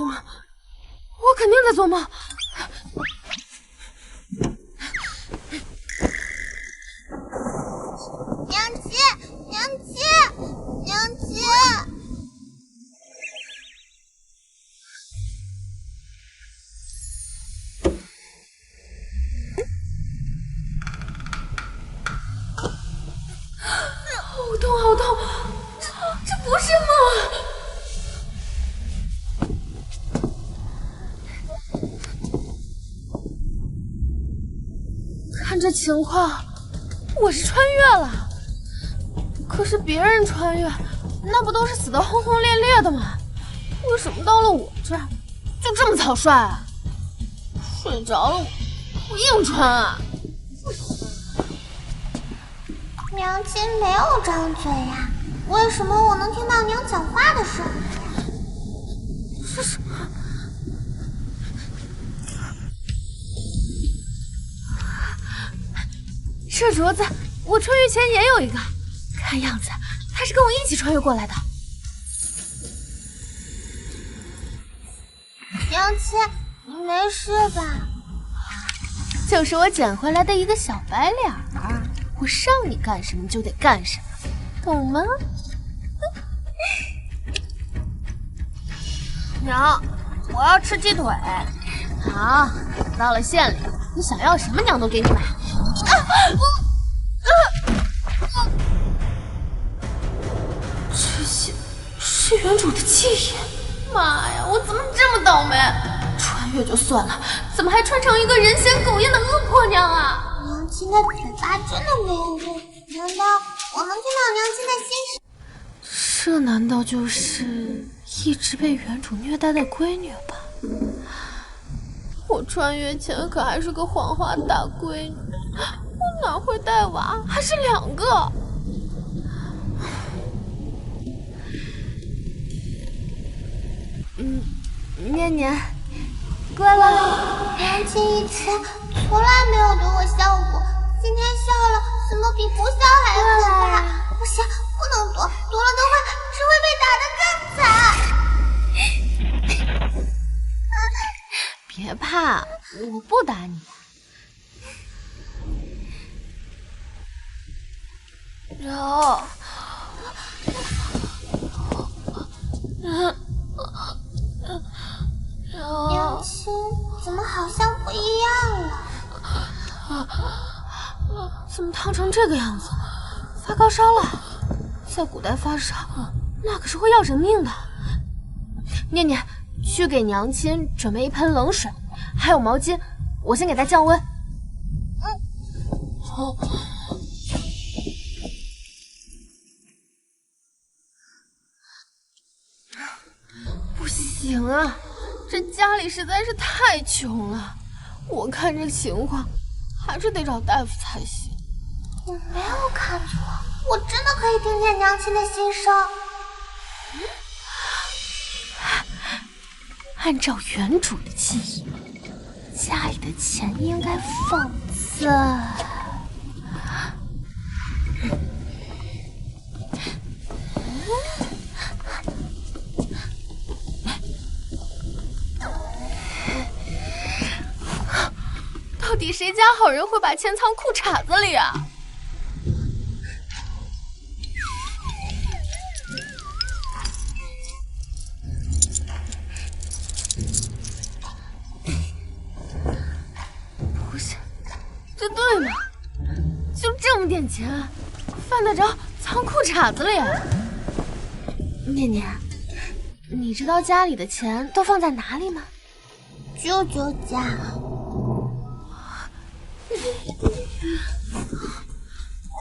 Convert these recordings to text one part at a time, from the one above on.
做梦，我肯定在做梦。娘亲，娘亲，娘亲！好痛，好痛！这不是梦。 看这情况，我是穿越了。可是别人穿越，那不都是死得轰轰烈烈的吗？为什么到了我这儿，就这么草率啊？睡着了我硬穿啊！娘亲没有张嘴呀，为什么我能听到娘讲话的声音？这是。 这镯子，我穿越前也有一个，看样子他是跟我一起穿越过来的。娘亲，你没事吧？就是我捡回来的一个小白脸儿，我让你干什么就得干什么，懂吗？娘，我要吃鸡腿。好，到了县里，你想要什么娘都给你买。 这些是原主的记忆。妈呀，我怎么这么倒霉？穿越就算了，怎么还穿成一个人嫌狗厌的恶婆娘啊？娘亲的嘴巴真的没有用，难道我能听到娘亲的心声？这难道就是一直被原主虐待的闺女吧？我穿越前可还是个黄花大闺女。 我哪会带娃？还是2个？念念，乖了。娘亲以前从来没有对我笑过，今天笑了，怎么比不笑还可怕？不行，不能躲，躲了的话只会被打得更惨。别怕，我不打你。 柔，娘亲怎么好像不一样了？怎么烫成这个样子？发高烧了？在古代发烧，那可是会要人命的。念念，去给娘亲准备一盆冷水，还有毛巾，我先给她降温。好。 不行啊，这家里实在是太穷了，我看这情况还是得找大夫才行。你没有看错，我真的可以听见娘亲的心声。按照原主的记忆，家里的钱应该放在……到底谁家好人会把钱藏裤衩子里啊？不是，这对吗？就这么点钱，犯得着藏裤衩子里？念念，你知道家里的钱都放在哪里吗？舅舅家。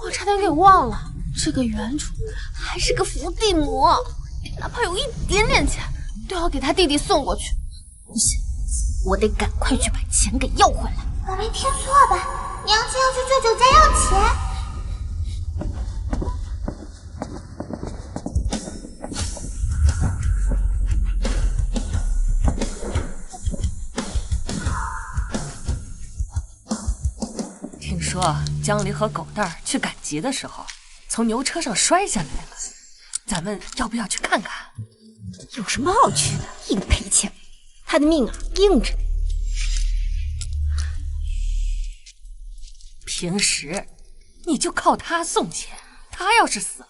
我差点给忘了，这个原主还是个伏地魔，哪怕有一点点钱，都要给他弟弟送过去。不行，我得赶快去把钱给要回来。我没听错吧？娘亲要去舅舅家要钱？听说江离和狗蛋儿去赶集的时候，从牛车上摔下来了。咱们要不要去看看？有什么好去的？硬赔钱！他的命啊硬着呢。平时你就靠他送钱，他要是死了，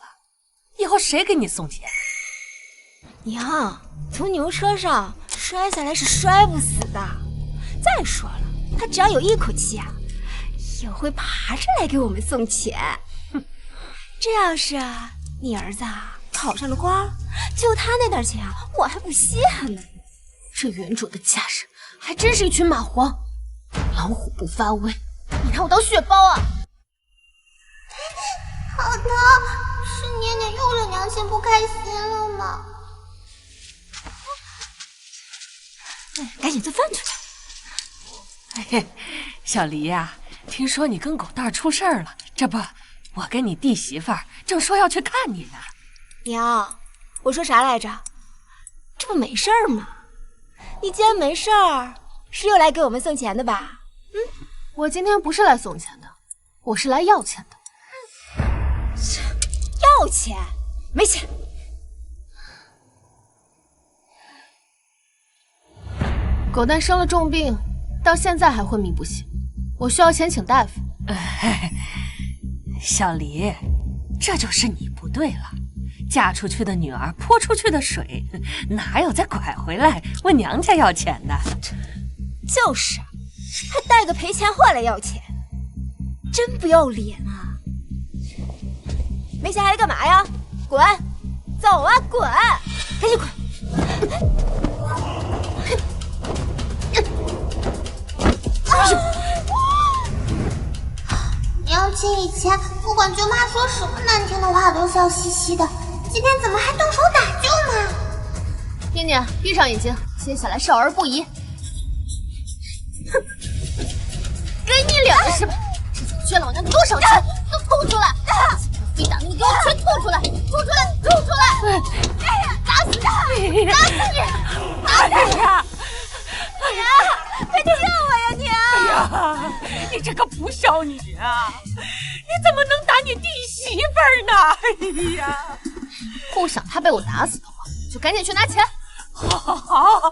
以后谁给你送钱？娘，从牛车上摔下来是摔不死的。再说了，他只要有一口气啊，也会爬上来给我们送钱。哼，这要是你儿子考上了官，就他那点钱啊，我还不稀罕呢。这原主的家人还真是一群蚂蟥，老虎不发威，你拿我当血包啊！好疼，是念念又惹娘亲不开心了吗？赶紧做饭去。嘿，小黎呀，听说你跟狗蛋出事儿了，这不，我跟你弟媳妇儿正说要去看你呢。娘，我说啥来着？这不没事儿吗？你既然没事儿，是又来给我们送钱的吧？我今天不是来送钱的，我是来要钱的。要钱？没钱。狗蛋生了重病，到现在还昏迷不醒，我需要钱请大夫。小黎，这就是你不对了。嫁出去的女儿泼出去的水，哪有再拐回来问娘家要钱的？就是，还带个赔钱货来要钱，真不要脸啊！没钱还来干嘛呀？滚！走啊，滚！赶紧滚！娘亲以前不管舅妈说什么难听的话都笑嘻嘻的，今天怎么还动手打舅妈？念念，闭上眼睛，接下来少儿不宜。哼，给你脸了是吧？之前缺老娘多少钱，都吐出来！非打你，给我全吐出来！吐出来！吐出来！打死他！打死你！哎呀！快救我呀，娘！哎呀，你这个不孝女啊！你怎么能打你弟媳妇儿呢？哎呀，不想他被我打死的话，就赶紧去拿钱。好，我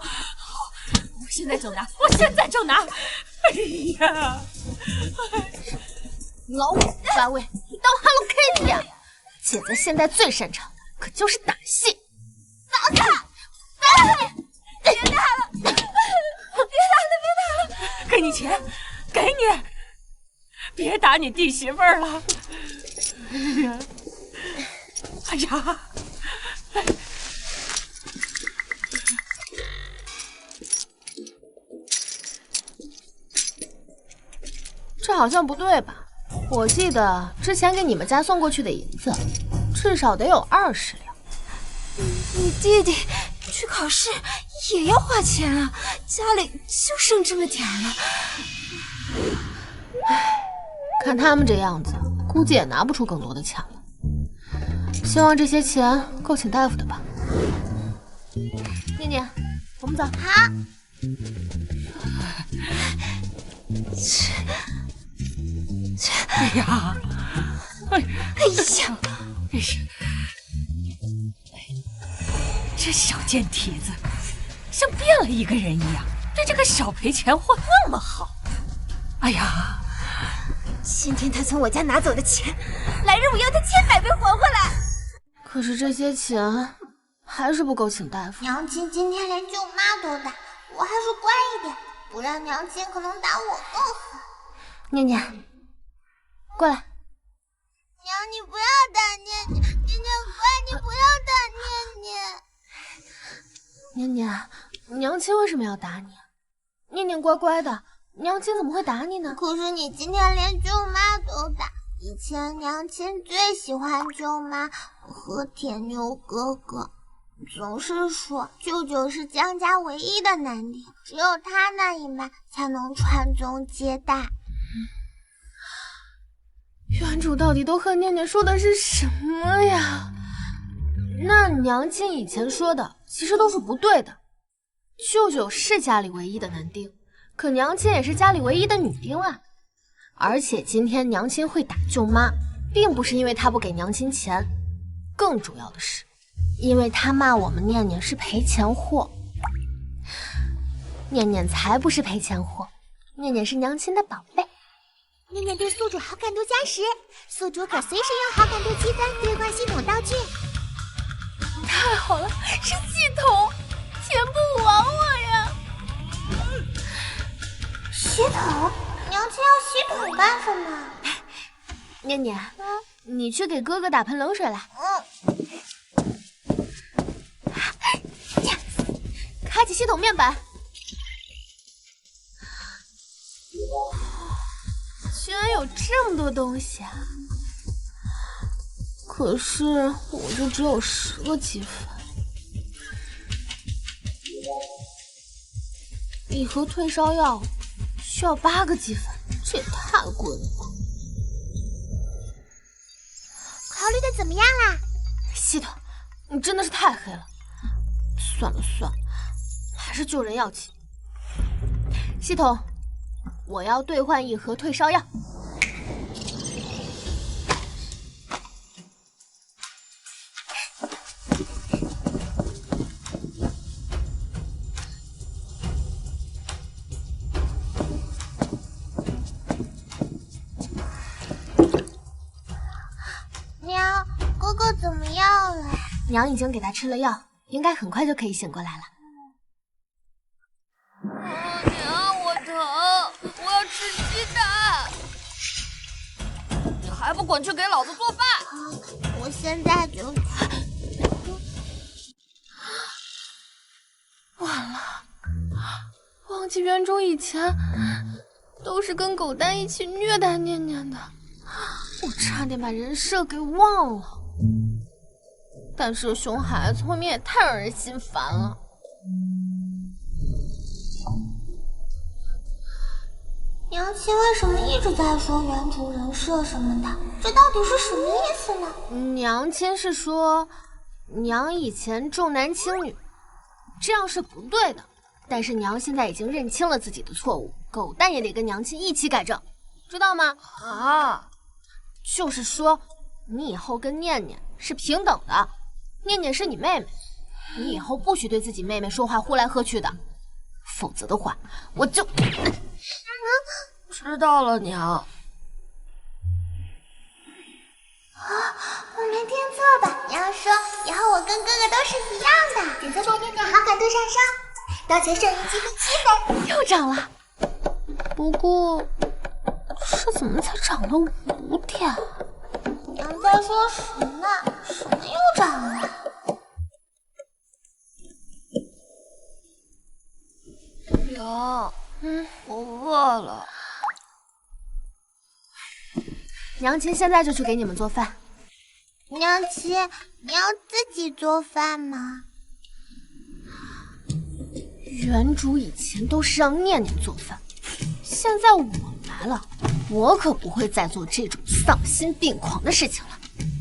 现在就拿，我现在就拿！哎呀，老虎不发威，你当 Hello Kitty 呀？姐姐现在最擅长的可就是打戏。打死他！别打了！别打了！给你钱，给你，别打你弟媳妇儿了。哎呀，这好像不对吧？我记得之前给你们家送过去的银子，至少得有20两。你弟弟去考试也要花钱啊，家里就剩这么点儿了。看他们这样子，估计也拿不出更多的钱了。希望这些钱够请大夫的吧。念念，我们走。好。哎呀，哎呀，这小贱蹄子，像变了一个人一样，对这个小赔钱货那么好。哎呀，今天他从我家拿走的钱，来日我要他千百倍还回来。可是这些钱还是不够请大夫。娘亲今天连舅妈都打，我还是乖一点，不然娘亲可能打我更狠。念念，过来。娘，你不要打念念，念念乖，你不要打念念。念念，娘亲为什么要打你？念念乖乖的，娘亲怎么会打你呢？可是你今天连舅妈都打，以前娘亲最喜欢舅妈和铁牛哥哥，总是说舅舅是江家唯一的男丁，只有他那一脉才能传宗接代。原主到底都和念念说的是什么呀？那娘亲以前说的其实都是不对的。舅舅是家里唯一的男丁，可娘亲也是家里唯一的女丁啊。而且今天娘亲会打舅妈，并不是因为她不给娘亲钱，更主要的是，因为她骂我们念念是赔钱货。念念才不是赔钱货，念念是娘亲的宝贝。念念对宿主好感度加10，宿主可随时用好感度积分兑换系统道具。太好了，是系统，钱不枉我呀！系统，娘亲要系统干什么？念念，你去给哥哥打盆冷水来。开启系统面板。居然有这么多东西啊！可是我就只有10个积分，一盒退烧药需要8个积分，这也太贵了吧！考虑的怎么样啦？系统，你真的是太黑了。算了算了，还是救人要紧。系统，我要兑换一盒退烧药。娘，哥哥怎么样了？娘已经给他吃了药，应该很快就可以醒过来了。娘，我疼，我要吃鸡蛋。你还不滚去给老子做饭！我现在就去。完了，忘记原主以前都是跟狗蛋一起虐待念念的，我差点把人设给忘了。但是熊孩子未免也太让人心烦了。娘亲为什么一直在说原主人设什么的？这到底是什么意思呢？娘亲是说，娘以前重男轻女，这样是不对的。但是娘现在已经认清了自己的错误，狗蛋也得跟娘亲一起改正，知道吗？啊，就是说，你以后跟念念是平等的，念念是你妹妹，你以后不许对自己妹妹说话呼来喝去的，否则的话，我就……知道了，娘。我没听错吧？娘说以后我跟哥哥都是一样的。检测出念念好感度上升，当前剩余积分7分，又涨了。不过，这怎么才涨了5点？娘在说什么呢？什么又涨了？娘，我饿了。娘亲现在就去给你们做饭。娘亲，你要自己做饭吗？原主以前都是让念念做饭，现在我来了，我可不会再做这种丧心病狂的事情了。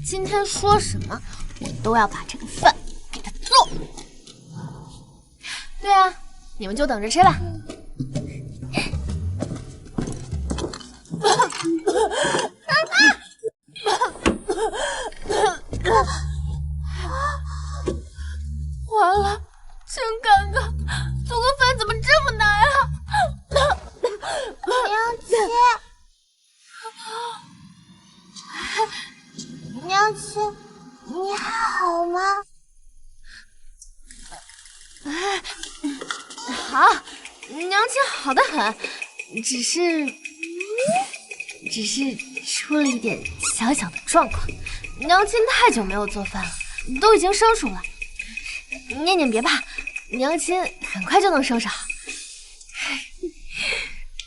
今天说什么，我都要把这个饭给他做。对啊，你们就等着吃吧。完了，真尴尬，做个饭怎么这么难啊！娘亲，娘亲，你还好吗？好，娘亲好得很，只是出了一点小小的状况。娘亲太久没有做饭了，都已经生疏了。念念别怕，娘亲很快就能收拾好。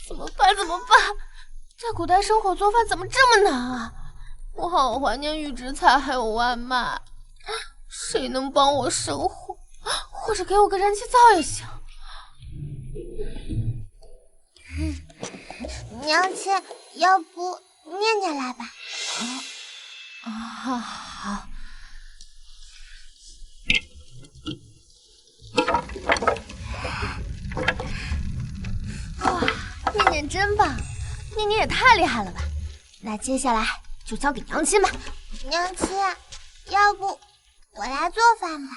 怎么办？怎么办？在古代生活做饭怎么这么难啊？我好怀念预制菜还有外卖，谁能帮我生火，或者给我个燃气灶也行。娘亲，要不念念来吧？好。哇，念念真棒，念念也太厉害了吧！那接下来就交给娘亲吧。娘亲，要不我来做饭吧？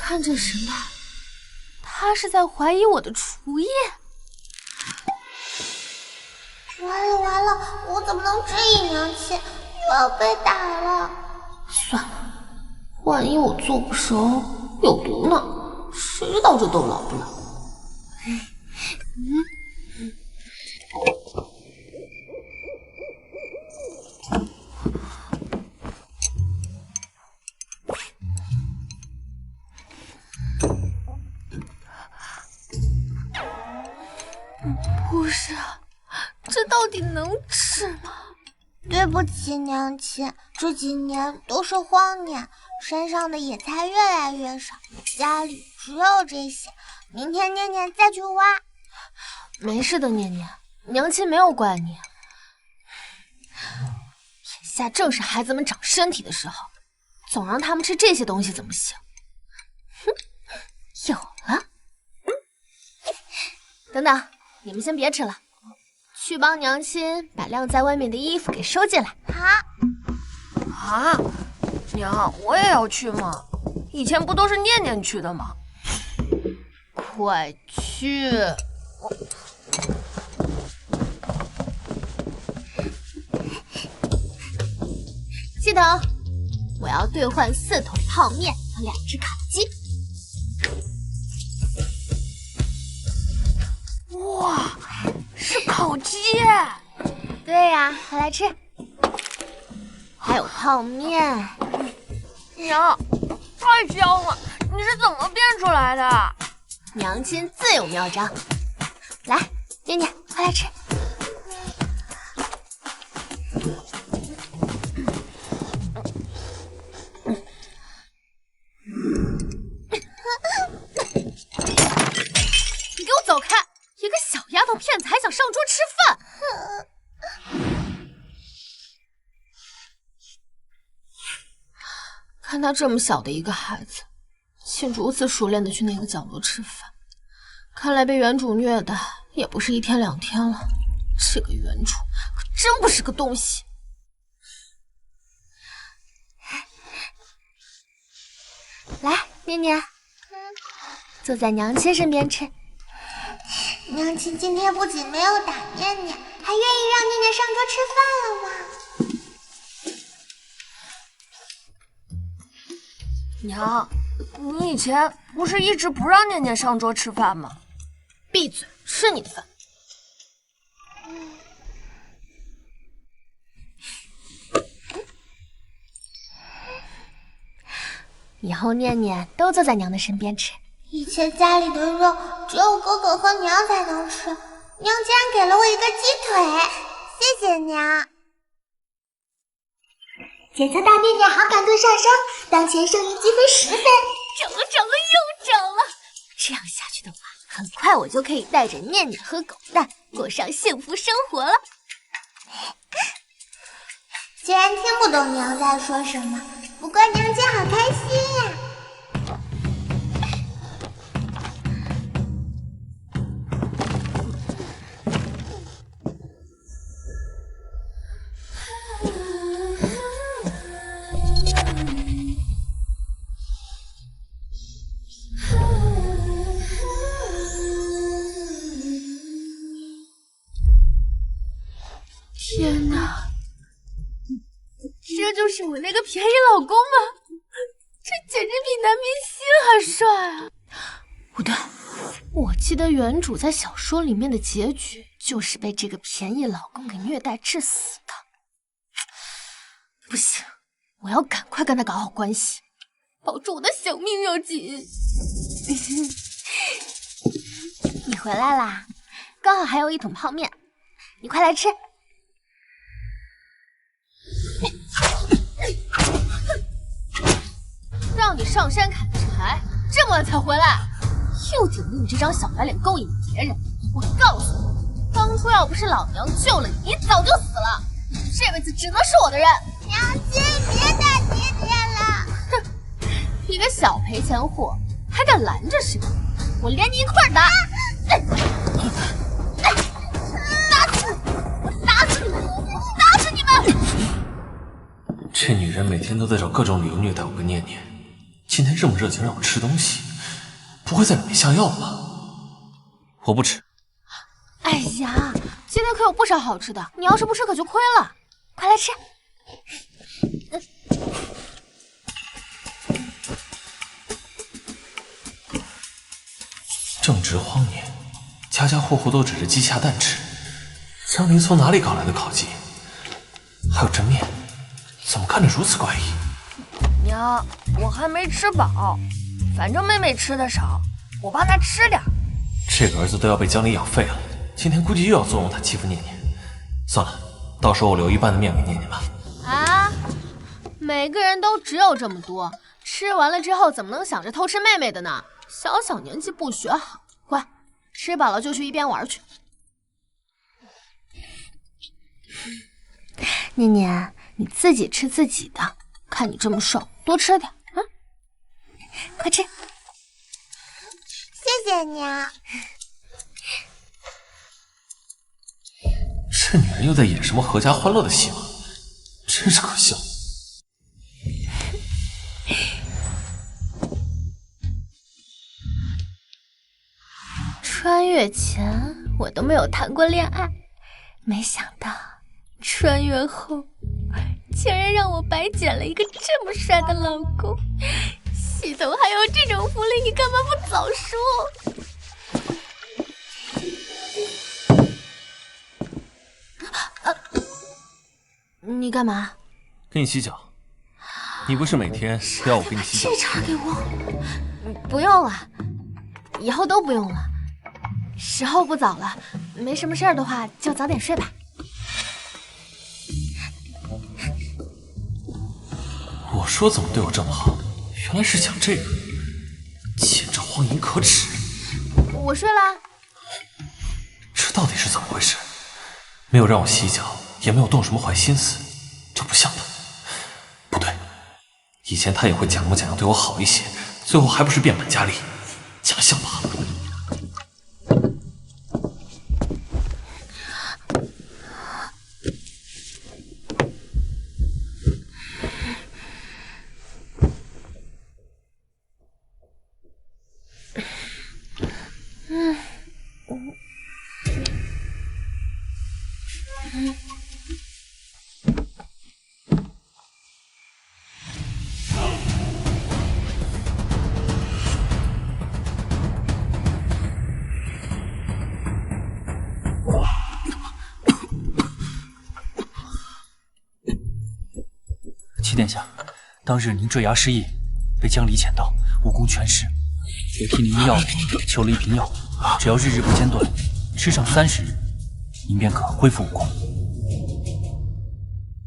看这神态，他是在怀疑我的厨艺。完了完了，我怎么能质疑娘亲？又要被打了。算了，万一我做不熟有毒呢？谁知道这豆老不老？不是啊，这到底能吃吗？对不起，娘亲，这几年都是荒年，山上的野菜越来越少，家里只有这些。明天念念再去挖。没事的，念念，娘亲没有怪你。眼下正是孩子们长身体的时候，总让他们吃这些东西怎么行？哼，有了。等等，你们先别吃了。去帮娘亲把晾在外面的衣服给收进来。好。啊，娘，我也要去吗？以前不都是念念去的吗？快去！系统，我要兑换4桶泡面和2只烤鸡。哇，是烤鸡！对呀，快来吃。还有泡面。娘，太香了！你是怎么变出来的？娘亲自有妙招。来，念念，快来吃。你给我走开！一个小丫头片子还想上桌吃饭？看他这么小的一个孩子，竟如此熟练的去那个角落吃饭，看来被原主虐的也不是1天2天了。这个原主可真不是个东西。来，念念，坐在娘亲身边吃。娘亲今天不仅没有打念念，还愿意让念念上桌吃饭了吗？娘，你以前不是一直不让念念上桌吃饭吗？闭嘴，吃你的饭。以后念念都坐在娘的身边吃。以前家里的肉只有哥哥和娘才能吃，娘竟然给了我一个鸡腿，谢谢娘。检测到念念好感度上升，当前胜赢积分10分。涨了，又涨了！这样下去的话，很快我就可以带着念念和狗蛋过上幸福生活了。虽然听不懂娘在说什么，不过娘亲好开心呀。天哪，这就是我那个便宜老公吗？这简直比男明星还帅啊！不对，我记得原主在小说里面的结局就是被这个便宜老公给虐待致死的。不行，我要赶快跟他搞好关系，保住我的小命要紧。你回来啦，刚好还有1桶泡面，你快来吃。让你上山砍柴，这么晚才回来，又顶着你这张小白脸勾引别人。我告诉你，当初要不是老娘救了你，你早就死了。你这辈子只能是我的人。娘亲，别打念念了！哼，一个小赔钱货还敢拦着谁？我连你一块打！打死你！我打死你！打死你们！这女人每天都在找各种理由虐待我跟念念，今天这么热情让我吃东西，不会在里面下药吧？我不吃。哎呀，今天可有不少好吃的，你要是不吃可就亏了。快来吃。正值荒年，家家户户都指着鸡下蛋吃。江离从哪里搞来的烤鸡？还有蒸面，怎么看着如此怪异？娘，我还没吃饱，反正妹妹吃的少，我帮她吃点。这个儿子都要被江离养废了，今天估计又要纵容他欺负念念。算了，到时候我留一半的面给念念吧。啊，每个人都只有这么多，吃完了之后怎么能想着偷吃妹妹的呢？小小年纪不学好，乖，吃饱了就去一边玩去。念念，你自己吃自己的，看你这么瘦，多吃点，快吃。谢谢娘。这女人又在演什么阖家欢乐的戏码，真是可笑。穿越前我都没有谈过恋爱，没想到穿越后竟然让我白捡了一个这么帅的老公。系统还有这种福利，你干嘛不早说？你干嘛？给你洗脚。你不是每天都要我给你洗脚？这茬给我，不用了，以后都不用了。时候不早了，没什么事儿的话就早点睡吧。我说怎么对我这么好，原来是想这个，简直荒淫可耻。我睡啦。这到底是怎么回事？没有让我洗脚，也没有动什么坏心思，这不像他。不对，以前他也会假模假样对我好一些，最后还不是变本加厉，假象罢了。齐殿下，当日您坠崖失忆，被江离遣到，武功全失。我替您医药求了一瓶药，只要日日不间断，吃上30日，您便可恢复武功。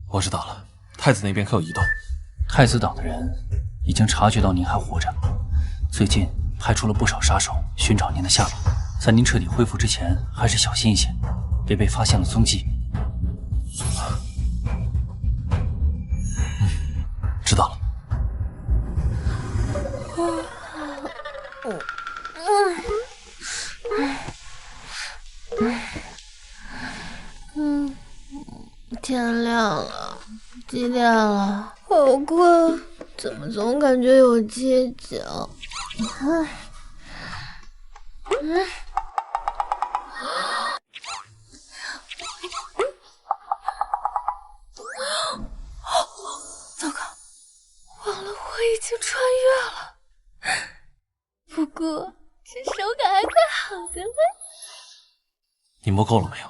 我知道了，太子那边可有异动？太子党的人已经察觉到您还活着，最近派出了不少杀手寻找您的下落。在您彻底恢复之前，还是小心一些，别被发现了踪迹。知道了。天亮了，几点了？好困，怎么总感觉有犄角？糟糕，忘了我已经穿越了。不过这手感还快好的嘞。你摸够了没有？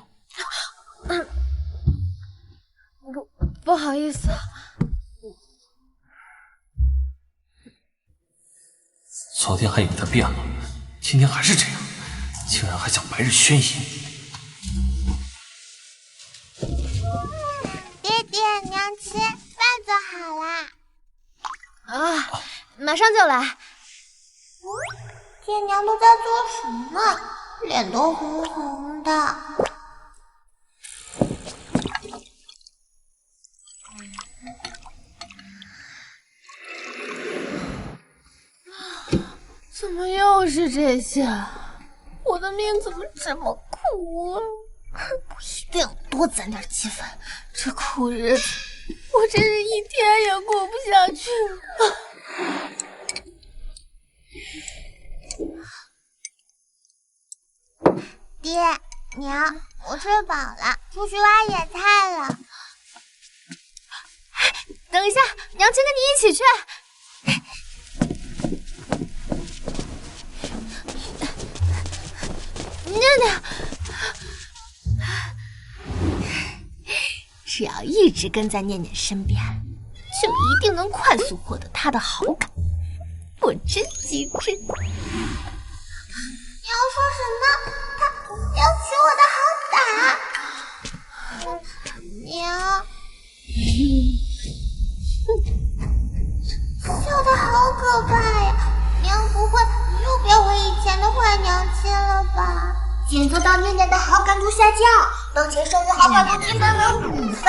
不好意思。昨天还以为他变了，今天还是这样，竟然还想白日宣淫。爹爹娘亲，饭做好啦！啊，马上就来。爹娘都在做什么？脸都红红的。怎么又是这些？我的命怎么这么苦啊！我一定要多攒点积分，这苦日子我真是一天也过不下去了。娘，我吃饱了，出去挖野菜了。等一下，娘亲跟你一起去。念念，只要一直跟在念念身边，就一定能快速获得她的好感。我真机智。你要说什么？他要取我的好感。娘，笑得好可怕呀！娘不会又变回以前的坏娘亲了吧？检测到念念的好感度下降，当前生日好感度积分为5分。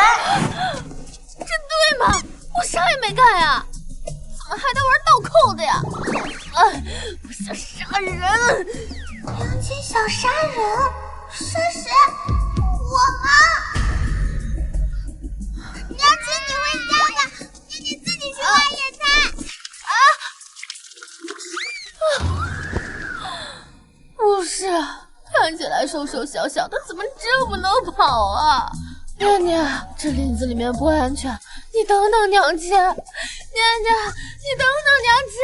这对吗？我啥也没干呀，怎么还在玩倒扣的呀？我想杀人！娘亲想杀人？杀谁？我吗？娘亲，你回家吧，念念自己去挖野菜。不是，看起来瘦瘦小小的，怎么这么能跑啊？念念，这林子里面不安全，你等等娘亲。念念，你等等娘亲。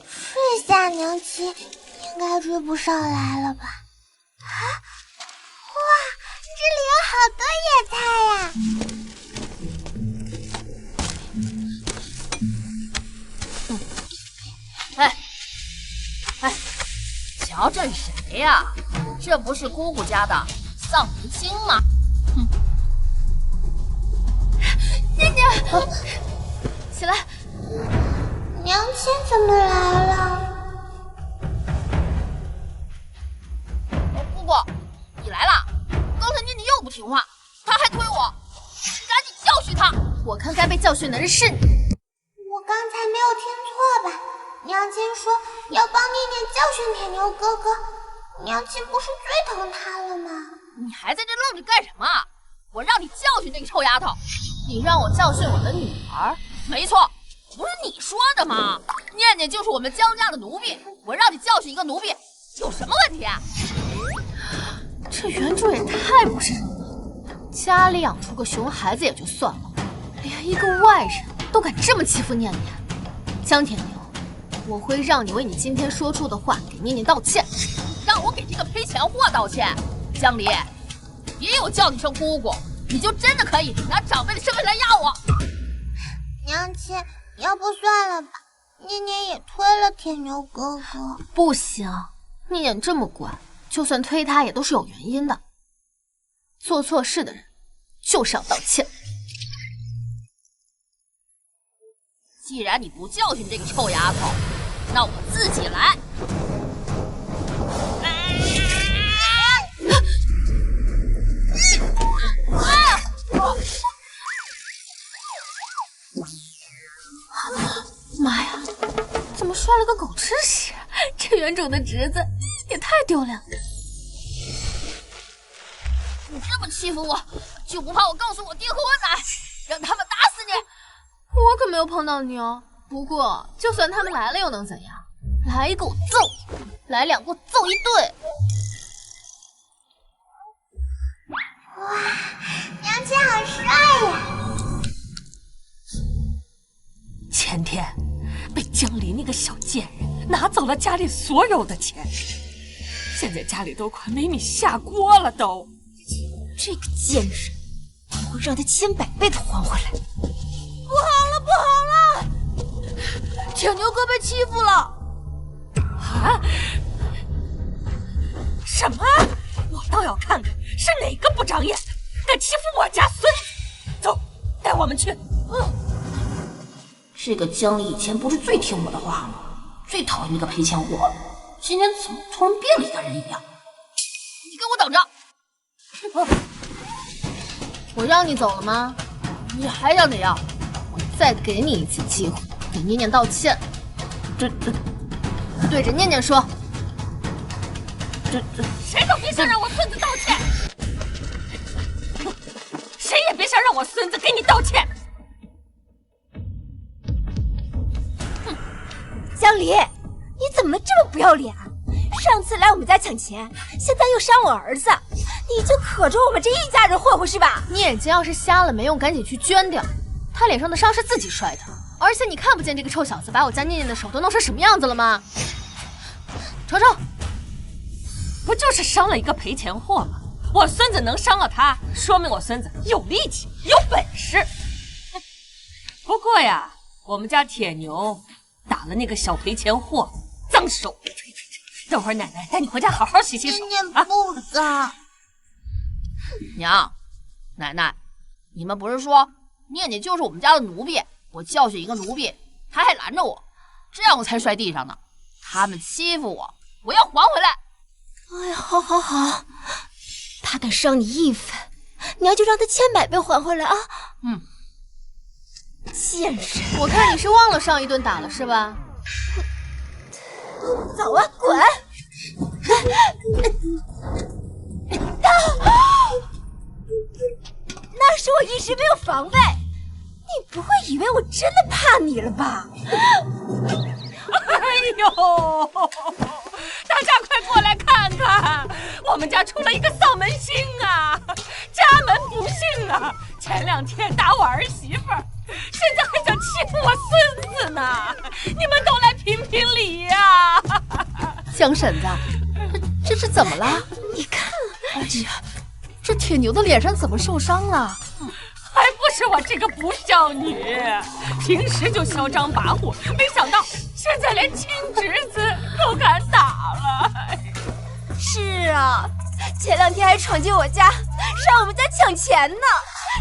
睡下，娘亲，应该追不上来了吧？啊！哇，这里有好多野菜呀！瞧这是谁呀？这不是姑姑家的丧门星吗？念念，起来！娘亲怎么来了？姑姑，你来了！刚才念念又不听话，她还推我，你赶紧教训她！我看该被教训的人是你。我刚才没有听错吧？娘亲说要帮念念教训铁牛哥哥，娘亲不是最疼他了吗？你还在这愣着干什么？我让你教训那个臭丫头！你让我教训我的女儿？没错，不是你说的吗？念念就是我们江家的奴婢，我让你教训一个奴婢，有什么问题啊？这原主也太不是人了，家里养出个熊孩子也就算了，连一个外人都敢这么欺负念念。江铁牛，我会让你为你今天说出的话给念念道歉。让我给这个赔钱货道歉？江离，别有叫你声姑姑，你就真的可以拿长辈的身份来压我？娘亲，要不算了吧，念念也推了铁牛哥哥。不行，念念这么乖，就算推他也都是有原因的。做错事的人就是要道歉。既然你不教训这个臭丫头，那我自己来。妈呀，怎么摔了个狗吃屎？这原主的侄子也太丢脸了。你这么欺负我，就不怕我告诉我爹和我奶，让他们打死你？我可没有碰到你哦。不过，就算他们来了又能怎样？来一个我揍，来两个我揍一对。哇，娘亲好帅呀！前天被江离那个小贱人拿走了家里所有的钱，现在家里都快没米下锅了都。这个贱人，我会让他千百倍的还回来。不好了，不好了！铁牛哥被欺负了！啊？什么？我倒要看看是哪个不长眼的敢欺负我家孙子！走，带我们去。这个江离以前不是最听我的话吗？最讨厌那个赔钱货了，今天怎么突然变了一个人一样？你给我等着！我让你走了吗？你还想怎样？我再给你一次机会，给念念道歉。对着念念说。谁都别想让我孙子道歉！谁也别想让我孙子给你道歉！江离，你怎怎么能这么不要脸？上次来我们家抢钱，现在又伤我儿子，你就可着我们这一家人霍霍是吧？你眼睛要是瞎了没用，赶紧去捐掉。他脸上的伤是自己摔的，而且你看不见这个臭小子把我家念念的手都弄成什么样子了吗？程程，不就是伤了一个赔钱货吗？我孙子能伤了他，说明我孙子有力气、有本事。不过呀，我们家铁牛打了那个小赔钱货，脏手。等会儿奶奶带你回家好好洗洗手。念念不脏。娘，奶奶，你们不是说念念就是我们家的奴婢？我教训一个奴婢，他还拦着我，这样我才摔地上呢。他们欺负我，我要还回来。哎呀，好好好，他敢伤你一分，娘就让他千百倍还回来啊！贱人！我看你是忘了上一顿打了是吧？走啊，滚！那是我一时没有防备，你不会以为我真的怕你了吧？哎呦，大家快过来看看，我们家出了一个丧门星啊！家门不幸啊！前2天打我儿媳妇儿，现在还想欺负我孙子呢！你们都来评评理呀！江婶子，这是怎么了？你看，哎呀，这铁牛的脸上怎么受伤了？还不是我这个不孝女，平时就嚣张跋扈，没想到现在连亲侄子都敢打了。是啊，前2天还闯进我家，上我们家抢钱呢。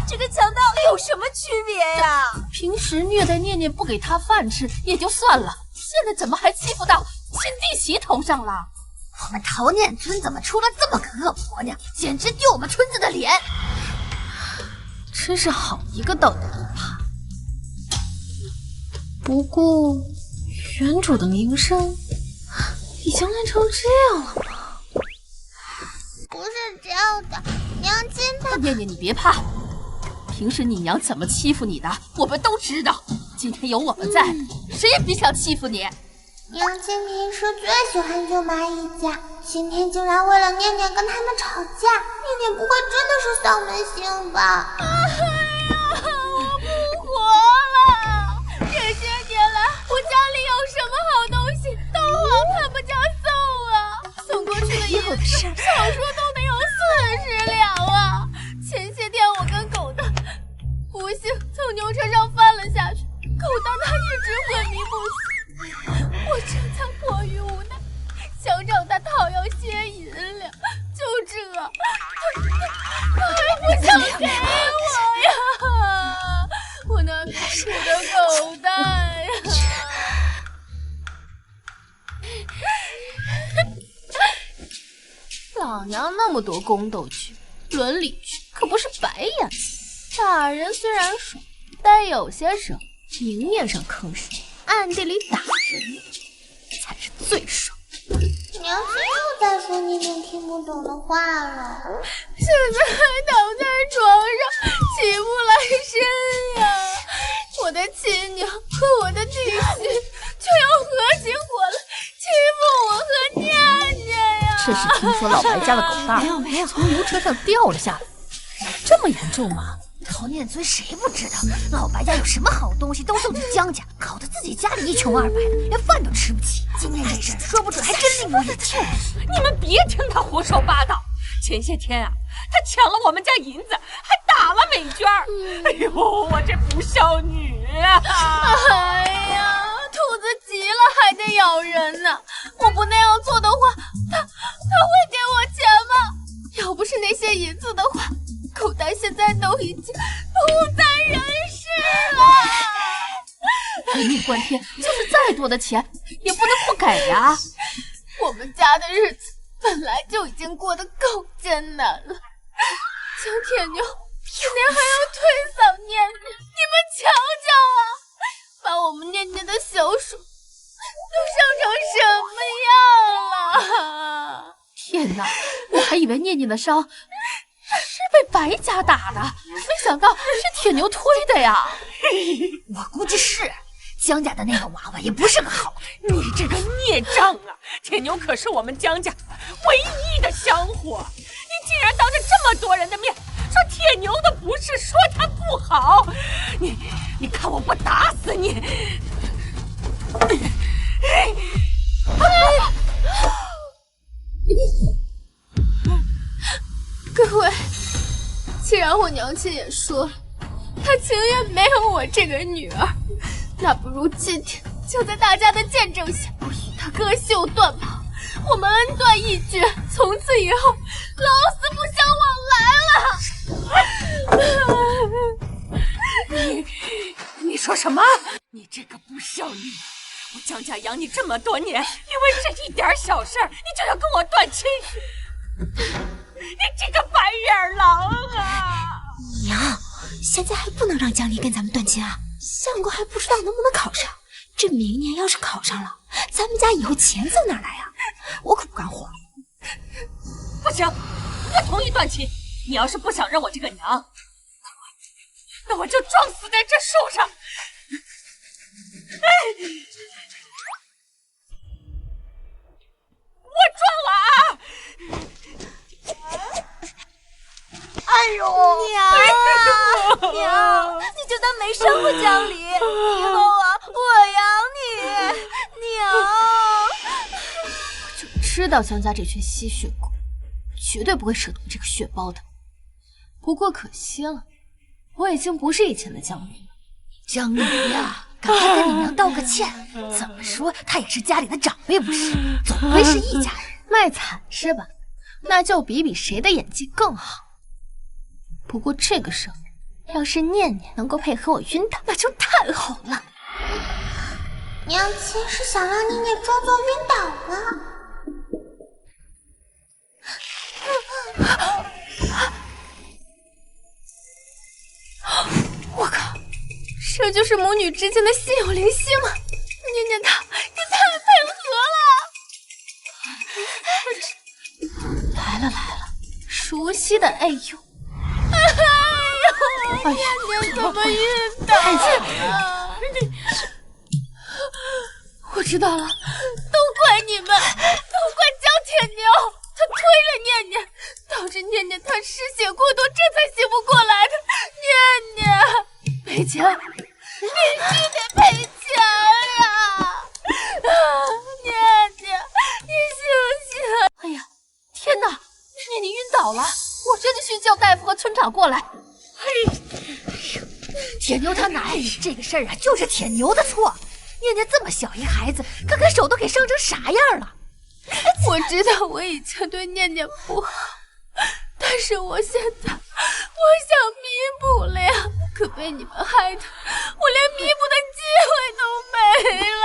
这跟强盗有什么区别呀？平时虐待念念不给他饭吃也就算了，现在怎么还欺负到亲弟媳头上了？我们陶念村怎么出了这么个恶婆娘，简直丢我们村子的脸！真是好一个道德不怕。不过，原主的名声已经烂成这样了吗？不是这样的，娘亲她……念念，你别怕，平时你娘怎么欺负你的，我们都知道。今天有我们在，谁也别想欺负你。娘亲平时最喜欢舅妈一家，今天竟然为了念念跟他们吵架，念念不会真的是丧门星吧？哎呀，我不活了！这些年来，我家里有什么好东西都往他们家送啊，送过去的银子少说都得有40两啊！前些天我跟狗蛋不幸从牛车上翻了下去，狗蛋他一直昏迷不醒。我这才迫于无奈，想找他讨要些银两，就这，他还不想给我呀！我那可怜的狗蛋呀！老娘那么多宫斗剧、伦理剧，可不是白演的。打人虽然爽，但有些时候明面上坑人，暗地里打人才是最爽。娘亲又在说念念听不懂的话了，现在还躺在床上起不来身呀！我的亲娘和我的弟媳却要合起伙来欺负我和念念呀！这是听说老白家的狗蛋没有从牛车上掉了下来，这么严重吗？陶念村谁不知道老白家有什么好东西都送给江家，搞得自己家里一穷二白的，连饭都吃不起。今天这事说不准还真另有隐情。你们别听他胡说八道。前些天啊，他抢了我们家银子，还打了美娟儿。哎呦，我这不孝女啊！哎呀，兔子急了还得咬人呢。我不那样做的话，他会给我钱吗？要不是那些银子的话，狗蛋现在都已经不在人世了。人命关天，就是再多的钱也不能不给呀。我们家的日子本来就已经过得够艰难了，江铁牛今天还要推搡念念，你们瞧瞧啊，把我们念念的小手都伤成什么样了！天哪，我还以为念念的伤是被白家打的，没想到是铁牛推的呀。我估计是，江家的那个娃娃也不是个好的。你这个孽障啊！铁牛可是我们江家唯一的香火，你竟然当着这么多人的面说铁牛的不是，说他不好，你看我不打死你！各位，既然我娘亲也说了，她情愿没有我这个女儿，那不如今天就在大家的见证下，不与她割袖断袍，我们恩断义绝，从此以后老死不相往来了。你说什么？你这个不孝女！我江家养你这么多年，因为这一点小事儿，你就要跟我断亲？你这个白眼狼啊！娘，现在还不能让江离跟咱们断亲啊！相公还不知道能不能考上，这明年要是考上了，咱们家以后钱从哪来啊？我可不干活。不行，我同意断亲。你要是不想认我这个娘，那我就撞死在这树上。我撞了啊！哎呦，娘，娘，你就当没生过江离，以后啊，我养你，娘。我就知道江家这群吸血鬼绝对不会舍得这个血包的。不过可惜了，我已经不是以前的江离了。江离呀，赶快跟你娘道个歉。怎么说，她也是家里的长辈不是？总归是一家人。卖惨是吧？那就比比谁的演技更好。不过这个时候，要是念念能够配合我晕倒，那就太好了。娘亲是想让念念装作晕倒了。我靠，这就是母女之间的心有灵犀吗？念念她也太配合了。来了，熟悉的哎呦，哎呀，念念怎么晕倒了？我知道了，都怪你们，都怪江铁牛，他推了念念，导致念念她失血过多，这才醒不过来的。念念，赔钱，必须得赔钱呀！念念，你醒醒！哎呀，天哪，念念晕倒了，我这就去叫大夫和村长过来。铁牛他哪里？这个事儿啊，就是铁牛的错。念念这么小一孩子，看看手都给伤成啥样了。我知道我以前对念念不好，但是我现在我想弥补了呀，可被你们害的，我连弥补的机会都没了。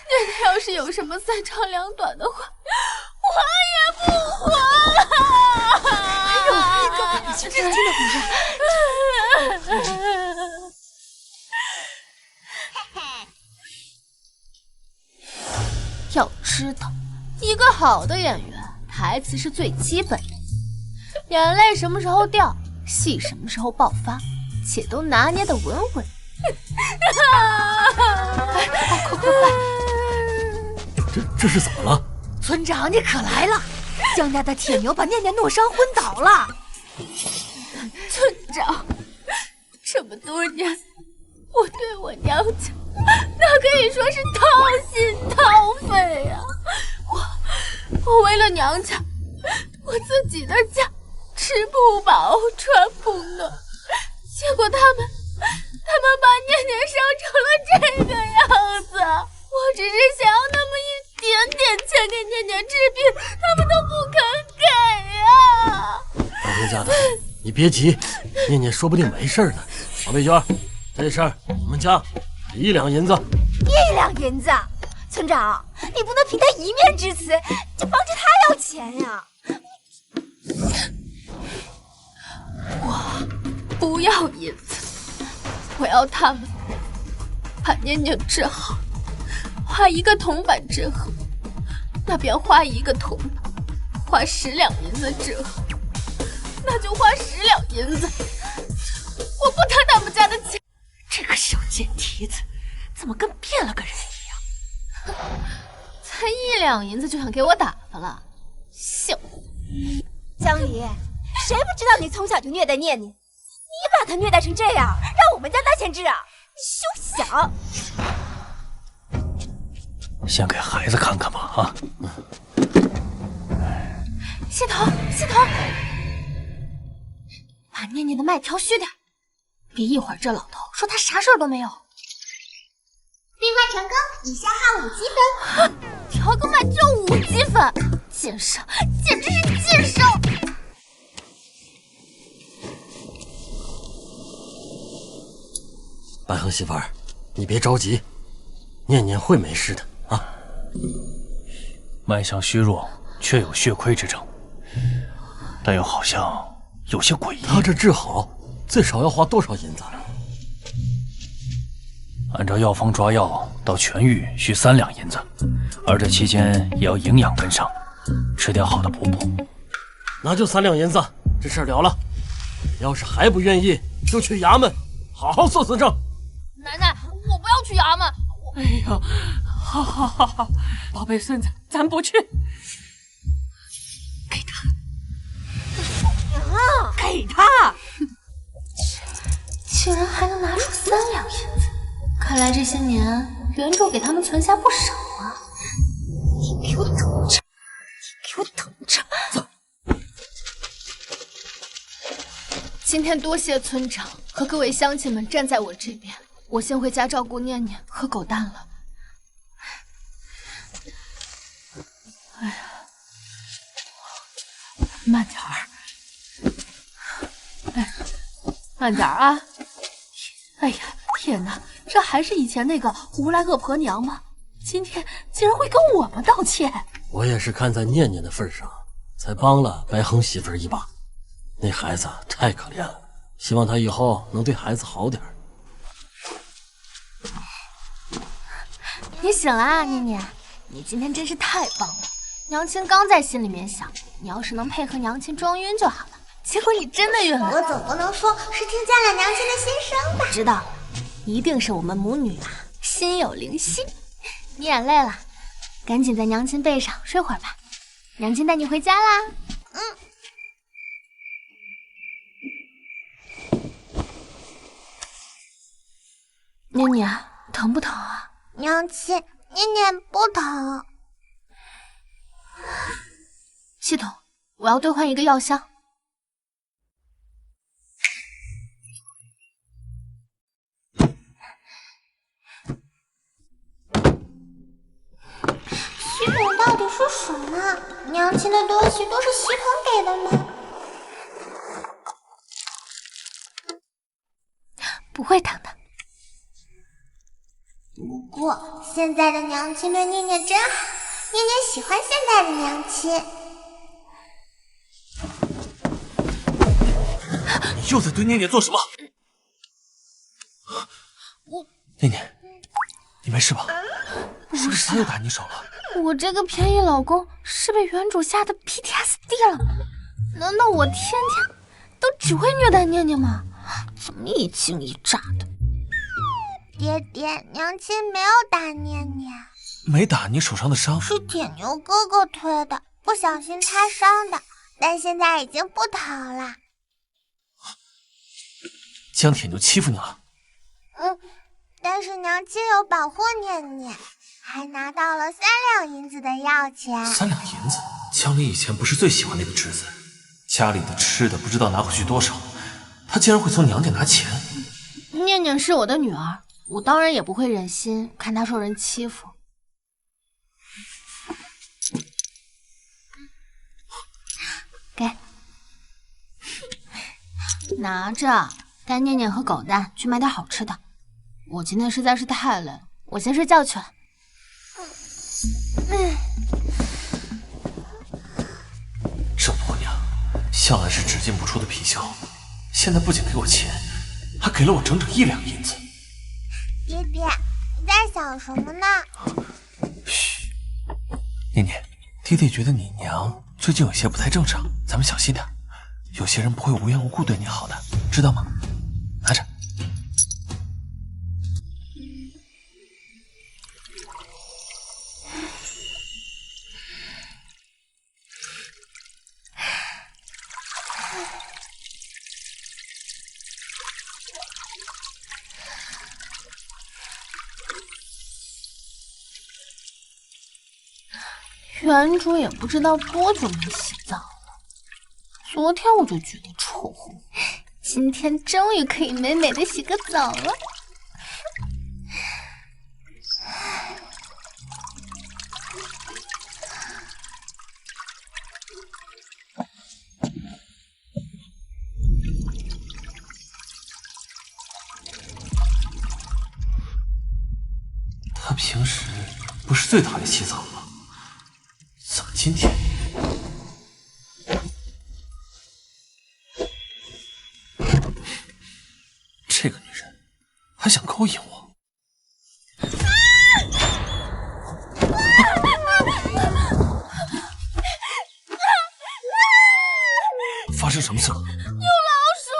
念念要是有什么三长两短的话，我也不活了。哎呦，这真的不是。要知道，一个好的演员，台词是最基本的，眼泪什么时候掉，戏什么时候爆发，且都拿捏得稳稳。快！这是怎么了？村长，你可来了！江家的铁牛把念念弄伤昏倒了。村长，这么多年，我对我娘家那可以说是掏心掏肺啊！我为了娘家，我自己的家吃不饱穿不暖，结果他们把念念伤成了这个样子。我只是想要那么一点点钱给念念治病，他们都不肯给啊！老天家的，你别急，念念说不定没事呢。王佩娟，这事儿我们家1两银子。1两银子，村长，你不能凭他一面之词就帮着他要钱呀！我不要银子，我要他们把念念治好，花1个铜板治好，那便花1个铜板；花10两银子治好，那就花10两银子。我不贪他们家的钱。这个小贱蹄子， 2银子就想给我打发了，笑！江离，谁不知道你从小就虐待念念？你把他虐待成这样，让我们家拿钱治啊？你休想！先给孩子看看吧，啊！系统，把念念的脉调虚点，别一会儿这老头说他啥事儿都没有。兑换成功，已消耗5积分。调个脉就5积分，贱商，简直是贱商！白恒媳妇儿，你别着急，念念会没事的啊。脉象虚弱，确有血亏之症，但又好像有些诡异。他这治好最少要花多少银子？按照药方抓药到痊愈需3两银子，而这期间也要营养跟上，吃点好的补补。那就3两银子，这事儿了了。要是还不愿意，就去衙门好好算算账。奶奶，我不要去衙门。哎呦，好，宝贝孙子，咱不去。给他，给他！竟然还能拿出3两银子，看来这些年原主给他们存下不少啊！你给我等着！你给我等着！走。今天多谢村长和各位乡亲们站在我这边，我先回家照顾念念和狗蛋了。哎呀，慢点儿，哎，慢点儿啊！哎呀，天哪，这还是以前那个无赖恶婆娘吗？今天竟然会跟我们道歉！我也是看在念念的份上，才帮了白恒媳妇儿一把。那孩子太可怜了，希望他以后能对孩子好点。你醒了啊，念念，你今天真是太棒了。娘亲刚在心里面想，你要是能配合娘亲装晕就好了，结果你真的晕了。我总不能说是听见了娘亲的心声吧？知道了，一定是我们母女啊，心有灵犀。你也累了，赶紧在娘亲背上睡会儿吧，娘亲带你回家啦。念念，疼不疼啊？娘亲，念念不疼。系统，我要兑换一个药箱。系统到底是什么？娘亲的东西都是系统给的吗？不会疼的。不过现在的娘亲对念念真好，念念喜欢现在的娘亲。你又在对念念做什么？念念，你没事吧？是不是他又打你手了？我这个便宜老公是被原主吓得 PTSD 了吗？难道我天天都只会虐待念念吗？怎么一惊一乍的？爹爹，娘亲没有打念念，没打你手上的伤？是铁牛哥哥推的，不小心擦伤的，但现在已经不疼了。江铁牛欺负你了？但是娘亲有保护念念，还拿到了3两银子的药钱。3两银子？江离以前不是最喜欢那个侄子，家里的吃的不知道拿回去多少，他竟然会从娘家拿钱。念念是我的女儿，我当然也不会忍心看她受人欺负。给，拿着，带念念和狗蛋去买点好吃的。我今天实在是太累了，我先睡觉去了。这婆娘向来是只进不出的貔貅，现在不仅给我钱，还给了我整整1两银子。爹爹，你在想什么呢？嘘，念念，爹爹觉得你娘最近有些不太正常，咱们小心点。有些人不会无缘无故对你好的，知道吗？拿着。原主也不知道多久没洗澡了，昨天我就觉得臭烘烘，今天终于可以美美的洗个澡了。他平时不是最讨厌洗澡吗？怎么今天？这个女人还想勾引我？发生什么事了？有老鼠！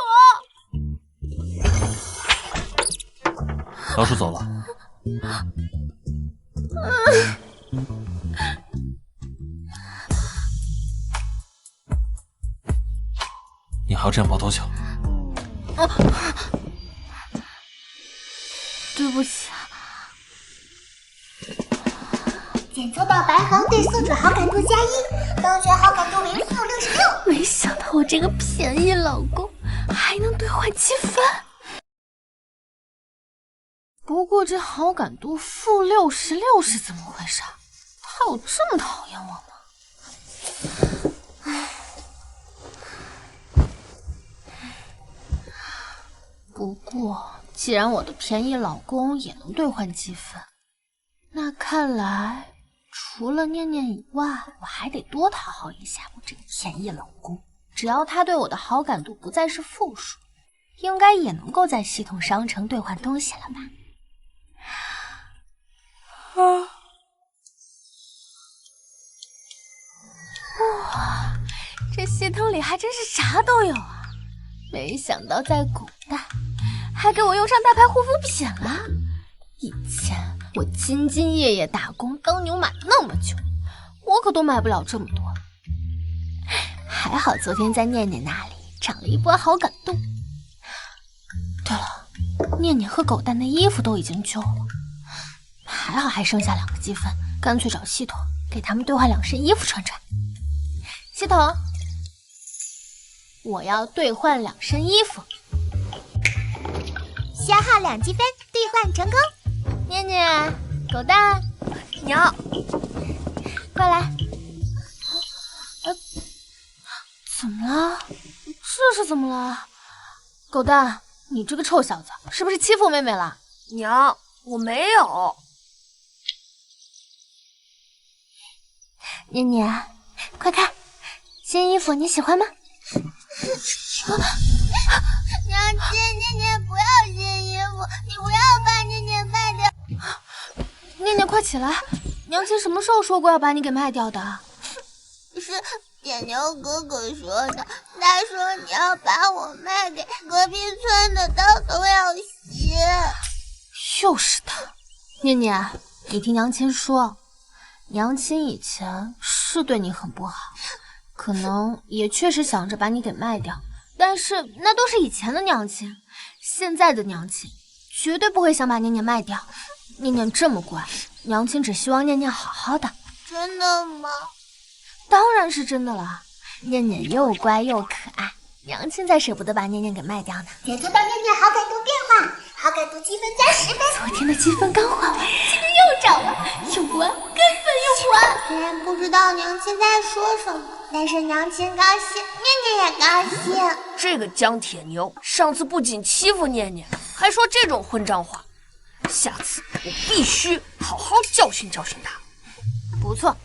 老鼠走了。你还要这样抱多久？对不起。检测到白恒对宿主好感度+1，同学好感度为-66。没想到我这个便宜老公还能兑换积分。不过这好感度-66是怎么回事？他有这么讨厌我吗？不过既然我的便宜老公也能兑换积分，那看来除了念念以外，我还得多讨好一下我这个便宜老公。只要他对我的好感度不再是负数，应该也能够在系统商城兑换东西了吧？哇，这系统里还真是啥都有啊！没想到在古代还给我用上大牌护肤品了。以前我兢兢业业打工当牛马那么久，我可都买不了这么多。还好昨天在念念那里涨了一波好感度。对了，念念和狗蛋的衣服都已经旧了，还好还剩下2个积分，干脆找系统给他们兑换2身衣服穿穿。系统，我要兑换2身衣服，消耗2积分，兑换成功。念念，狗蛋，娘，快来！怎么了？这是怎么了？狗蛋，你这个臭小子，是不是欺负妹妹了？娘，我没有。念念，快看，新衣服你喜欢吗？娘亲，念念不要新衣服，你不要把念念卖掉。念念，快起来！娘亲什么时候说过要把你给卖掉的？是点牛哥哥说的，他说你要把我卖给隔壁村的刀头小鞋。又是他！念念，你听娘亲说，娘亲以前是对你很不好，可能也确实想着把你给卖掉，但是那都是以前的娘亲，现在的娘亲绝对不会想把念念卖掉。念念这么乖，娘亲只希望念念好好的。真的吗？当然是真的了，念念又乖又可爱，娘亲才舍不得把念念给卖掉呢。检测到念念好感度变化，好感度积分+10分。昨天的积分刚还完，今天又涨了，用不完根本用不完。虽然不知道娘亲在说什么，但是娘亲高兴，念念也高兴。这个姜铁牛上次不仅欺负念念，还说这种混账话，下次我必须好好教训教训他。不错，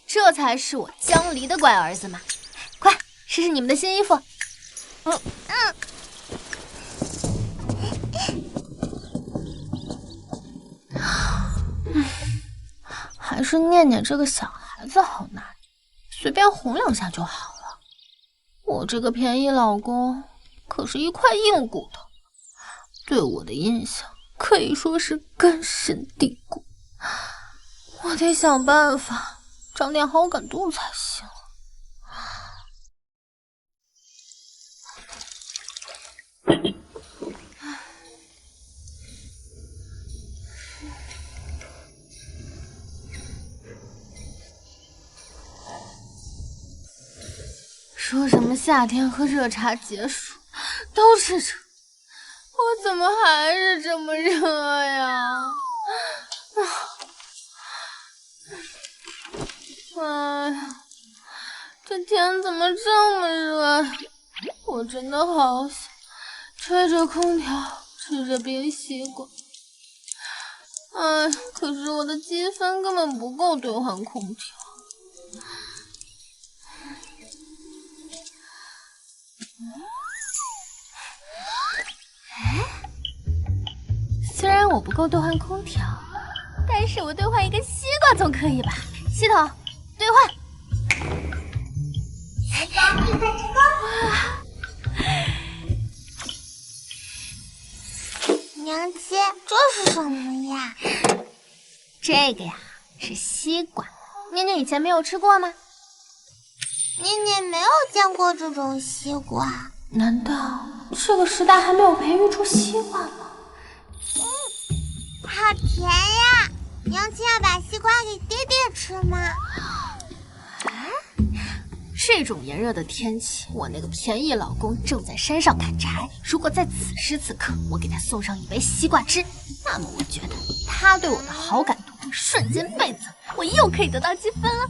这才是我江离的乖儿子嘛！快试试你们的新衣服。还是念念这个小孩子好拿捏，随便哄2下就好了。我这个便宜老公可是一块硬骨头，对我的印象可以说是根深蒂固。我得想办法涨点好感度才行。说什么夏天喝热茶解暑，都是热，我怎么还是这么热呀？哎呀，这天怎么这么热呀？我真的好想吹着空调，吃着冰西瓜。哎，可是我的积分根本不够兑换空调。虽然我不够兑换空调，但是我兑换一个西瓜总可以吧？系统兑换。娘亲，这是什么呀？这个呀是西瓜，念念以前没有吃过吗？念念没有见过这种西瓜，难道这个时代还没有培育出西瓜吗？好甜呀！娘亲要把西瓜给爹爹吃吗？这种炎热的天气，我那个便宜老公正在山上砍柴。如果在此时此刻我给他送上一杯西瓜汁，那么我觉得他对我的好感度瞬间倍增，我又可以得到积分了。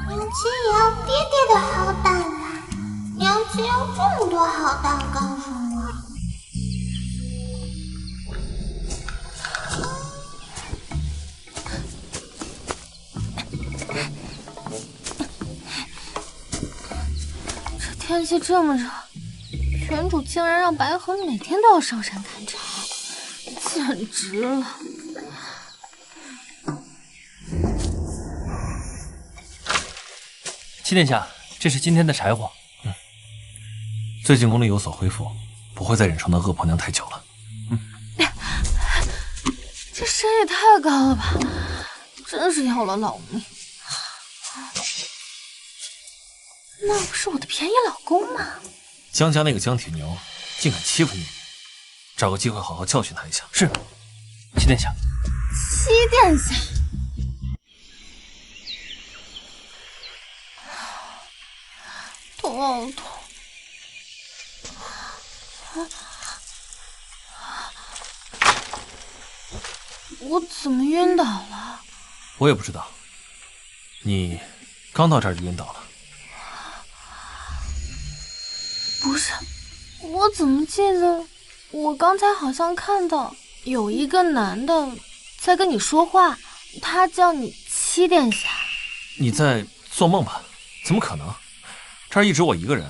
娘亲也要爹爹的好蛋啊！娘亲要这么多好蛋干什么？天气这么热，原主竟然让白恒每天都要上山砍柴，简直了！七殿下，这是今天的柴火。最近功力有所恢复，不会再忍受那恶婆娘太久了。这山也太高了吧，真是要了老命。那不是我的便宜老公吗？江家那个江铁牛竟敢欺负你，找个机会好好教训他一下。是，七殿下。七殿下，头好痛。我怎么晕倒了？我也不知道，你刚到这儿就晕倒了。不是，我怎么记得我刚才好像看到有一个男的在跟你说话，他叫你七殿下。你在做梦吧？怎么可能？这儿一直我一个人。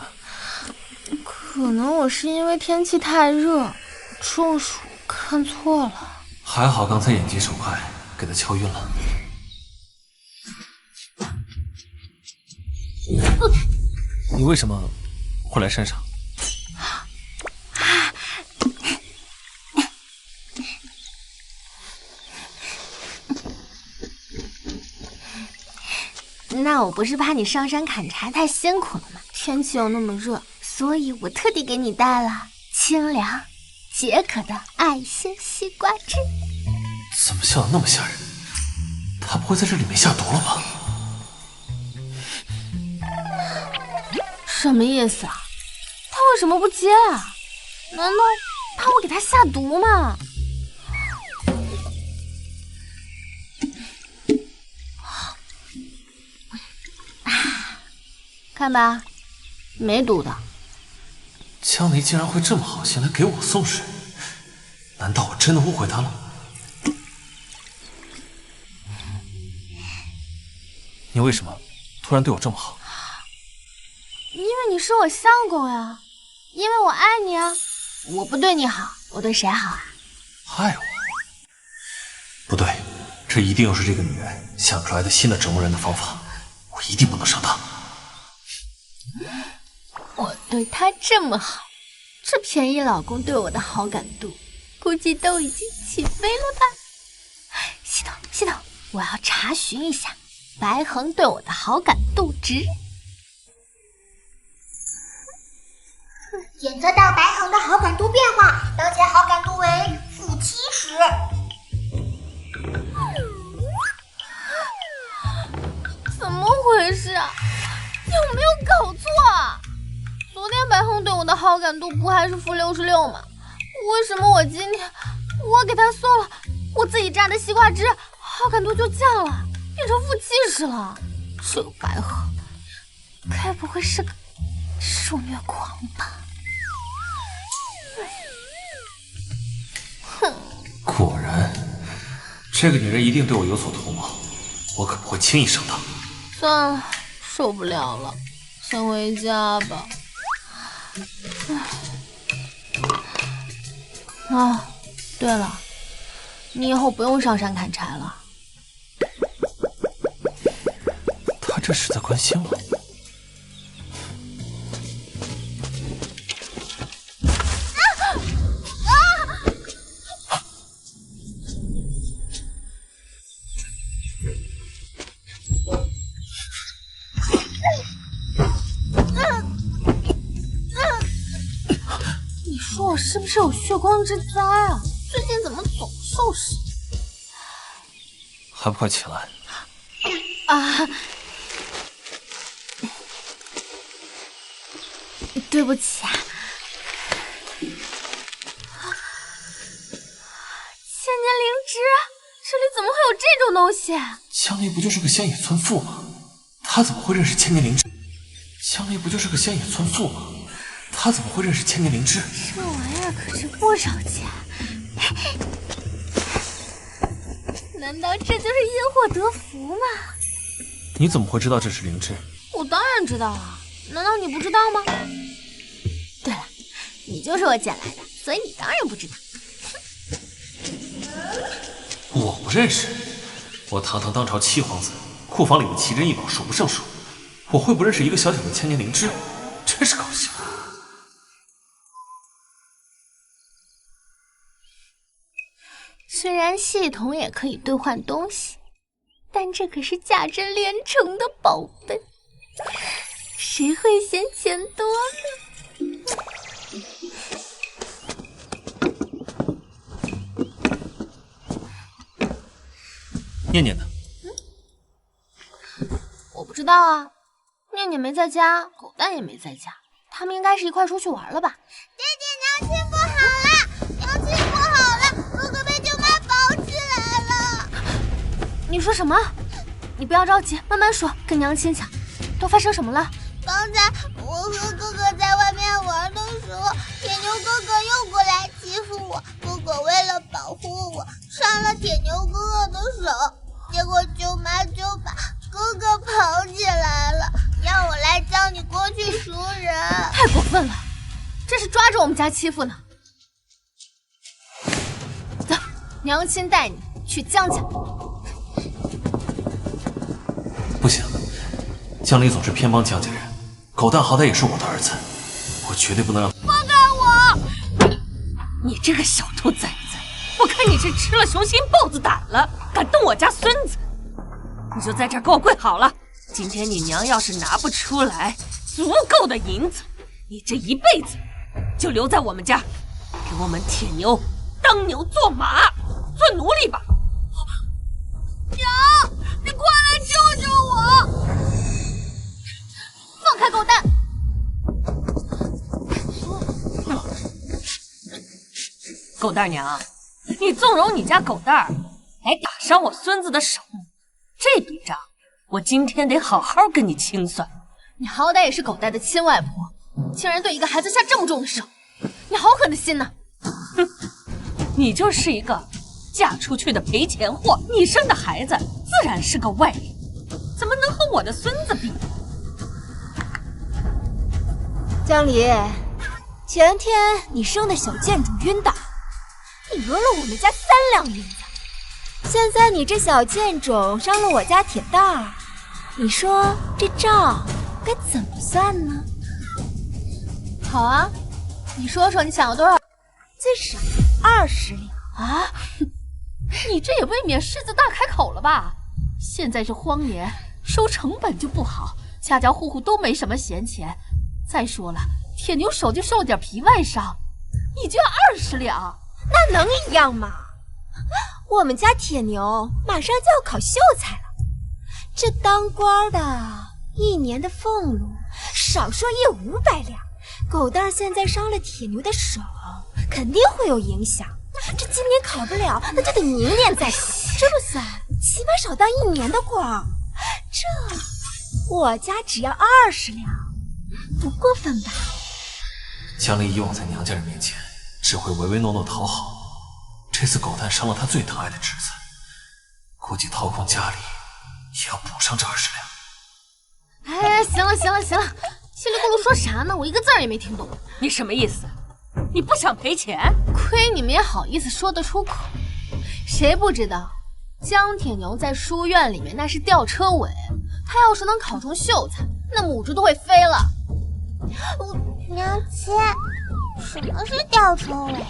可能我是因为天气太热，中暑看错了。还好刚才眼疾手快，给他敲晕了。你为什么会来山上？那我不是怕你上山砍柴太辛苦了吗？天气又那么热，所以我特地给你带了清凉解渴的爱心西瓜汁。怎么笑得那么吓人？他不会在这里面下毒了吧？什么意思啊？他为什么不接啊？难道怕我给他下毒吗？看吧，没毒的。江离竟然会这么好心来给我送水，难道我真的误会他了？你为什么突然对我这么好？因为你是我相公呀，因为我爱你啊。我不对你好，我对谁好啊？爱我？不对，这一定又是这个女人想出来的新的折磨人的方法，我一定不能上当。我对他这么好，这便宜老公对我的好感度估计都已经起飞了吧？系统，我要查询一下白恒对我的好感度值。检测到白恒的好感度变化，当前好感度为-70。怎么回事啊？有没有搞错啊？感度不还是-66吗？为什么我今天我给他送了我自己榨的西瓜汁，好感度就降了，变成负70了？这个白鹤该不会是个受虐狂吧？哼！果然，这个女人一定对我有所图谋，我可不会轻易上当。算了，受不了了，先回家吧。哦，对了，你以后不用上山砍柴了。他这是在关心我。你说我是不是有血光之灾啊？最近怎么总受伤？还不快起来！啊！对不起啊。千年灵芝，这里怎么会有这种东西？江离不就是个乡野村妇吗？他怎么会认识千年灵芝？江离不就是个乡野村妇吗？他怎么会认识千年灵芝？这玩意儿可值不少钱。难道这就是因祸得福吗？你怎么会知道这是灵芝？我当然知道啊，难道你不知道吗？对了，你就是我捡来的，所以你当然不知道。我不认识，我堂堂当朝七皇子，库房里的奇珍异宝数不胜数，我会不认识一个小小的千年灵芝？真是搞笑。虽然系统也可以兑换东西，但这可是价值连城的宝贝，谁会嫌钱多呢？念念呢？我不知道啊，念念没在家，狗蛋也没在家，他们应该是一块出去玩了吧？爹爹，娘亲不好了，娘亲不好了，哥哥被舅妈绑起来了。你说什么？你不要着急，慢慢说，跟娘亲讲，都发生什么了？刚才我和哥哥在外面玩的时候，铁牛哥哥又过来欺负我，哥哥为了保护我，伤了铁牛哥哥的手，结果舅妈就把哥哥捧起来了，让我来教你过去赎人。太过分了，这是抓着我们家欺负呢。走，娘亲带你去江家。不行，江离总是偏帮江家人，狗蛋好歹也是我的儿子，我绝对不能让。放开我！你这个小兔崽子，我看你是吃了雄心豹子胆了，敢动我家孙子！你就在这儿给我跪好了！今天你娘要是拿不出来足够的银子，你这一辈子就留在我们家，给我们铁牛当牛做马，做奴隶吧！娘，你快来救救我！放开狗蛋！狗蛋娘，你纵容你家狗蛋儿来打伤我孙子的手，这笔账我今天得好好跟你清算。你好歹也是狗蛋的亲外婆，竟然对一个孩子下这么重的手，你好狠的心呐！哼，你就是一个嫁出去的赔钱货，你生的孩子自然是个外人，怎么能和我的孙子比？江离，前天你生的小贱种晕倒，你讹了我们家3两银子，现在你这小贱种伤了我家铁蛋儿，你说这账该怎么算呢？好啊，你说说你想要多少？最少20两啊！你这也未免狮子大开口了吧？现在是荒年，收成本就不好，家家户户都没什么闲钱。再说了，铁牛手就受了点皮外伤，你就要20两，那能一样吗？我们家铁牛马上就要考秀才了，这当官的1年的俸禄少说也500两，狗蛋儿现在伤了铁牛的手，肯定会有影响。这今年考不了，那就得明年再考。这不算，起码少当1年的光。这我家只要20两，不过分吧？江离以往在娘家人面前只会唯唯诺诺讨好，这次狗蛋伤了他最疼爱的侄子，估计掏空家里也要补上这20两。哎，行了，稀里咕噜说啥呢？我一个字儿也没听懂。你什么意思？你不想赔钱？亏你们也好意思说得出口。谁不知道江铁牛在书院里面那是吊车尾，他要是能考中秀才，那母猪都会飞了。娘亲，什么是吊车尾呀？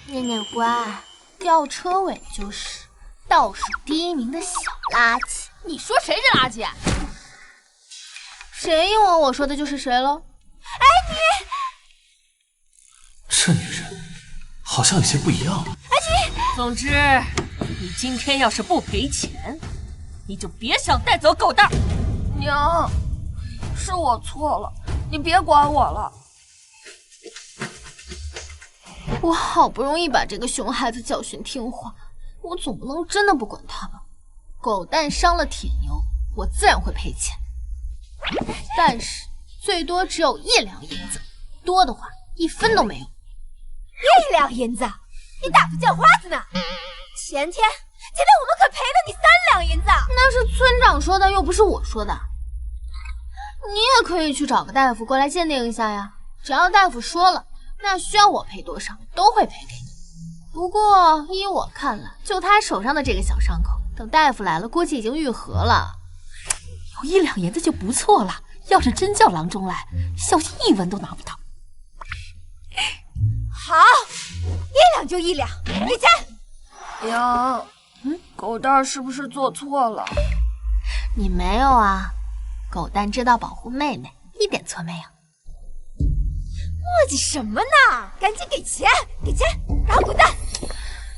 念念乖，吊车尾就是倒数第1名的小垃圾。你说谁是垃圾啊？谁应我，我说的就是谁喽。哎，你这女人好像有些不一样。总之，你今天要是不赔钱，你就别想带走狗蛋。娘，是我错了，你别管我了。我好不容易把这个熊孩子教训听话，我总不能真的不管他吧？狗蛋伤了铁牛，我自然会赔钱，但是最多只有1两银子，多的话1分都没有。1两银子？你大夫叫花子呢？前天我们可赔了你3两银子。那是村长说的，又不是我说的。你也可以去找个大夫过来鉴定一下呀，只要大夫说了，那需要我赔多少都会赔给你。不过依我看来，就他手上的这个小伤口，等大夫来了，估计已经愈合了。有1两银子就不错了，要是真叫郎中来，小心1文都拿不到。好，1两就1两，给钱。娘，狗蛋是不是做错了？你没有啊，狗蛋知道保护妹妹，一点错没有。磨叽什么呢？赶紧给钱，然后滚蛋！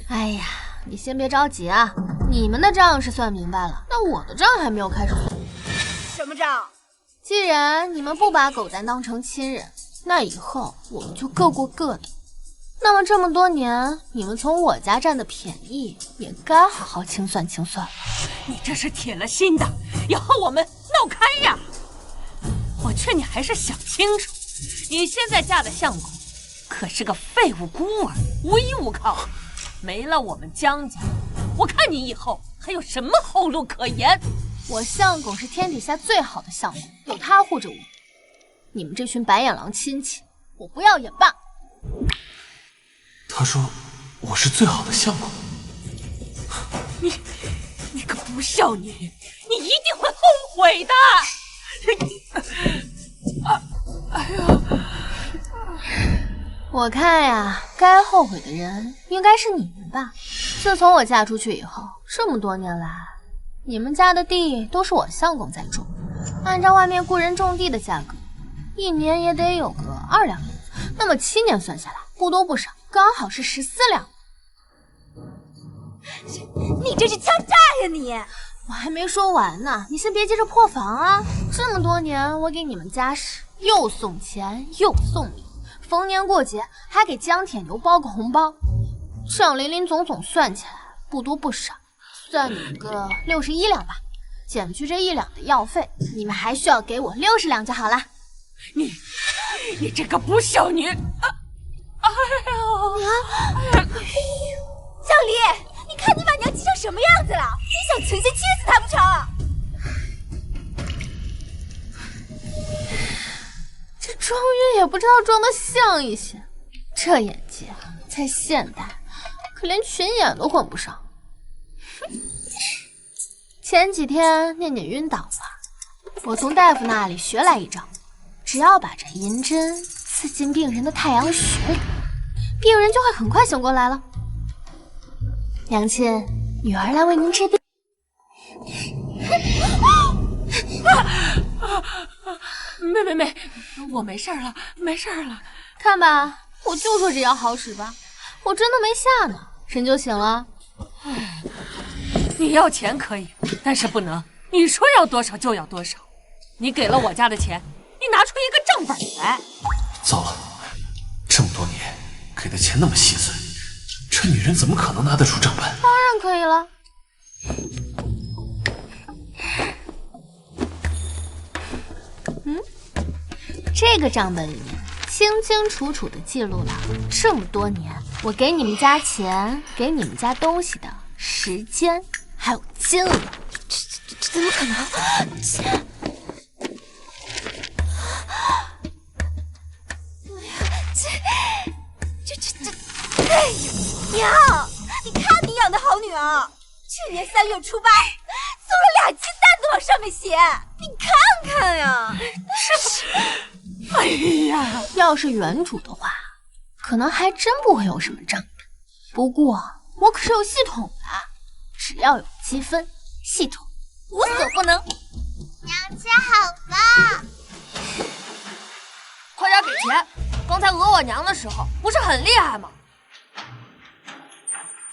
哎呀，你先别着急啊，你们的账是算明白了，那我的账还没有开始算。什么账？既然你们不把狗蛋当成亲人，那以后我们就各过各的。那么这么多年，你们从我家占的便宜，也该好好清算清算了。你这是铁了心的，以后我们闹开呀！我劝你还是想清楚，你现在嫁的相公可是个废物孤儿，无依无靠，没了我们江家，我看你以后还有什么后路可言？我相公是天底下最好的相公，有他护着我。你们这群白眼狼亲戚，我不要也罢。他说我是最好的相公。你个不孝女，你一定会后悔的。我看呀，该后悔的人应该是你们吧。自从我嫁出去以后，这么多年来，你们家的地都是我相公在种，按照外面雇人种地的价格，1年也得有个2两银子，那么7年算下来，不多不少，刚好是14两。你这是敲诈呀你！我还没说完呢，你先别急着破防啊！这么多年，我给你们家是又送钱又送礼，逢年过节还给江铁牛包个红包，这样林林总总算起来不多不少，算你们个61两吧，减去这1两的药费，你们还需要给我60两就好了。你这个不孝女！江离，你看你把娘气成什么样子了？你想存心气死她不成？这装晕也不知道装得像一些，这演技啊，在现代可连群演都混不上。前几天念念晕倒了，我从大夫那里学来一招，只要把这银针刺进病人的太阳穴里，病人就会很快醒过来了。娘亲，女儿来为您治病。没，我没事了，没事了。看吧，我就说这药好使吧，我真的没下呢，人就醒了。你要钱可以，但是不能你说要多少就要多少。你给了我家的钱，你拿出一个账本来。糟了，这么多年给的钱那么细碎，这女人怎么可能拿得出账本？当然可以了。这个账本里面清清楚楚的记录了这么多年我给你们家钱、给你们家东西的时间，还有金额。这怎么可能？哎呀，娘，你看你养的好女儿，去年3月初8送了2鸡蛋都往上面写，你看看呀！哎呀，要是原主的话，可能还真不会有什么账本。不过我可是有系统的，只要有积分，系统无所不能。娘亲好棒！快点给钱！刚才讹我娘的时候，不是很厉害吗？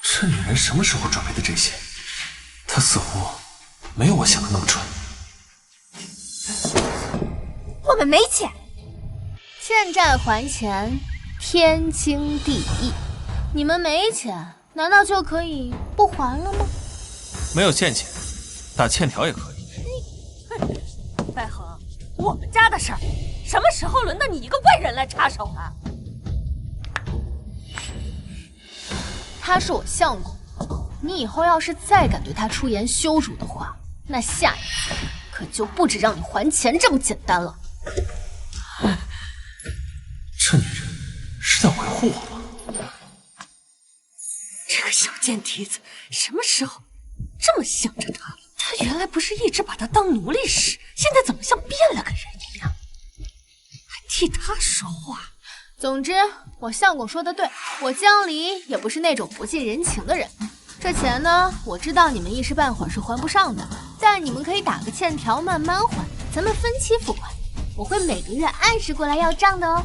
这女人什么时候准备的这些？她似乎没有我想的那么蠢。我们没钱，欠债还钱，天经地义。你们没钱，难道就可以不还了吗？没有欠钱，打欠条也可以。白恒，我们家的事儿，什么时候轮到你一个外人来插手了？他是我相公，你以后要是再敢对他出言羞辱的话，那下一次可就不止让你还钱这么简单了。这女人是在维护我吗？这个小贱蹄子什么时候这么想着他了？他原来不是一直把他当奴隶使，现在怎么像变了个人一样，还替他说话？总之，我相公说的对，我江离也不是那种不近人情的人。这钱呢，我知道你们一时半会儿是还不上的，但你们可以打个欠条慢慢还，咱们分期付款，我会每个月按时过来要账的哦。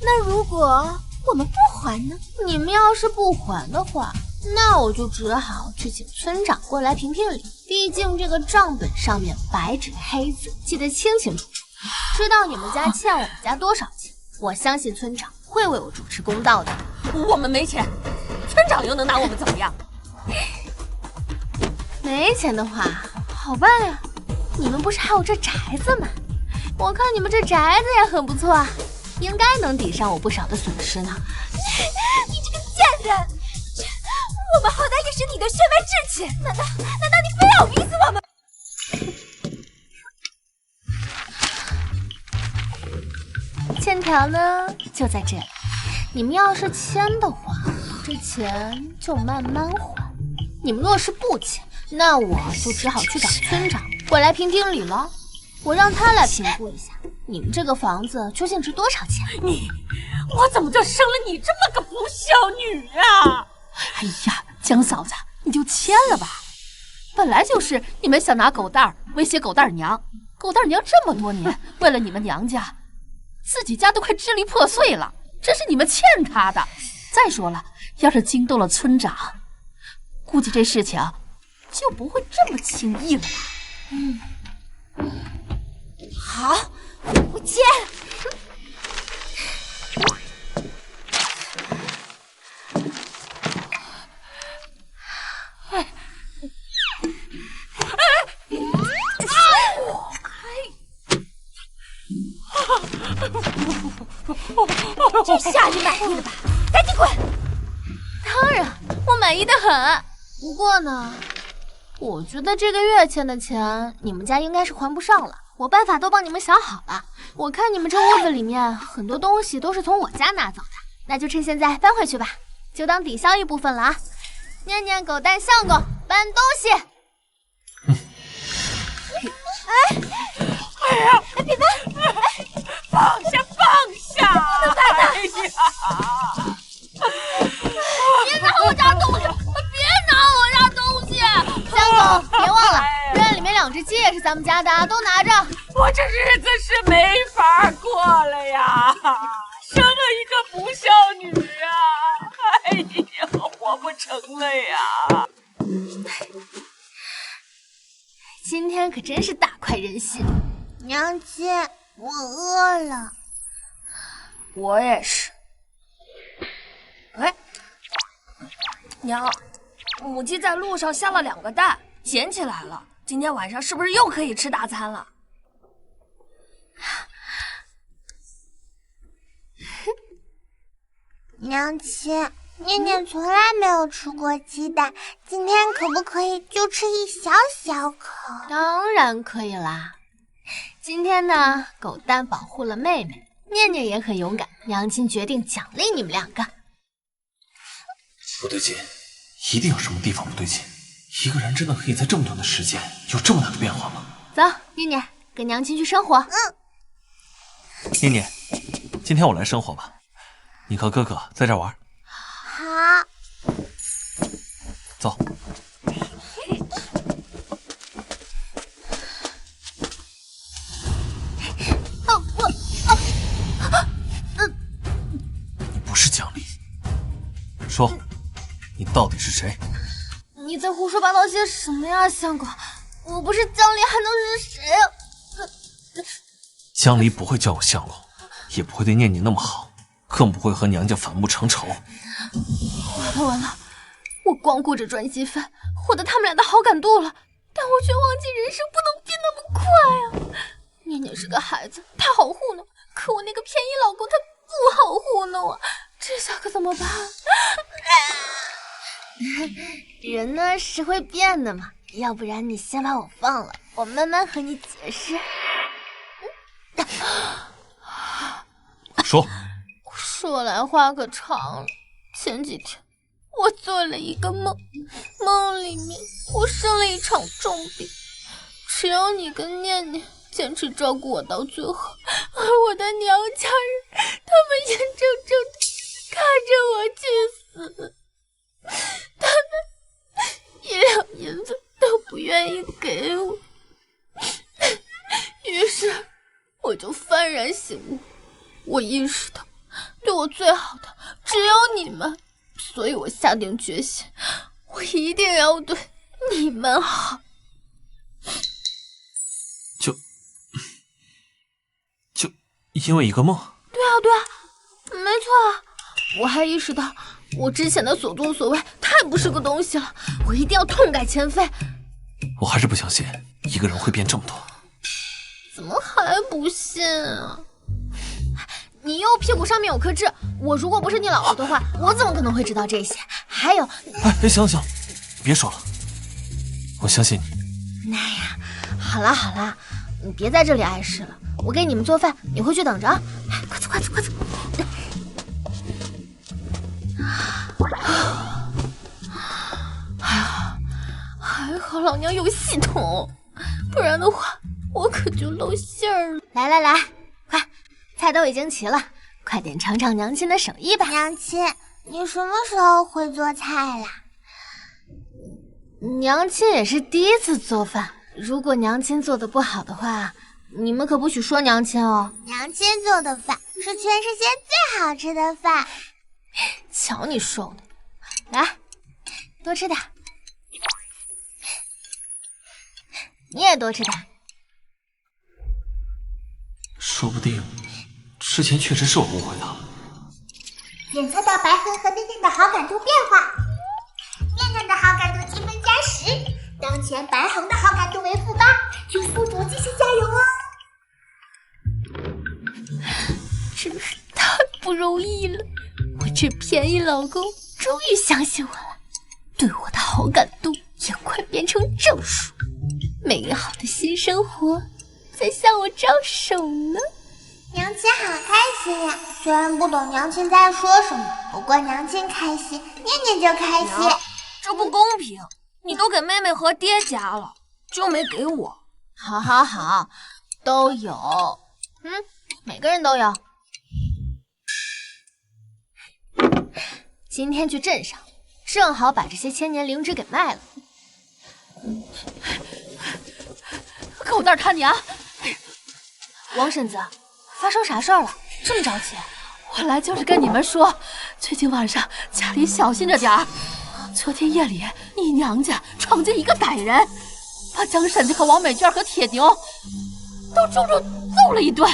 那如果我们不还呢？你们要是不还的话，那我就只好去请村长过来评评理。毕竟这个账本上面白纸黑字记得清清楚楚，知道你们家欠我们家多少钱。我相信村长会为我主持公道的。我们没钱，村长又能拿我们怎么样？没钱的话，好办呀，你们不是还有这宅子吗？我看你们这宅子也很不错啊，应该能抵上我不少的损失呢。你这个贱人！我们好歹也是你的血脉至亲，难道你非要逼死我们？欠条呢就在这里，你们要是签的话，这钱就慢慢还；你们若是不签，那我就只好去找村长过来评评理了。我让他来评估一下，你们这个房子究竟值多少钱？我怎么就生了你这么个不孝女啊！哎呀，江嫂子，你就签了吧。本来就是你们想拿狗蛋儿威胁狗蛋娘，狗蛋娘这么多年为了你们娘家，自己家都快支离破碎了，这是你们欠她的。再说了，要是惊动了村长，估计这事情就不会这么轻易了吧。好，我签。这下你满意了吧？赶紧滚！当然，我满意的很。不过呢，我觉得这个月欠的钱，你们家应该是还不上了。我办法都帮你们想好了。我看你们这屋子里面很多东西都是从我家拿走的，那就趁现在搬回去吧，就当抵消一部分了啊。念念狗蛋相公，搬东西。哎呀，别搬！放下，放下！不能搬的！哎呀！别拿我家东西！别拿我家东西！相公，别忘了，院里面2只鸡也是咱们家的，都拿着。我这日子是没法过了呀，生了一个不孝女啊！哎呀，活不成了呀！今天可真是大快人心。娘亲，我饿了。我也是。哎，娘，母鸡在路上下了2个蛋，捡起来了。今天晚上是不是又可以吃大餐了？娘亲，念念从来没有吃过鸡蛋，今天可不可以就吃一小小口？当然可以啦。今天呢，狗蛋保护了妹妹，念念也很勇敢，娘亲决定奖励你们2个。不对劲，一定有什么地方不对劲。一个人真的可以在这么短的时间有这么大的变化吗？走，念念，跟娘亲去生火。念念，今天我来生火吧，你和哥哥在这玩。好。走。你不是江离，说，你到底是谁？你在胡说八道些什么呀，相公？我不是江离，还能是谁啊？江离不会叫我相公，也不会对念念那么好，更不会和娘家反目成仇。完了完了，我光顾着赚戏份，获得他们俩的好感度了，但我却忘记人生不能变那么快啊！念念是个孩子，他好糊弄，可我那个便宜老公他不好糊弄啊，这下可怎么办？人呢是会变的嘛，要不然你先把我放了，我慢慢和你解释。说。说来话可长了。前几天我做了一个梦，梦里面我生了一场重病，只有你跟念念坚持照顾我到最后，而我的娘家人他们眼睁睁地看着我去死，他们1两银子都不愿意给我，于是我就幡然醒悟，我意识到对我最好的只有你们，所以我下定决心，我一定要对你们好。就因为一个梦？对啊对啊，没错啊，我还意识到我之前的所作所为太不是个东西了，我一定要痛改前非。我还是不相信一个人会变这么多。怎么还不信啊？你右屁股上面有颗痣，我如果不是你老婆的话，我怎么可能会知道这些？还有，哎，行了行了，别说了，我相信你。哎呀，好啦好啦，你别在这里碍事了，我给你们做饭，你回去等着啊！哎，快走快走快走！哎呀，还好老娘有系统，不然的话我可就露馅儿了。来来来，快！菜都已经齐了，快点尝尝娘亲的手艺吧。娘亲，你什么时候会做菜啦？娘亲也是第一次做饭，如果娘亲做的不好的话，你们可不许说娘亲哦。娘亲做的饭是全世界最好吃的饭。瞧你说的，来，多吃点。你也多吃点。说不定之前确实是我误会他。检测到白恒和念念的好感度变化，念念的好感度积分+10，当前白恒的好感度为-8，请宿主继续加油哦。真是太不容易了，我这便宜老公终于相信我了，对我的好感度也快变成正数，美好的新生活在向我招手呢。娘亲好开心呀！虽然不懂娘亲在说什么，不过娘亲开心，念念就开心。这不公平，你都给妹妹和爹加了，就没给我。好好好，都有，每个人都有。今天去镇上，正好把这些千年灵芝给卖了。狗蛋他娘！王婶子，发生啥事儿了？这么着急？我来就是跟你们说，最近晚上家里小心着点儿。昨天夜里，你娘家闯进一个歹人，把江婶子和王美娟和铁牛都重重揍了一顿。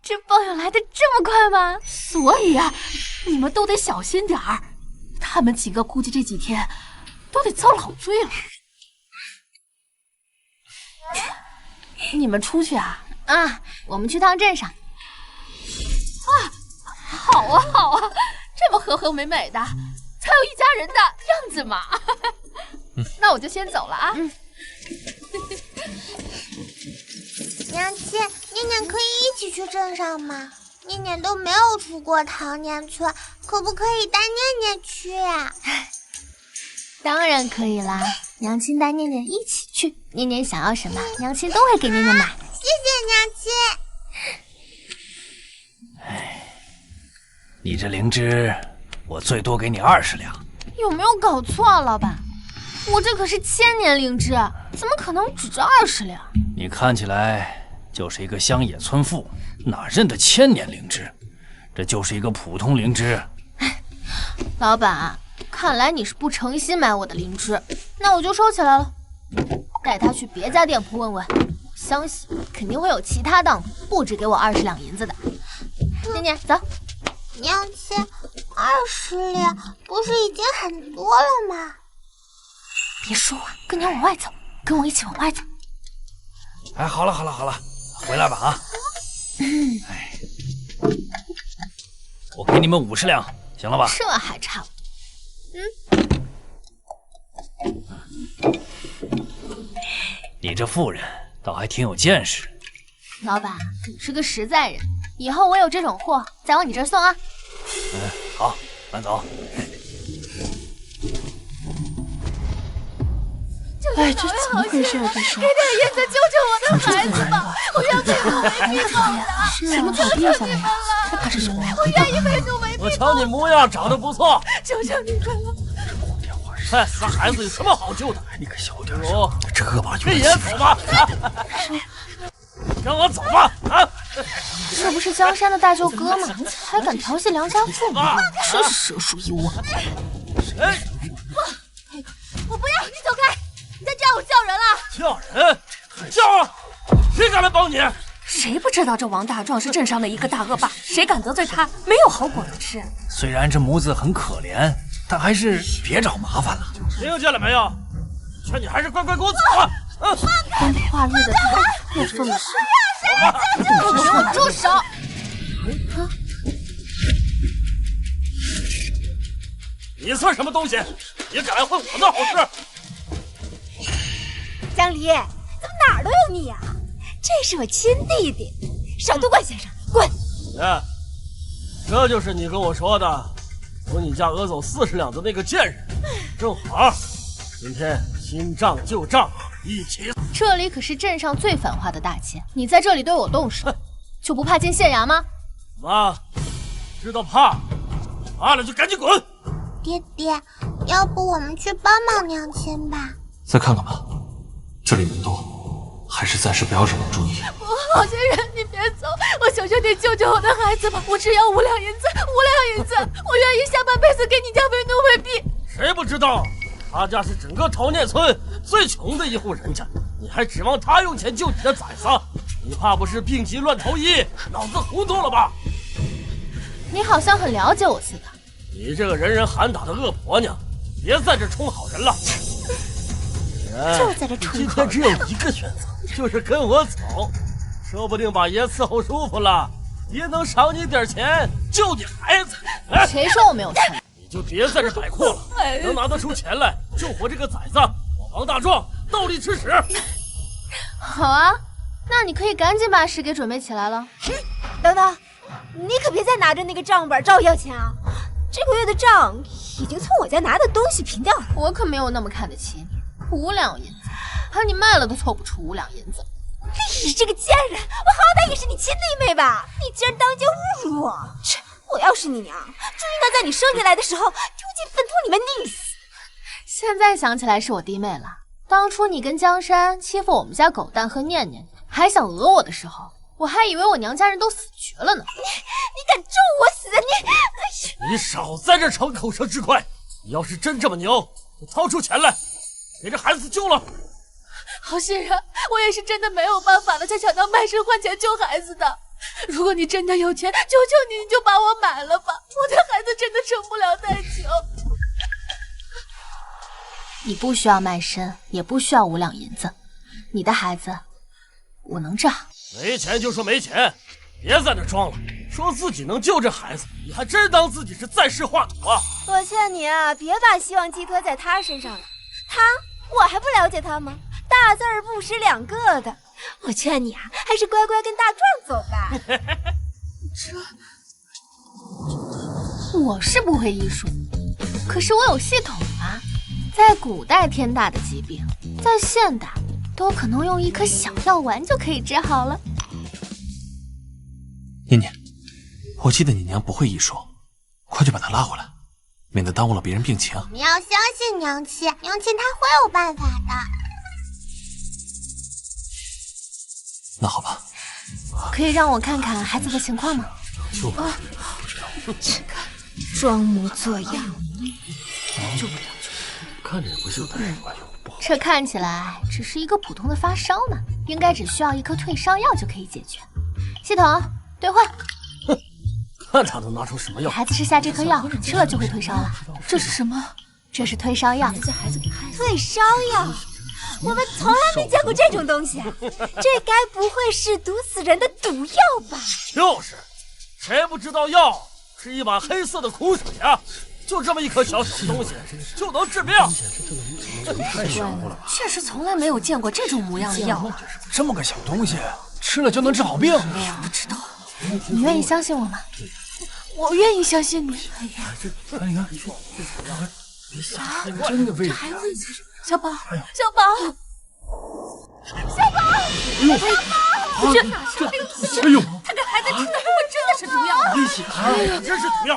这报友来的这么快吗？所以啊，你们都得小心点儿。他们几个估计这几天都得遭老罪了。你们出去啊？啊，我们去趟镇上。好啊，好啊，这么和和美美的，才有一家人的样子嘛。那我就先走了啊。娘亲，念念可以一起去镇上吗？念念都没有出过唐年村，可不可以带念念去呀？当然可以啦，娘亲带念念一起去，念念想要什么，娘亲都会给念念买。谢谢娘亲。你这灵芝，我最多给你20两。有没有搞错啊，老板？我这可是1000年灵芝，怎么可能只值20两？你看起来就是一个乡野村妇，哪认得1000年灵芝？这就是一个普通灵芝。老板，看来你是不诚心买我的灵芝，那我就收起来了。带他去别家店铺问问，相信肯定会有其他当铺不止给我20两银子的。念念，走。娘亲，20两不是已经很多了吗？别说话，跟娘往外走，跟我一起往外走。哎，好了，回来吧啊！哎，我给你们50两，行了吧？这还差不多。你这妇人倒还挺有见识。老板，你是个实在人，以后我有这种货再往你这儿送啊。好，慢走。哎，这怎么回事啊？这是给点银子救救我的孩子吧！我要陪主为婢报答。什么嘴闭下来呀？这怕是什么呀？我愿意陪主为婢。我瞧你模样长得不错，求求你们了！再死的孩子有什么好救的？你可小点声，这恶霸就跟爷走吧！跟我走吧！啊！这不是江山的大舅哥吗？还敢调戏良家妇女，真是蛇鼠一窝！哎，我不要，你走开！你再这样我叫人了！叫人？叫啊！谁敢来帮你？谁不知道这王大壮是镇上的一个大恶霸？谁敢得罪他，没有好果子吃。虽然这母子很可怜，但还是别找麻烦了。听见了没有？劝你还是乖乖给我走啊！光化日的太过分了！给我住手！你算什么东西？也敢来混我的好事？江离，怎么哪儿都有你呀？这是我亲弟弟，少督管先生，滚！哎，这就是你跟我说的从你家讹走40两的那个贱人，正好，今天新账旧账一起。这里可是镇上最繁华的大街，你在这里对我动手，就不怕进县衙吗？妈，知道怕，怕了就赶紧滚！爹爹，要不我们去帮帮娘亲吧？再看看吧，这里人多，还是暂时不要惹人注意。好心人，你别走，我求求你救救我的孩子吧！我只要5两银子，5两银子，我愿意下半辈子给你家为奴为婢。谁不知道，他家是整个桃孽村最穷的一户人家，你还指望他用钱救你的崽子？你怕不是病急乱投医，脑子糊涂了吧？你好像很了解我似的。你这个人人喊打的恶婆娘，别在这充好人了。就在这充今天只有一个选择，就是跟我走，说不定把爷伺候舒服了，爷能赏你点钱救你孩子。哎，谁说我没有钱？你就别在这摆阔了，能拿得出钱来救活这个崽子，我王大壮倒立吃屎。好啊，那你可以赶紧把屎给准备起来了。等等，你可别再拿着那个账本照要钱啊！这个月的账已经从我家拿的东西平掉了。我可没有那么看得起你，5两银子，怕你卖了都凑不出5两银子。你这个贱人，我好歹也是你亲弟妹吧？你竟然当街侮辱我！切！我要是你娘，就应该在你生下来的时候丢进粪土里面溺死。现在想起来是我弟妹了。当初你跟江山欺负我们家狗蛋和念念，还想讹我的时候，我还以为我娘家人都死绝了呢。你敢咒我死？你少在这逞口舌之快！你要是真这么牛，就掏出钱来，给这孩子救了。好心人，我也是真的没有办法了，才想到卖身换钱救孩子的。如果你真的有钱，求求你，你就把我买了吧！我的孩子真的撑不了太久。你不需要卖身，也不需要5两银子，你的孩子我能治好。没钱就说没钱，别在那装了。说自己能救这孩子，你还真当自己是在世画图啊？我劝你啊，别把希望寄托在他身上了。我还不了解他吗？大字儿不识两个的。我劝你啊，还是乖乖跟大壮走吧。我是不会医术，可是我有系统啊。在古代天大的疾病，在现代都可能用一颗小药丸就可以治好了。念念，我记得你娘不会医术，快去把她拉回来，免得耽误了别人病情。你要相信娘亲，娘亲她会有办法的。那好吧，可以让我看看孩子的情况吗？装模作样，看着也不像太什么用，不好。这看起来只是一个普通的发烧呢，应该只需要一颗退烧药就可以解决。系统兑换。看他能拿出什么药。给孩子吃下这颗药，吃了就会退烧了。这是什么？这是退烧药。退烧药，我们从来没见过这种东西。这该不会是毒死人的毒药吧？就是，谁不知道药是一碗黑色的苦水啊？就这么一颗小小的东西就能治病，太玄乎了。确实从来没有见过这种模样的药啊！这么个小东西，吃了就能治好病？不知道。你愿意相信我吗？我愿意相信你。哎，你看，真的为什么？小宝，小宝，小宝，哎呦！他给孩子吃的不会真的是毒药？危险！哎，真是毒药！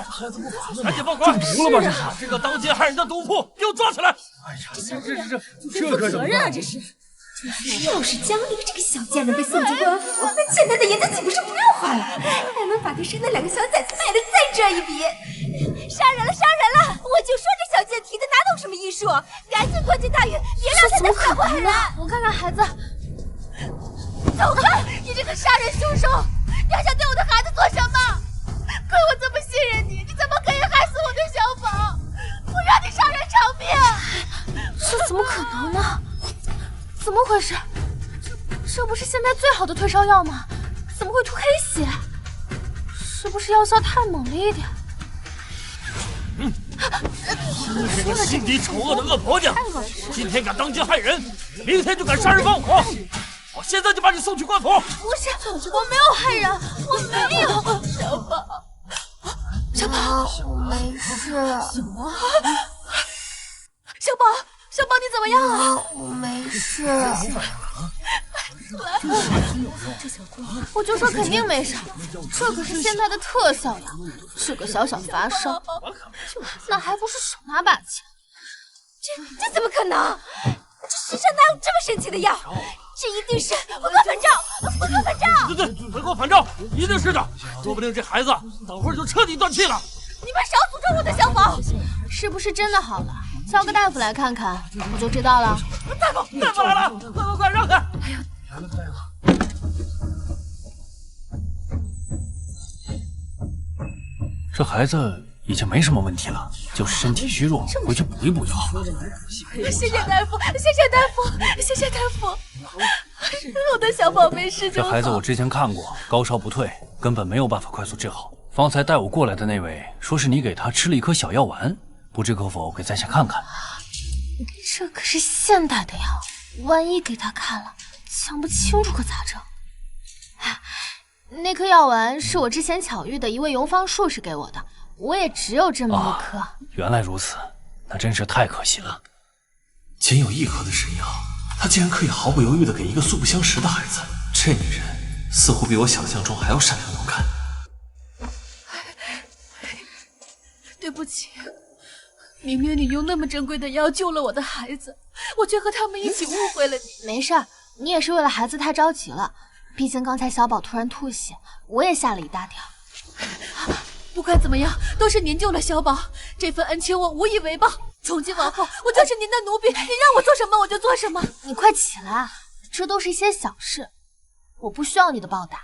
赶紧报官！中毒了吧？把这个当街害人的毒妇给我抓起来！哎呀，这可怎么办？这是。要是江离这个小贱人被送进官府，那欠他的银子岂不是不用还了？还能把他生的2个小崽子卖了再赚一笔。杀人了，杀人了！我就说这小贱蹄子哪懂什么医术，赶紧拖进大狱，别让他再反祸害人。我看看孩子。走开！你这个杀人凶手，你还想对我的孩子做什么？可我这么信任你，你怎么可以害死我的小宝？我让你杀人偿命！这怎么可能呢？怎么回事？这不是现在最好的退烧药吗？怎么会吐黑血？是不是药效太猛了一点？你这个心底丑恶的恶婆娘，今天敢当街害人，明天就敢杀人放火！我现在就把你送去官府！不是，我没有害人，我没有。小宝，小宝，我没事。什么？小宝，小宝，你怎么样啊？我没事。我就说肯定没事，这可是现在的特效药，是个小小发烧，那还不是手拿把掐？这怎么可能？这世上哪有这么神奇的药？这一定是回光返照！回光返照！对，回光返照，一定是的。说不定这孩子等会儿就彻底断气了。你们少诅咒我的小宝！是不是真的好了？叫个大夫来看看，我就知道了。大夫来了！快让开！来了！这孩子已经没什么问题了，就是身体虚弱，回去补一补就好了。谢谢大夫，谢谢大夫，谢谢大夫。我的小宝没事就好。这孩子我之前看过，高烧不退，根本没有办法快速治好。方才带我过来的那位说是你给他吃了一颗小药丸，不知可否给在下看看？这可是现代的药，万一给他看了，讲不清楚可咋整？那颗药丸是我之前巧遇的一位游方术士给我的，我也只有这么一颗。原来如此，那真是太可惜了。仅有1颗的神药，她竟然可以毫不犹豫地给一个素不相识的孩子。这女人似乎比我想象中还要善良勇敢。对不起，明明你用那么珍贵的药救了我的孩子，我却和他们一起误会了你。没事儿，你也是为了孩子太着急了。毕竟刚才小宝突然吐血，我也吓了一大跳。不管怎么样，都是您救了小宝，这份恩情我无以为报。从今往后，我就是您的奴婢，您让我做什么我就做什么。你快起来，这都是一些小事，我不需要你的报答。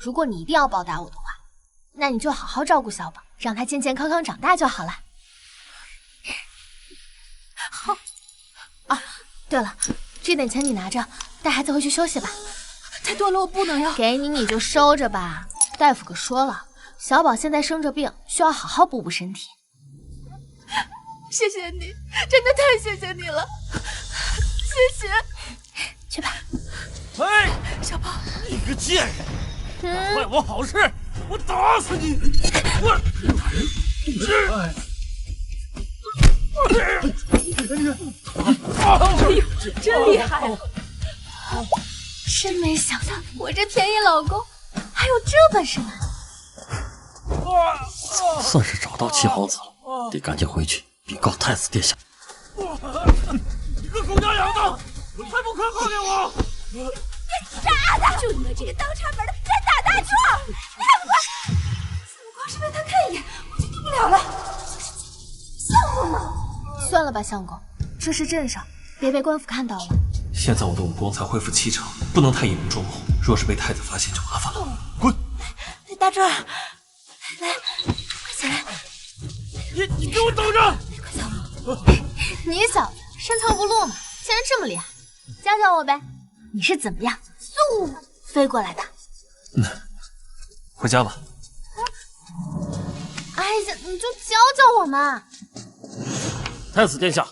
如果你一定要报答我的话，那你就好好照顾小宝，让他健健康康长大就好了。好。啊，对了，这点钱你拿着，带孩子回去休息吧。太多了，我不能要。给你你就收着吧。大夫可说了，小宝现在生着病，需要好好补补身体。谢谢你，真的太谢谢你了，谢谢。去吧。哎，小宝，你个贱人，打坏我好事，我打死你！我，哎呦，真厉害啊！真没想到我这便宜老公还有这本事呢。算是找到七皇子了，得赶紧回去禀告太子殿下。你个狗娘养的，还不快放开我！傻的！就你们这个当差门的，敢打大壮！你还不快！怎么光是被他看一眼，我就动不了了？像话吗？算了吧，相公，这是镇上，别被官府看到了。现在我的武功才恢复7成，不能太引人注目。若是被太子发现，就麻烦了。滚！大壮，来，快起来！你给我等着！你小子深藏不露嘛，竟然这么厉害，教教我呗。你是怎么样嗖飞过来的？回家吧。哎呀，你就教教我嘛！太子殿下，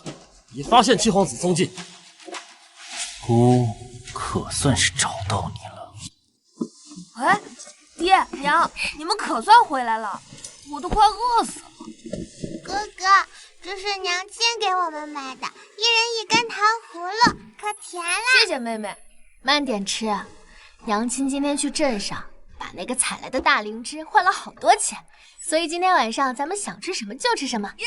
已发现七皇子踪迹。哦，可算是找到你了。哎，爹娘，你们可算回来了，我都快饿死了。哥哥，这是娘亲给我们买的，一人一根糖葫芦，可甜了。谢谢妹妹。慢点吃啊！娘亲今天去镇上，把那个采来的大灵芝换了好多钱，所以今天晚上咱们想吃什么就吃什么。耶！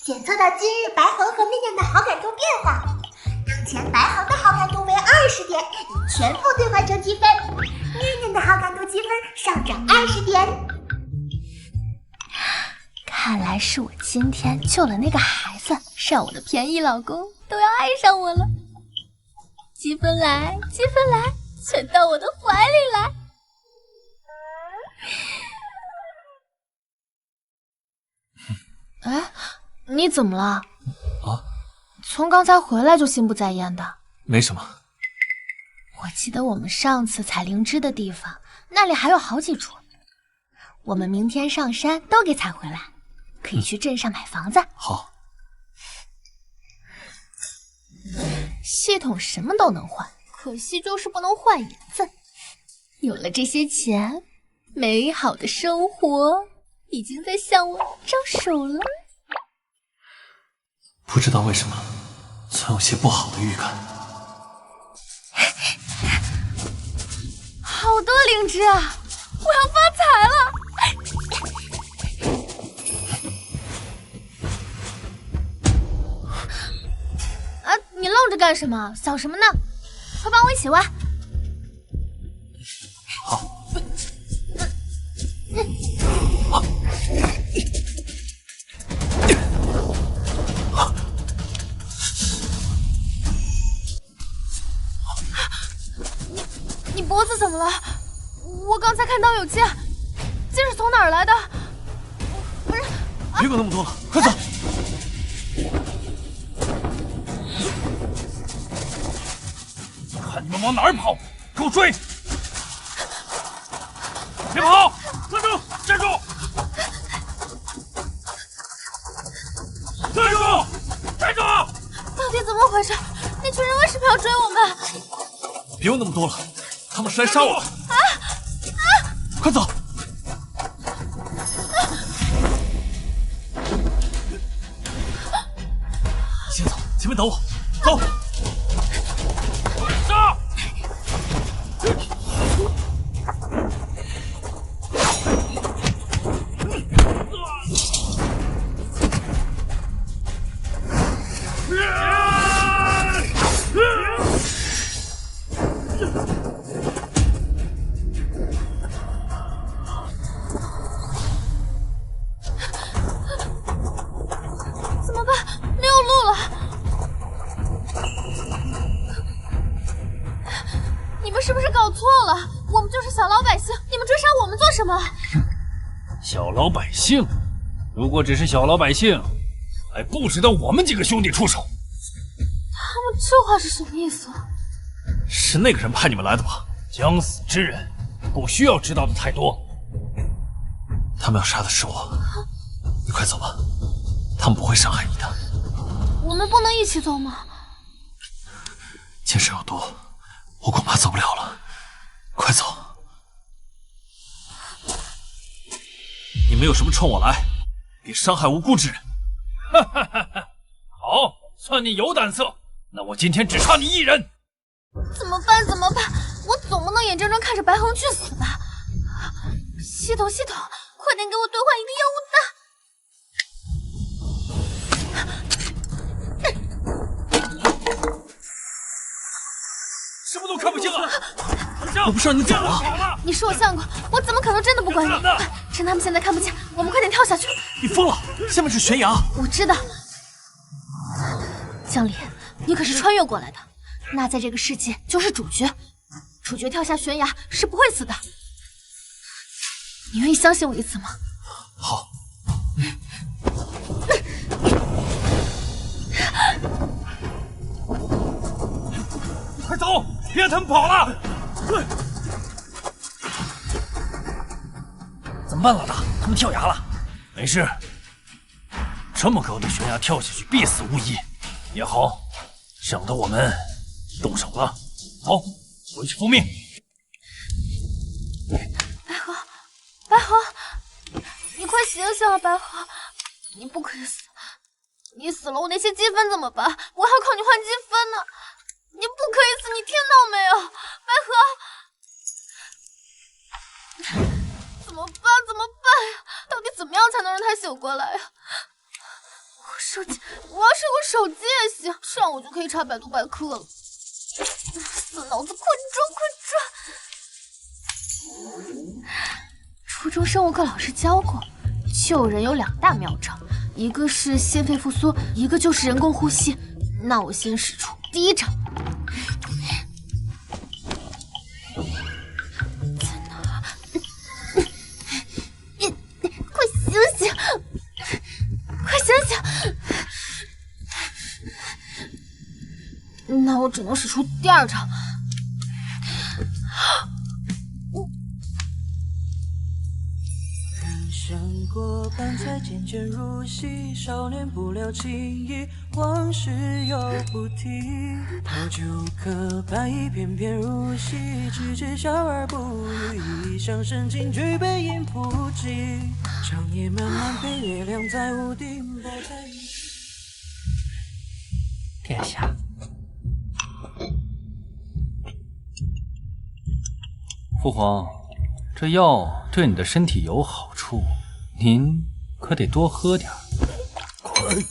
检测到今日白恒和念念的好感度变化，当前白恒的好感度为20点，已全部兑换成积分。念念的好感度积分上涨20点。看来是我今天救了那个孩子，让我的便宜老公都要爱上我了。积分来，积分来，全到我的怀里来。哎，你怎么了？啊？从刚才回来就心不在焉的。没什么。我记得我们上次采灵芝的地方，那里还有好几处。我们明天上山都给采回来，可以去镇上买房子。好。系统什么都能换，可惜就是不能换银子。有了这些钱，美好的生活已经在向我招手了。不知道为什么，总有些不好的预感。好多灵芝啊！我要发财了！啊，你愣着干什么？想什么呢？快帮我一起挖！好。你脖子怎么了？我刚才看到有剑，剑是从哪儿来的？不是，别管那么多了，快走！看你们往哪儿跑！给我追！别跑！站住！站住！站住！站住！到底怎么回事？那群人为什么要追我们？别问那么多了，他们是来杀我的！快走！先走，前面等我。走。杀！怎么办？没有路了！小老百姓。如果只是小老百姓，还不值得我们几个兄弟出手。他们这话是什么意思？是那个人派你们来的吧？将死之人，不需要知道的太多。他们要杀的是我，你快走吧，他们不会伤害你的。我们不能一起走吗？剑圣有毒，我恐怕走不了了。快走！你们有什么冲我来，别伤害无辜之人。哈哈哈哈！好，算你有胆色。那我今天只杀你一人。怎么办？怎么办？我总不能眼睁睁看着白恒去死吧？系统，快点给我兑换一个药物弹！什么都看不清啊！我不是让你走啊！你是我相公，我怎么可能真的不管你？趁他们现在看不见，我们快点跳下去！你疯了！下面是悬崖。我知道，江离，你可是穿越过来的，那在这个世界就是主角，主角跳下悬崖是不会死的。你愿意相信我一次吗？好。快走，别让他们跑了！怎么办，老大？他们跳崖了。没事，这么高的悬崖跳下去必死无疑，也好省得我们动手了。走，回去复命。白河，你快醒醒啊！白河，你不可以死，你死了我那些积分怎么办？我还要靠你换积分呢！你不可以死，你听到没有？白河，怎么办？怎么办呀？到底怎么样才能让他醒过来呀？我手机，我要是有个手机也行，这样我就可以查百度百科了。死脑子，快转！初中生物课老师教过，救人有2大妙招，一个是心肺复苏，一个就是人工呼吸。那我先使出第一招。在哪？快醒醒！快醒醒！那我只能使出第2招。想过伴才渐渐入戏，少年不了情意，往事又不提。好酒可半倚，翩翩入戏，只知笑而不语，想深情举杯饮不尽。长夜漫漫，陪月亮在屋顶，不在意。殿下，父皇，这药对你的身体有好处，您可得多喝点。滚！你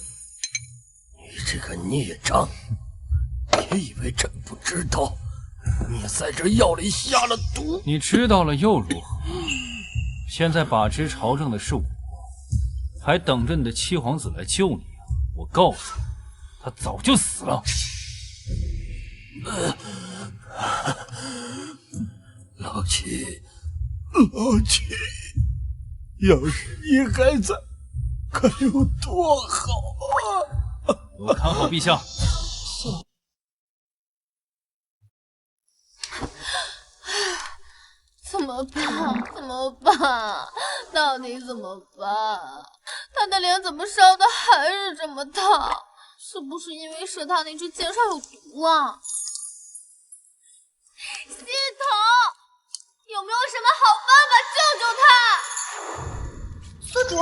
这个孽障，别以为朕不知道，你在这药里下了毒。你知道了又如何？现在把持朝政的是我，还等着你的七皇子来救你啊！我告诉你，他早就死了。老七，老七，要是你还在，该有多好啊！我看好陛下。怎么办？怎么办？到底怎么办？他的脸怎么烧的还是这么烫？是不是因为射他那支箭上有毒啊？系统，有没有什么好办法救救他？宿主，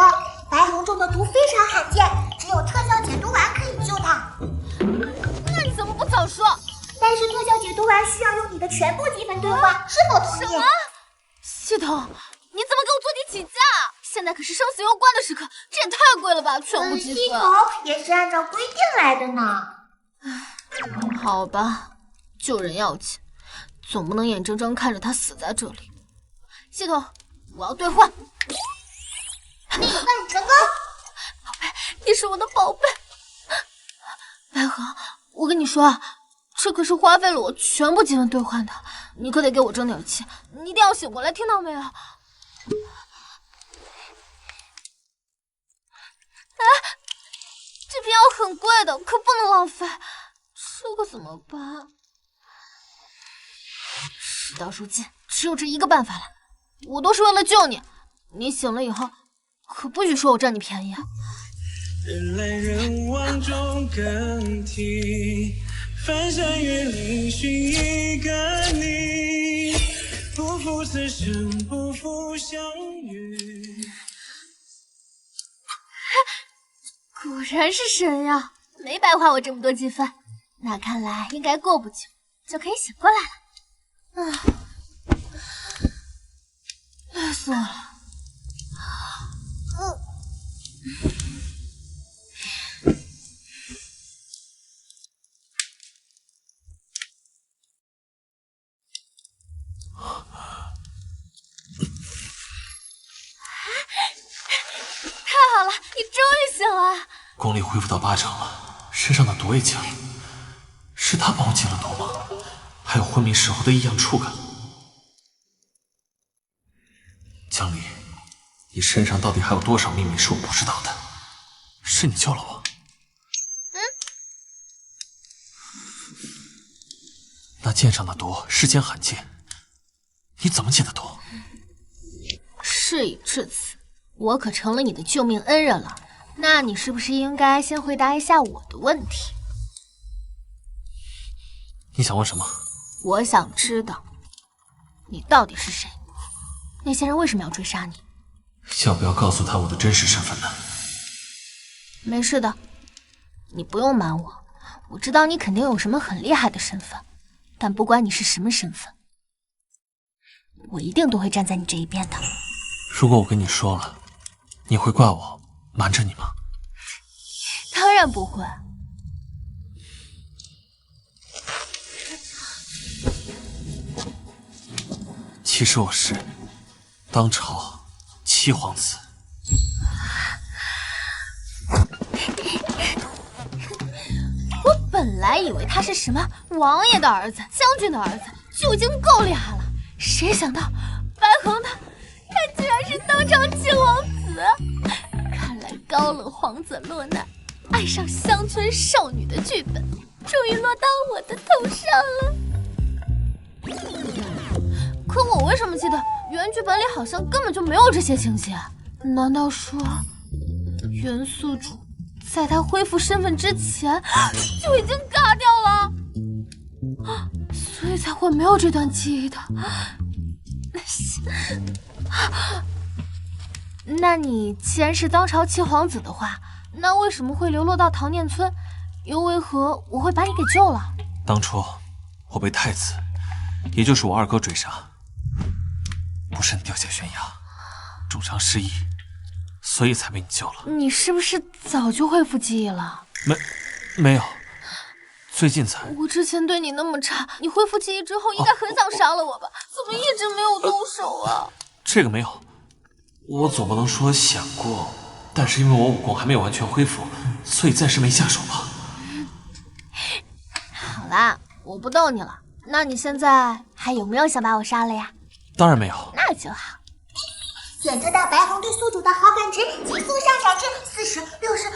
白虹中的毒非常罕见，只有特效解毒丸可以救他。那你怎么不早说？但是特效解毒丸需要用你的全部积分兑换，是否同意？什么？系统，你怎么给我坐地起价？现在可是生死攸关的时刻，这也太贵了吧！全部积分。系统也是按照规定来的呢。好吧，救人要紧，总不能眼睁睁看着他死在这里。系统，我要兑换。兑换成功。宝贝，你是我的宝贝。白河，我跟你说啊，这可是花费了我全部积分兑换的，你可得给我争点气，你一定要醒过来，听到没有？这瓶药很贵的，可不能浪费。这可怎么办？事到如今，只有这一个办法了。我都是为了救你，你醒了以后，可不许说我占你便宜啊！人来人往中更替，翻山越岭寻一个你，不负此生，不负相遇。果然是神呀，没白花我这么多积分。那看来应该过不久就可以醒过来了。累死我了。太好了，你终于醒了。功力恢复到8成了，身上的毒也降了。是他帮我解了毒吗？还有昏迷时候的异样触感。江离，你身上到底还有多少秘密是我不知道的？是你救了我。那剑上的毒世间罕见，你怎么解的毒？事已至此，我可成了你的救命恩人了。那你是不是应该先回答一下我的问题？你想问什么？我想知道你到底是谁，那些人为什么要追杀你？要不要告诉他我的真实身份呢？没事的，你不用瞒我，我知道你肯定有什么很厉害的身份，但不管你是什么身份，我一定都会站在你这一边的。如果我跟你说了，你会怪我瞒着你吗？当然不会。其实我是当朝七皇子。我本来以为他是什么王爷的儿子、将军的儿子，就已经够厉害了。谁想到白恒他居然是当朝七皇子！看来高冷皇子落难，爱上乡村少女的剧本，终于落到我的头上了。可我为什么记得原剧本里好像根本就没有这些情节？难道说原宿主在他恢复身份之前就已经嘎掉了？所以才会没有这段记忆的。那你既然是当朝七皇子的话，那为什么会流落到唐念村？又为何我会把你给救了？当初我被太子，也就是我二哥追杀，不慎掉下悬崖，重伤失忆，所以才被你救了。你是不是早就恢复记忆了？没有，最近才。我之前对你那么差，你恢复记忆之后应该很想杀了我吧？怎么一直没有动手啊？这个没有，我总不能说想过，但是因为我武功还没有完全恢复，所以暂时没下手吧。好啦，我不逗你了。那你现在还有没有想把我杀了呀？当然没有。那就好。选择到白虹对宿主的好感值急速上涨至40、60、80、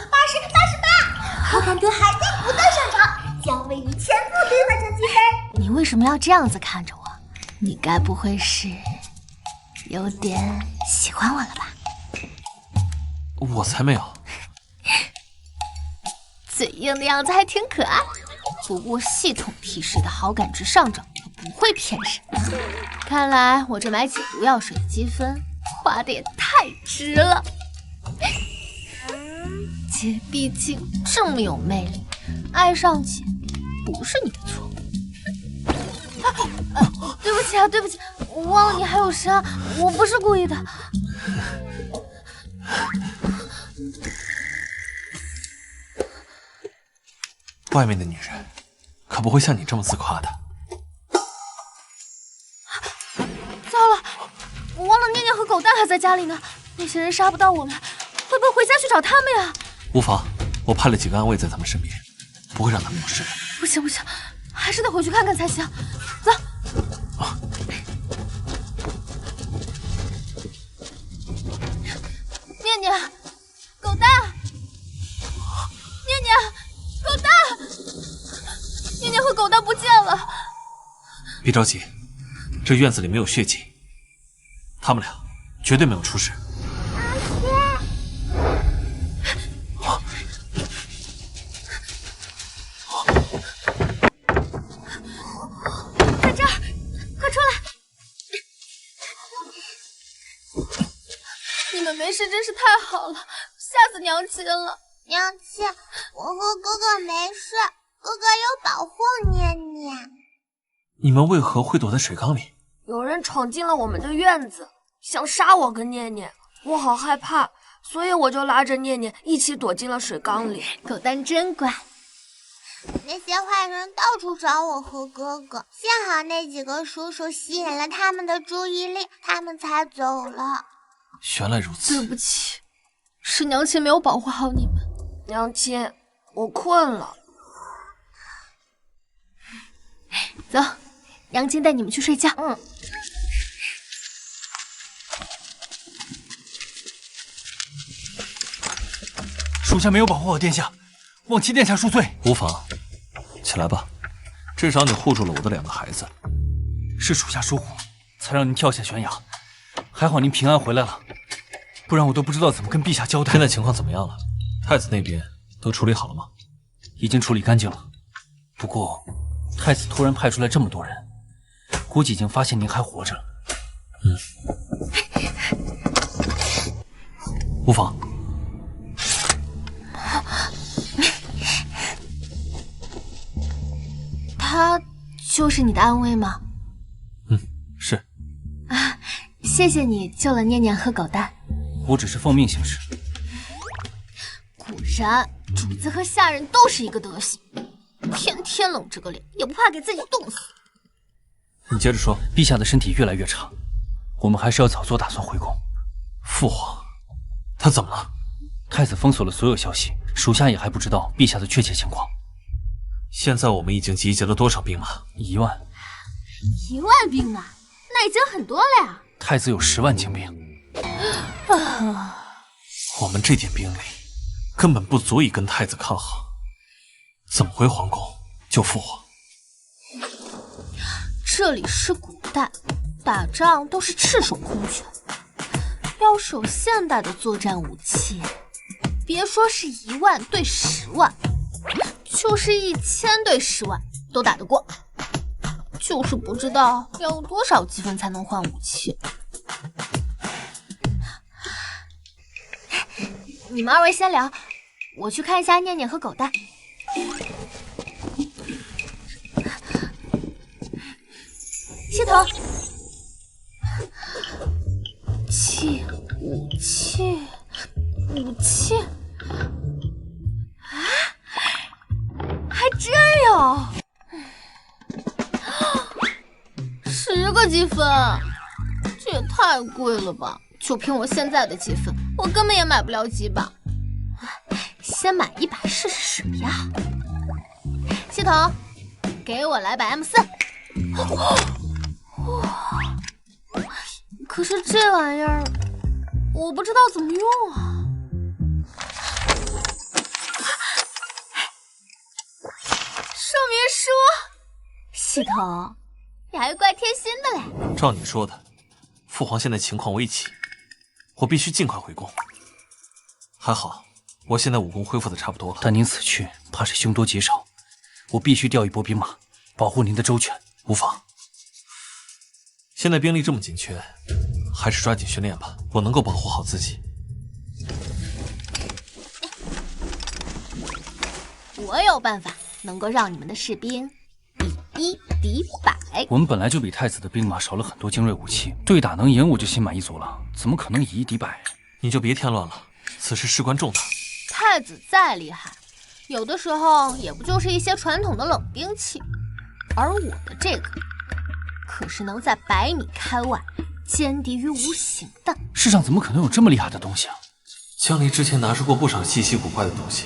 88，好感度还在不断上涨，将位于前部兑换成积分。你为什么要这样子看着我？你该不会是有点喜欢我了吧？我才没有。嘴硬的样子还挺可爱，不过系统提示的好感值上涨不会骗人。看来我这买解毒药水的积分花的也太值了。姐毕竟这么有魅力，爱上姐不是你的错。对不起啊，对不起，我忘了你还有伤，我不是故意的。外面的女人可不会像你这么自夸的。糟了，我忘了念念和狗蛋还在家里呢，那些人杀不到我们，会不会回家去找他们呀？无妨，我派了几个暗卫在他们身边，不会让他们有事的。不行不行，还是得回去看看才行。走。念念，狗蛋，别着急，这院子里没有血迹，他们俩绝对没有出事。在这儿，快出来！你们没事真是太好了，吓死娘亲了。娘亲，我和哥哥没事，哥哥有保护念念。你们为何会躲在水缸里？有人闯进了我们的院子，想杀我跟念念，我好害怕，所以我就拉着念念一起躲进了水缸里。狗蛋真乖。那些坏人到处找我和哥哥，幸好那几个叔叔吸引了他们的注意力，他们才走了。原来如此。对不起，是娘亲没有保护好你们。娘亲，我困了。走，娘亲带你们去睡觉。属下没有保护好殿下，望其殿下恕罪。无妨，起来吧，至少你护住了我的2个孩子。是属下疏忽，才让您跳下悬崖。还好您平安回来了，不然我都不知道怎么跟陛下交代。现在情况怎么样了？太子那边都处理好了吗？已经处理干净了。不过，太子突然派出来这么多人，估计已经发现您还活着了。无妨。他就是你的安慰吗？是。啊，谢谢你救了念念和狗蛋。我只是奉命行事。果然，主子和下人都是一个德行，天天冷着个脸，也不怕给自己冻死。你接着说。陛下的身体越来越差，我们还是要早做打算回宫。父皇，他怎么了？太子封锁了所有消息，属下也还不知道陛下的确切情况。现在我们已经集结了多少兵马？1万。1万兵马，那已经很多了呀。太子有10万精兵。我们这点兵力根本不足以跟太子抗衡，怎么回皇宫救父皇？这里是古代，打仗都是赤手空拳，要是有现代的作战武器，别说是1万对10万，就是1000对10万都打得过。就是不知道要用多少积分才能换武器。你们2位先聊，我去看一下念念和狗蛋。系统，武器啊，还真有！10个积分，这也太贵了吧！就凭我现在的积分，我根本也买不了几把。先买一把试试水呀！系统，给我来把 M4。可是这玩意儿，我不知道怎么用啊！说明书，系统，你还怪贴心的嘞。照你说的，父皇现在情况危急，我必须尽快回宫。还好，我现在武功恢复的差不多了。但您此去，怕是凶多吉少，我必须调一波兵马，保护您的周全。无妨。现在兵力这么紧缺，还是抓紧训练吧，我能够保护好自己。我有办法能够让你们的士兵以1敌100。我们本来就比太子的兵马少了很多精锐武器，对打能赢我就心满意足了，怎么可能以1敌100？你就别添乱了，此事事关重大。太子再厉害，有的时候也不就是一些传统的冷兵器，而我的这个可是能在100米开外歼敌于无形的。世上怎么可能有这么厉害的东西啊？江离之前拿出过不少稀奇古怪的东西，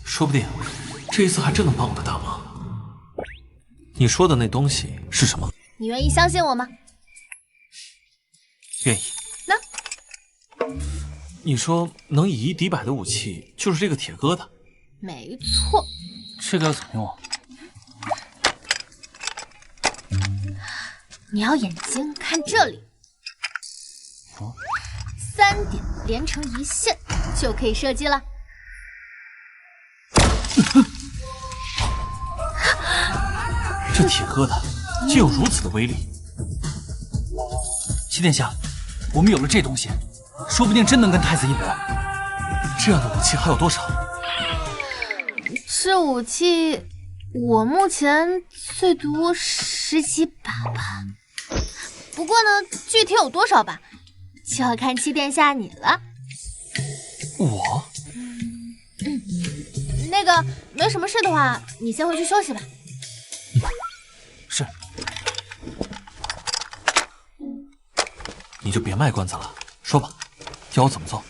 说不定这一次还真能帮我的大忙。你说的那东西是什么？你愿意相信我吗？愿意。那你说能以1敌100的武器就是这个铁疙瘩？没错。这个要怎么用啊？你要眼睛看这里。哦，3点连成一线就可以射击了。这铁疙瘩竟有如此的威力！七殿下，我们有了这东西，说不定真能跟太子一搏。这样的武器还有多少？这武器我目前最多10几把吧，不过呢，具体有多少把，就要看七殿下你了。我？那个没什么事的话，你先回去休息吧。是。你就别卖关子了，说吧，要我怎么做？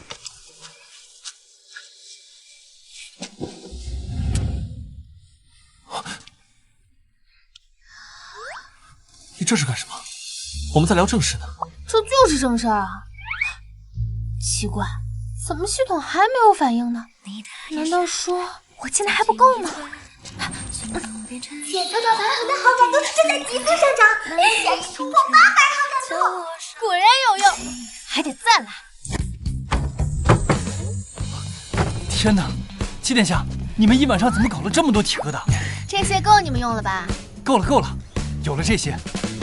你这是干什么？我们在聊正事呢。这就是正事儿啊！奇怪，怎么系统还没有反应呢？难道说我进的还不够吗？血球表盘盒的好感度正在急速上涨，目前已突破800好感度，果然有用，还得再来。天哪，七殿下，你们一晚上怎么搞了这么多铁疙瘩？这些够你们用了吧？够了够了，有了这些，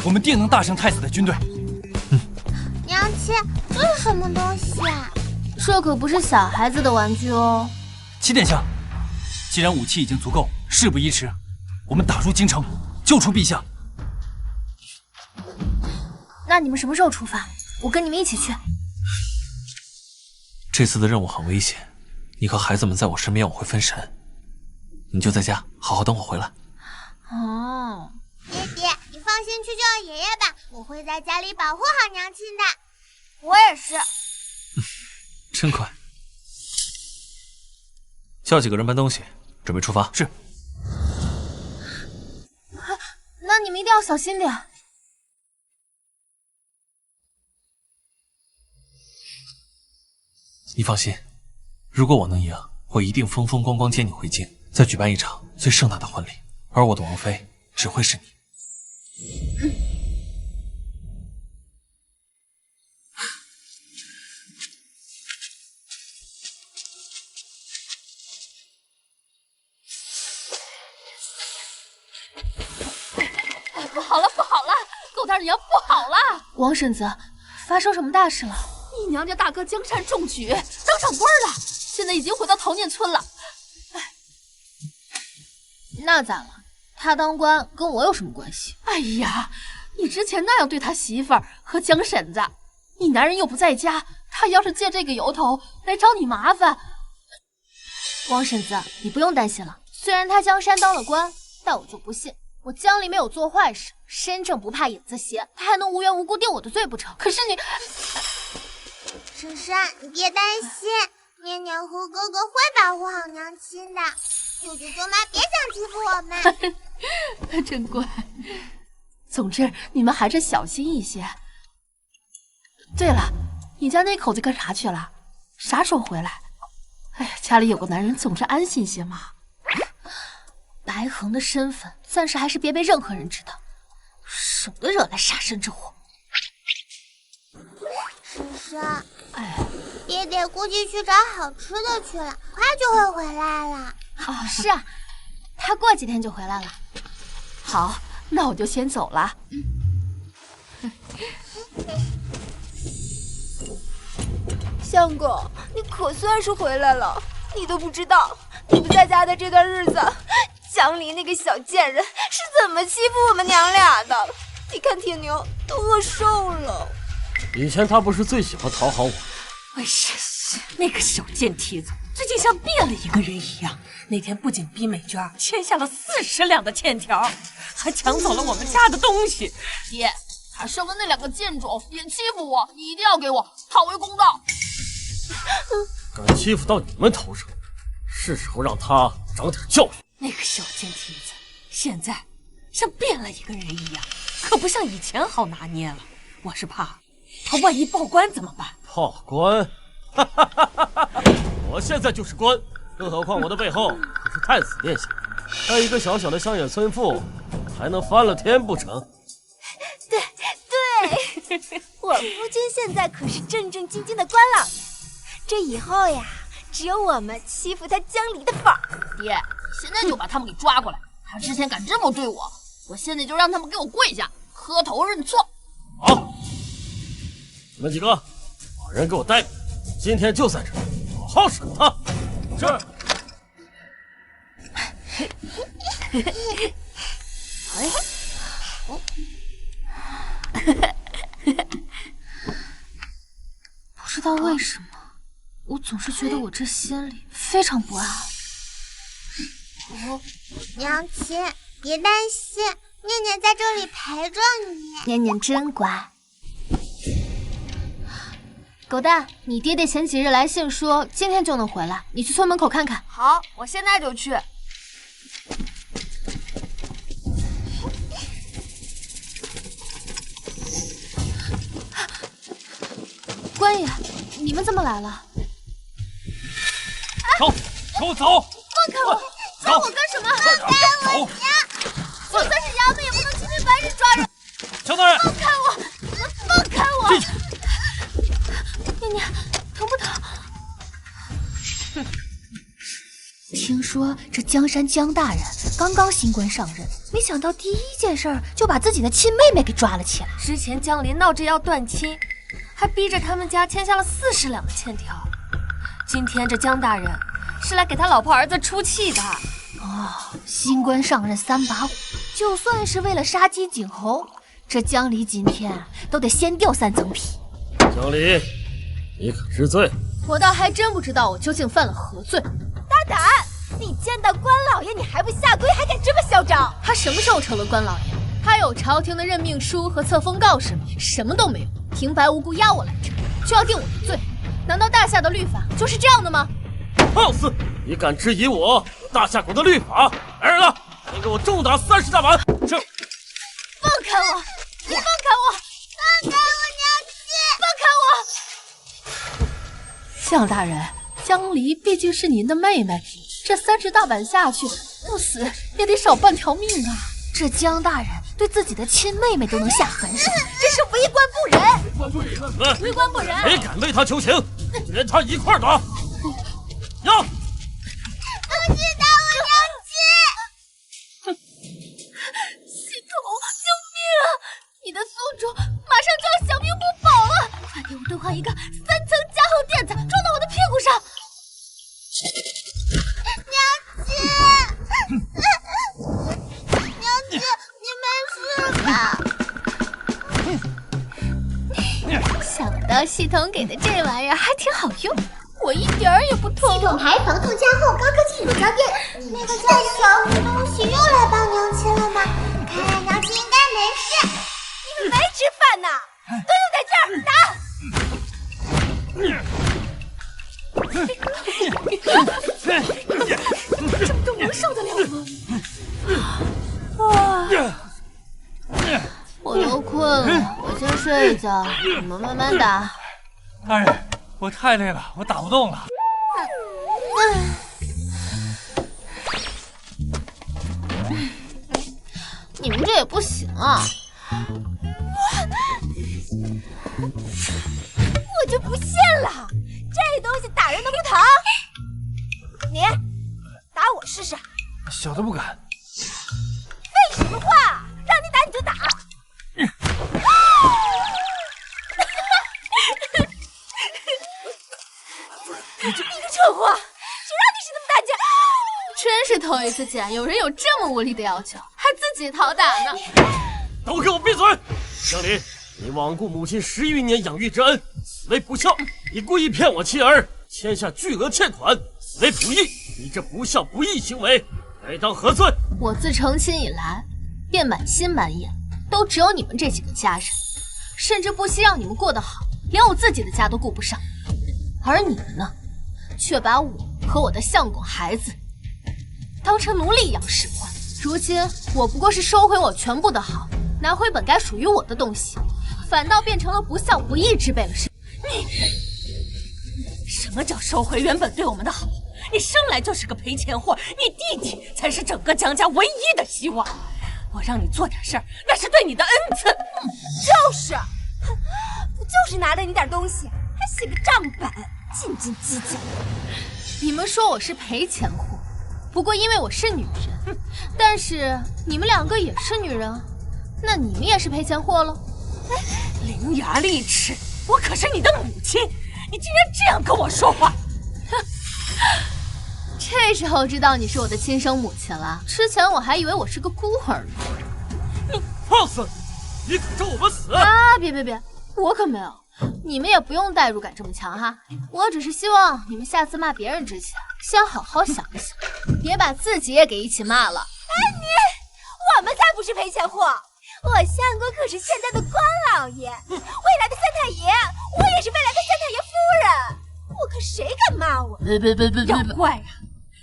我们定能大胜太子的军队。娘亲，这是什么东西啊？这可不是小孩子的玩具哦。七殿下，既然武器已经足够，事不宜迟，我们打入京城，救出陛下。那你们什么时候出发？我跟你们一起去。这次的任务很危险，你和孩子们在我身边，我会分神。你就在家好好等我回来。哦，爹爹，你放心去叫爷爷吧，我会在家里保护好娘亲的。我也是。真快。叫几个人搬东西，准备出发。是。那你们一定要小心点。你放心，如果我能赢，我一定风风光光接你回京，再举办一场最盛大的婚礼，而我的王妃只会是你。不好了，不好了，狗大娘不好了！王婶子，发生什么大事了？你娘家大哥江山中举，当长官了，现在已经回到陶念村了。那咋了？他当官跟我有什么关系？哎呀，你之前那样对他媳妇儿和江婶子，你男人又不在家，他要是借这个由头来找你麻烦，王婶子，你不用担心了。虽然他江山当了官，但我就不信我江里没有做坏事，身正不怕影子斜，他还能无缘无故定我的罪不成？可是你，婶婶，你别担心，念念和哥哥会保护好娘亲的。舅舅舅妈别想欺负我们。真乖。总之，你们还是小心一些。对了，你家那口子干啥去了？啥时候回来？哎呀，家里有个男人总是安心些嘛。白恒的身份暂时还是别被任何人知道，省得惹来杀身之祸。婶婶，爹爹估计去找好吃的去了，快就会回来了。是啊，他过几天就回来了。好，那我就先走了。相公，你可算是回来了。你都不知道，你不在家的这段日子，江离那个小贱人是怎么欺负我们娘俩的。你看铁牛都饿瘦了。以前他不是最喜欢讨好我？哎呀，那个小贱蹄子最近像变了一个人一样。那天不仅逼美娟签下了40两的欠条，还抢走了我们家的东西。爹，他生的那2个贱种也欺负我，你一定要给我讨回公道。敢欺负到你们头上，是时候让他长点教训。那个小贱蹄子现在像变了一个人一样，可不像以前好拿捏了。我是怕他万一报官怎么办？报官？我现在就是官，更何况我的背后可是太子殿下。他一个小小的乡野村妇，还能翻了天不成？对，我夫君现在可是正正经经的官老爷，这以后呀，只有我们欺负他江离的份儿。爹，现在就把他们给抓过来。他之前敢这么对我，我现在就让他们给我跪下，磕头认错。好，你们几个把人给我带住，今天就在这儿，好好审他。是。不知道为什么，我总是觉得我这心里非常不安。娘亲，别担心，念念在这里陪着你。念念真乖。狗蛋，你爹爹前几日来信说今天就能回来，你去村门口看看。好，我现在就去。官爷，你们怎么来了？走，给我走！放开我！抓我干什么？放开我！就算是衙门也不能清清白日抓人。乔大人，放开我！放开我！念念，疼不疼？听说这江山江大人刚刚新官上任，没想到第一件事就把自己的亲妹妹给抓了起来。之前江离闹着要断亲，还逼着他们家签下了40两的欠条。今天这江大人是来给他老婆儿子出气的。哦，新官上任3把5，就算是为了杀鸡儆猴，这江离今天都得先掉3层皮。江离，你可知罪？我倒还真不知道我究竟犯了何罪。大胆！你见到官老爷你还不下跪，还敢这么嚣张？他什么时候成了官老爷？他有朝廷的任命书和册封告示吗？什么都没有，平白无故押我来这，就要定我的罪？难道大夏的律法就是这样的吗？放肆！你敢质疑我大夏国的律法？来人了，先给我重打30大板！是。放开我！你放开我！放开我，娘亲！放开我！江大人，江离毕竟是您的妹妹，这30大板下去，不死也得少半条命啊！这江大人对自己的亲妹妹都能下狠手，真是为官不仁！为官不仁！谁敢为他求情，连他一块打！要！不知道我娘亲！系统，救命啊！你的宿主马上就要小命不保了，快给我兑换一个3层加厚垫子，装到我的屁股上！娘亲，你没事吧？想不到系统给的这玩意儿还挺好用，我一点儿也不痛。系统牌防痛加厚高科技乳胶垫，那个叫小雨东西又来帮娘亲了吗？看来娘亲应该没事。你们没吃饭呢，都用在这儿打！这么多能受得了吗？我都困了，我先睡一觉，你们慢慢打。大人，我太累了，我打不动了。你们这也不行啊！我就不信了，这东西打人都不疼。你打我试试。小的不敢。废什么话？让你打你就打。你个蠢货，谁让你使那么大劲？真是头一次见有人有这么无理的要求，还自己讨打呢！都给我闭嘴！江离，你罔顾母亲10余年养育之恩，此为不孝；你故意骗我妻儿，欠下巨额欠款，此为不义。你这不孝不义行为，该当何罪？我自成亲以来，便满心满眼都只有你们这几个家人，甚至不惜让你们过得好，连我自己的家都顾不上。而你们呢，却把我和我的相公孩子当成奴隶一样使唤。如今我不过是收回我全部的好，拿回本该属于我的东西，反倒变成了不孝不义之辈了。是你什么叫收回原本对我们的好？你生来就是个赔钱货，你弟弟才是整个江家唯一的希望。我让你做点事儿，那是对你的恩赐。就是，就是拿了你点东西，还写个账本，斤斤计较。你们说我是赔钱货，不过因为我是女人，但是你们两个也是女人，那你们也是赔钱货喽。伶牙俐齿，我可是你的母亲，你竟然这样跟我说话！这时候知道你是我的亲生母亲了，之前我还以为我是个孤儿呢。你放肆！你可咒我们死！啊，别，我可没有。你们也不用代入感这么强哈，我只是希望你们下次骂别人之前，先好好想一想，别把自己也给一起骂了。我们才不是赔钱货，我相公可是现在的官老爷，未来的三太爷，我也是未来的三太爷夫人，我可谁敢骂我？别，要怪啊，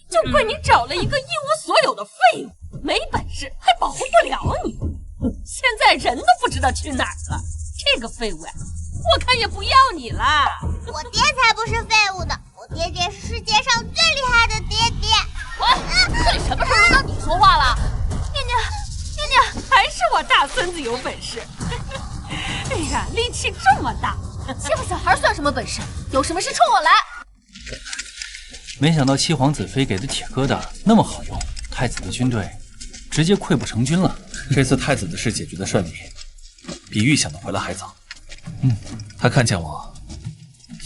就怪你找了一个一无所有的废物，没本事还保护不了你，现在人都不知道去哪儿了。这个废物呀，我看也不要你啦。我爹才不是废物的，我爹爹是世界上最厉害的爹爹。这里什么时候轮到你说话了？念，还是我大孙子有本事。哎呀，力气这么大，欺负小孩算什么本事？有什么事冲我来！没想到七皇子妃给的铁疙瘩那么好用，太子的军队直接溃不成军了。这次太子的事解决的顺利，比预想的回来还早。他看见我，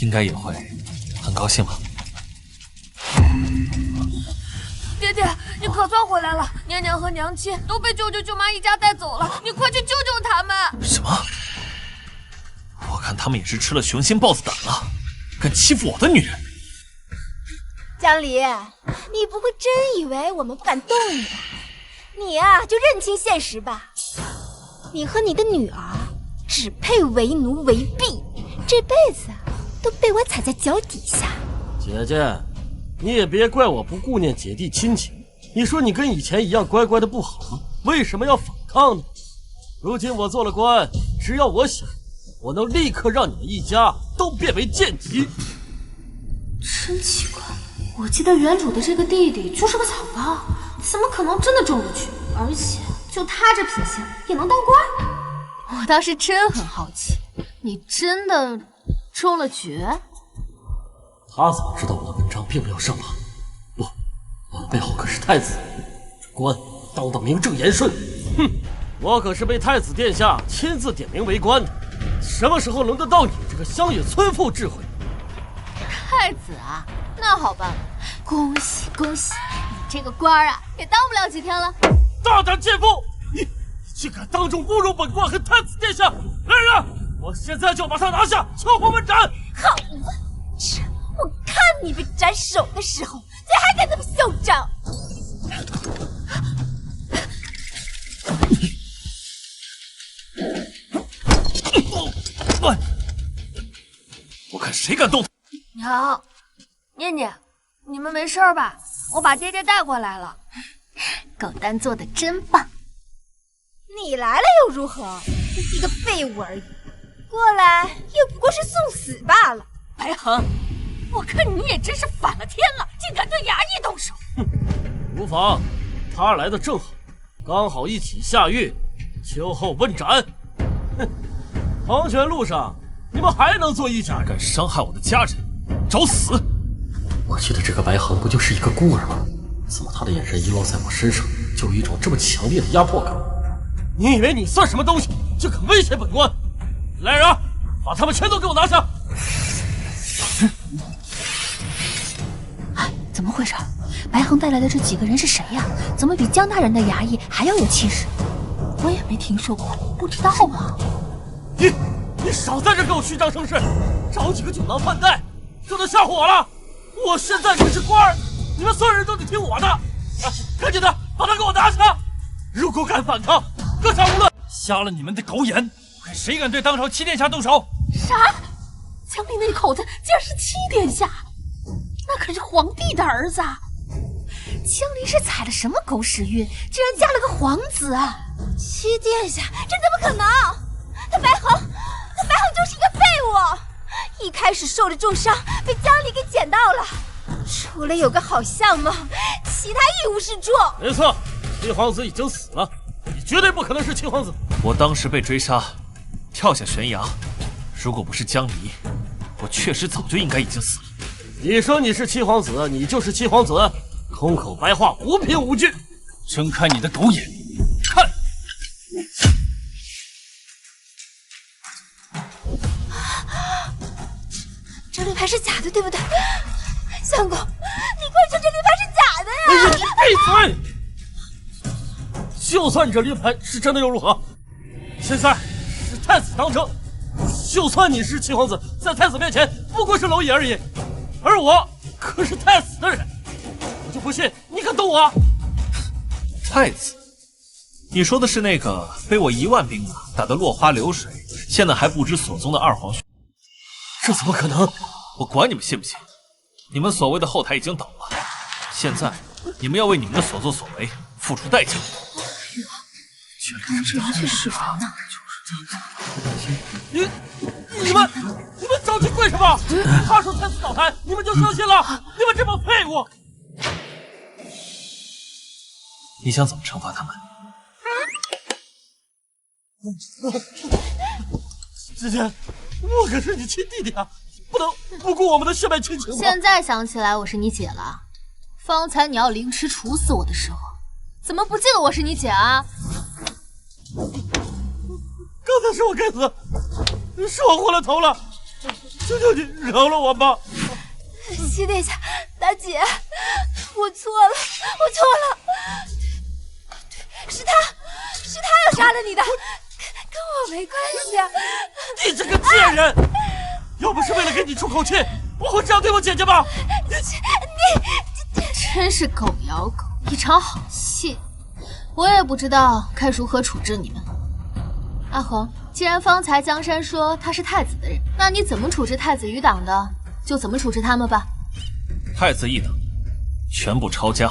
应该也会很高兴吧。爹爹，你可算回来了！娘娘和娘亲都被舅舅舅妈一家带走了，你快去救救他们！什么？我看他们也是吃了雄心豹子胆了，敢欺负我的女人！江离，你不会真以为我们不敢动你吧？你啊，就认清现实吧。你和你的女儿只配为奴为婢，这辈子都被我踩在脚底下。姐姐，你也别怪我不顾念姐弟亲情。你说你跟以前一样乖乖的不好吗？为什么要反抗呢？如今我做了官，只要我想，我能立刻让你们一家都变为贱籍。真奇怪，我记得原主的这个弟弟就是个草包，怎么可能真的中了举？而且就他这品行也能当官？我倒是真很好奇，你真的中了举？他怎么知道我的文章并没有上榜？不，我的背后可是太子，这官当得名正言顺。哼，我可是被太子殿下亲自点名为官的，什么时候轮得到你这个乡野村妇智慧？太子啊，那好办了，恭喜恭喜，你这个官啊也当不了几天了。大胆贱妇，你竟敢当众侮辱本官和太子殿下！来人，我现在就把他拿下，敲黄问斩！好啊，这我看你被斩首的时候，你还敢这么嚣张！我看谁敢动他！娘，念念，你们没事吧？我把爹爹带过来了。狗蛋做的真棒。你来了又如何？一个废物而已，过来也不过是送死罢了。白恒，我看你也真是反了天了，竟敢对衙役动手！无妨，他来的正好，刚好一起下狱，秋后问斩。哼，黄泉路上你们还能做一家人？敢伤害我的家人，找死！我记得这个白恒不就是一个孤儿吗？怎么他的眼神一落在我身上，就有一种这么强烈的压迫感？你以为你算什么东西，就敢威胁本官？来人，把他们全都给我拿下！哎，怎么回事？白恒带来的这几个人是谁呀？怎么比江大人的衙役还要有气势？我也没听说过，不知道啊。你少在这给我虚张声势，找几个酒囊饭袋就能吓唬我了？我现在可是官儿，你们所有人都得听我的！赶紧的，把他给我拿下！如果敢反抗，各杀无论！瞎了你们的狗眼！我看谁敢对当朝七殿下动手！啥？江离那口子竟然是七殿下，那可是皇帝的儿子啊！江离是踩了什么狗屎运，竟然嫁了个皇子啊！七殿下，这怎么可能？他白恒就是一个废物，一开始受了重伤，被江离给捡到了。除了有个好相貌，其他一无是处。没错，七皇子已经死了，你绝对不可能是七皇子。我当时被追杀，跳下悬崖，如果不是江离，我确实早就应该已经死了。你说你是七皇子，你就是七皇子，空口白话，无凭无据。睁开你的狗眼，看！这绿牌是假的，对不对？相公，你快说这绿牌是假的呀！闭嘴！就算你这绿牌是真的又如何？现在是太子当政，就算你是七皇子，在太子面前不过是蝼蚁而已，而我可是太子的人，我就不信你敢动我！太子？你说的是那个被我1万兵马打得落花流水，现在还不知所踪的二皇兄？这怎么可能？我管你们信不信！你们所谓的后台已经倒了，现在你们要为你们的所作所为付出代价。这要去使人呢？你们着急跪什么？他说太子倒台，你们就相信了？你们这帮废物！你想怎么惩罚他们？姐姐，我可是你亲弟弟啊，不能不顾我们的血脉亲情吗？现在想起来我是你姐了。方才你要凌迟处死我的时候，怎么不记得我是你姐啊？刚才是我该死，是我昏了头了，求求你饶了我吧！七殿下，大姐，我错了，我错了，是他要杀了你的，跟我没关系啊！你这个贱人，要不是为了给你出口气，我会这样对我姐姐吗？你真是狗咬狗，一场好戏。我也不知道该如何处置你们。阿红，既然方才江山说他是太子的人，那你怎么处置太子余党的，就怎么处置他们吧。太子一党全部抄家，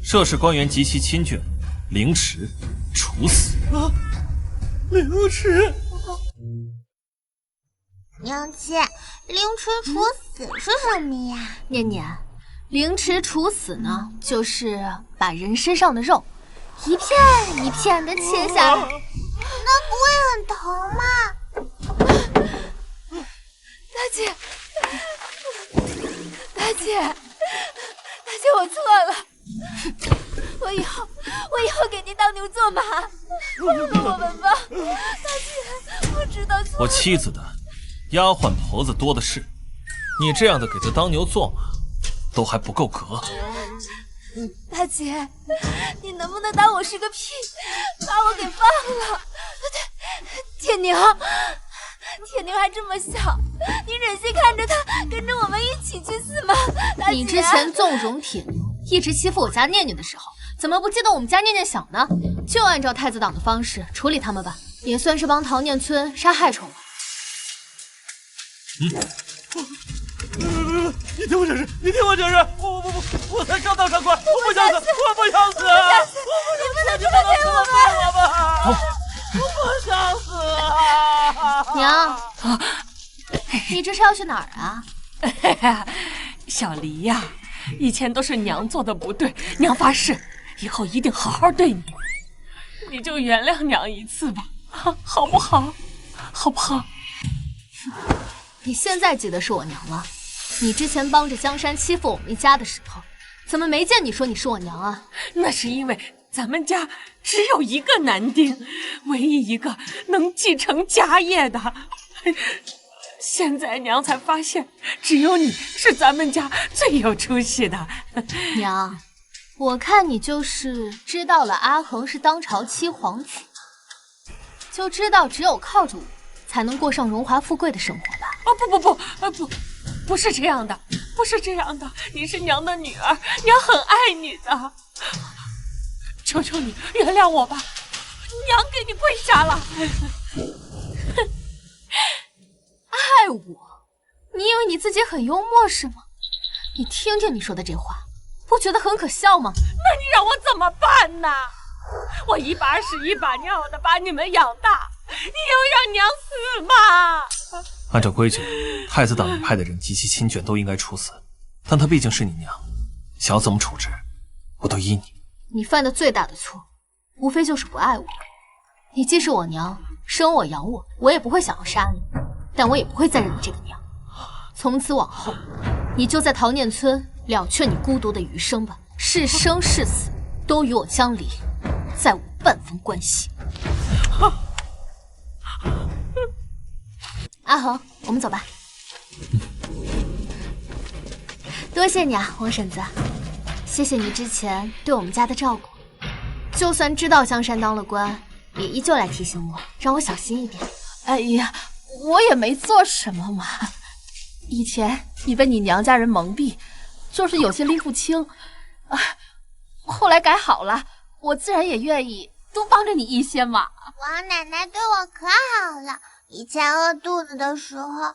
涉事官员及其亲眷凌迟处死。凌迟？娘亲，凌迟处死是什么呀？念念，凌迟处死呢，就是把人身上的肉一片一片的切下来。那不会很疼吗？大姐，我错了，我以后给您当牛做马，放过我们吧，大姐，我知道错了。我妻子的丫鬟婆子多的是，你这样的给她当牛做马，都还不够格。大姐，你能不能当我是个屁，把我给放了？铁宁还这么小，你忍心看着他跟着我们一起去死吗？大姐，你之前纵容铁牛，一直欺负我家念念的时候，怎么不记得我们家念念小呢？就按照太子党的方式处理他们吧，也算是帮桃念村杀害虫了。你听我解释，我才刚当上官，我不想死，我不想死，你不能这么对我吧？我不想死啊！娘，你这是要去哪儿啊？小离呀，以前都是娘做的不对，娘发誓以后一定好好对你，你就原谅娘一次吧，好不好？好不好？你现在记得是我娘了？你之前帮着江山欺负我们一家的时候，怎么没见你说你是我娘啊？那是因为咱们家只有一个男丁，唯一一个能继承家业的。现在娘才发现，只有你是咱们家最有出息的。娘，我看你就是知道了阿恒是当朝七皇子，就知道只有靠着我才能过上荣华富贵的生活吧？不是这样的，不是这样的，你是娘的女儿，娘很爱你的，求求你原谅我吧，娘给你跪下了。爱我？你以为你自己很幽默是吗？你听听你说的这话，不觉得很可笑吗？那你让我怎么办呢？我一把屎一把尿的把你们养大，你又让娘死吗？按照规矩，太子党一派的人及其亲眷都应该处死，但她毕竟是你娘，想要怎么处置，我都依你。你犯的最大的错，无非就是不爱我。你既是我娘，生我养我，我也不会想要杀你，但我也不会再认你这个娘。从此往后，你就在桃念村了却你孤独的余生吧，是生是死都与我江离再无半分关系。阿恒，我们走吧。多谢你啊，王婶子，谢谢你之前对我们家的照顾。就算知道江山当了官，也依旧来提醒我，让我小心一点。哎呀，我也没做什么嘛。以前你被你娘家人蒙蔽，就是有些拎不清啊。后来改好了，我自然也愿意多帮着你一些嘛。王奶奶对我可好了，以前饿肚子的时候，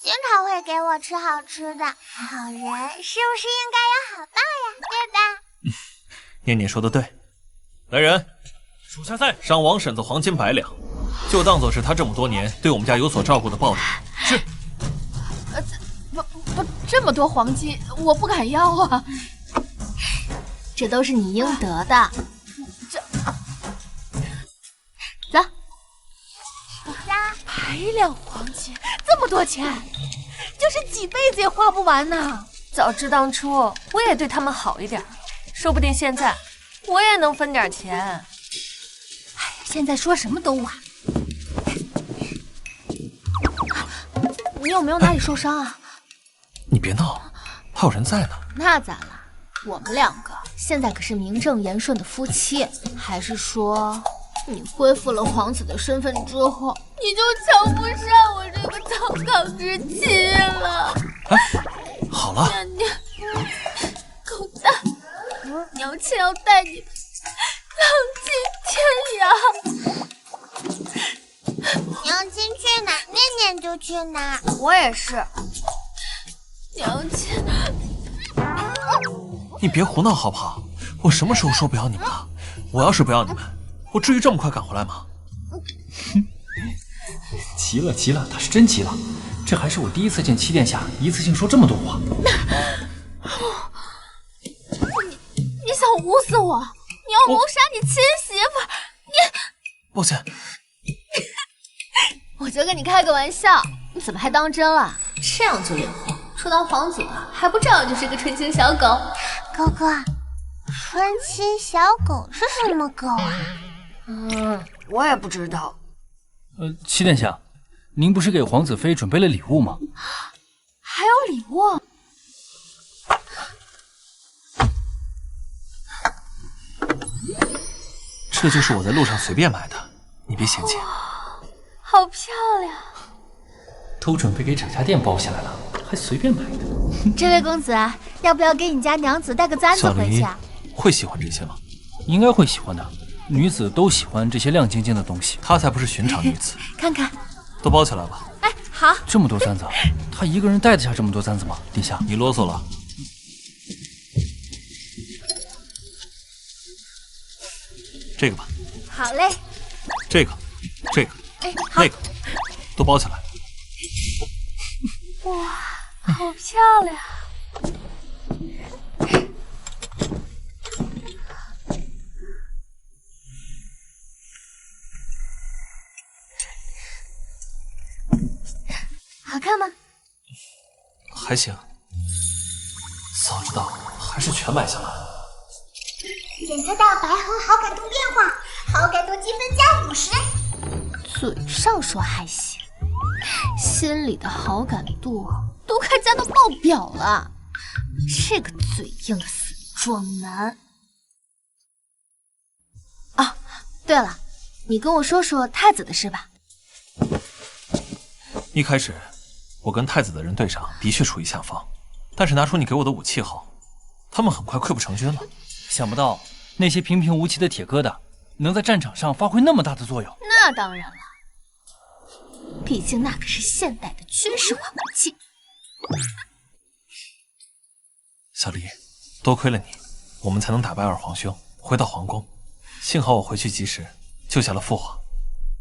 经常会给我吃好吃的。好人是不是应该有好报呀？对吧？念念说的对。来人，属下在。赏王婶子黄金100两，就当做是她这么多年对我们家有所照顾的报答。是。不，这么多黄金，我不敢要啊。这都是你应得的。走。100两黄金，这么多钱，就是几辈子也花不完呢。早知当初我也对他们好一点，说不定现在我也能分点钱。哎呀，现在说什么都晚。你有没有哪里受伤啊？你别闹，还有人在呢。那咋了？我们两个现在可是名正言顺的夫妻，还是说你恢复了皇子的身份之后，你就瞧不上我这个堂堂之妻了？哎，好了，娘，狗蛋，娘亲要带你浪迹天涯。娘亲去哪，念念就去哪。我也是。娘亲，你别胡闹好不好？我什么时候说不要你们了？我要是不要你们，我至于这么快赶回来吗？急了急了，他是真急了。这还是我第一次见七殿下一次性说这么多话。你想捂死我？你要谋杀你亲媳妇？你……抱歉，我就跟你开个玩笑，你怎么还当真了？这样就脸红，说当皇祖了还不照样就是个纯情小狗？哥哥，纯情小狗是什么狗啊？我也不知道。七殿下，您不是给皇子妃准备了礼物吗？还有礼物？这就是我在路上随便买的，你别嫌弃。好漂亮！都准备给整家店包下来了，还随便买的。这位公子，要不要给你家娘子带个簪子回去啊？会喜欢这些吗？应该会喜欢的，女子都喜欢这些亮晶晶的东西。她才不是寻常女子。看看，都包起来吧。哎，好。这么多簪子，她一个人带得下这么多簪子吗？殿下，你啰嗦了。这个吧。好嘞。这个，哎，好。那个，都包起来。哇，好漂亮！好看吗？还行。早知道还是全买下来。检测到白河好感度变化，好感度积分加50。嘴上说还行，心里的好感度都快加到爆表了。这个嘴硬的死壮男！啊，对了，你跟我说说太子的事吧。一开始，我跟太子的人对上，的确处于下风，但是拿出你给我的武器后，他们很快溃不成军了。想不到那些平平无奇的铁疙瘩，能在战场上发挥那么大的作用。那当然了，毕竟那可是现代的军事化武器。小离，多亏了你，我们才能打败二皇兄，回到皇宫。幸好我回去及时，救下了父皇。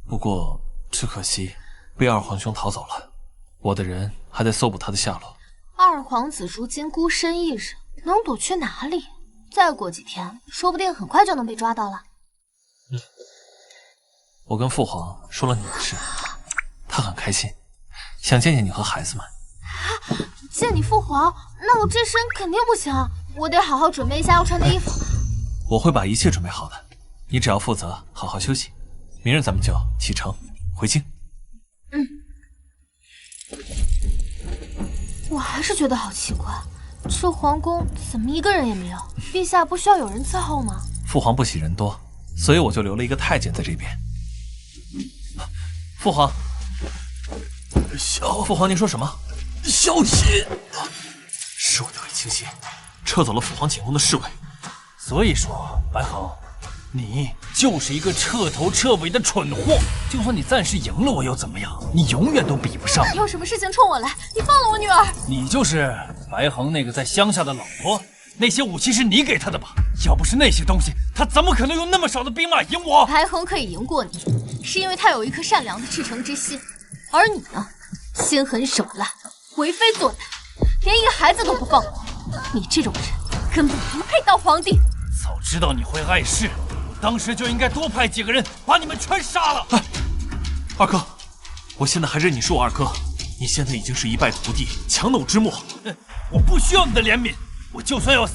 不过只可惜被二皇兄逃走了，我的人还在搜捕他的下落。二皇子如今孤身一人，能躲去哪里？再过几天，说不定很快就能被抓到了。我跟父皇说了你的事，他很开心，想见见你和孩子们。见你父皇？那我这身肯定不行，我得好好准备一下要穿的衣服。我会把一切准备好的，你只要负责好好休息。明日咱们就启程回京。我还是觉得好奇怪，这皇宫怎么一个人也没有？陛下不需要有人伺候吗？父皇不喜人多，所以我就留了一个太监在这边。父皇，父皇，您说什么？小心！侍卫队很清晰，撤走了父皇寝宫的侍卫。所以说，白恒，你就是一个彻头彻尾的蠢货。就算你暂时赢了我又怎么样？你永远都比不上。有什么事情冲我来，你放了我女儿。你就是白恒那个在乡下的老婆，那些武器是你给他的吧？要不是那些东西，他怎么可能用那么少的兵马赢我？白恒可以赢过你，是因为他有一颗善良的赤诚之心，而你呢，心狠手辣，为非作歹，连一个孩子都不放过。你这种人根本不配当皇帝。早知道你会碍事，我当时就应该多派几个人把你们全杀了。哎，二哥，我现在还认你是我二哥，你现在已经是一败涂地、强弩之末。我不需要你的怜悯，我就算要死，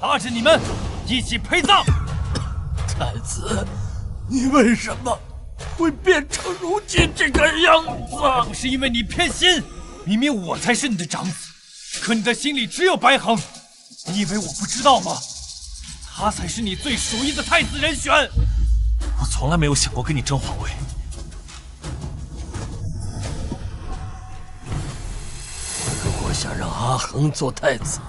拉着你们一起陪葬。太子，你为什么会变成如今这个样子？不是因为你偏心，明明我才是你的长子，可你的心里只有白恒。你以为我不知道吗？他才是你最属意的太子人选。我从来没有想过跟你争皇位。如果想让阿恒做太子，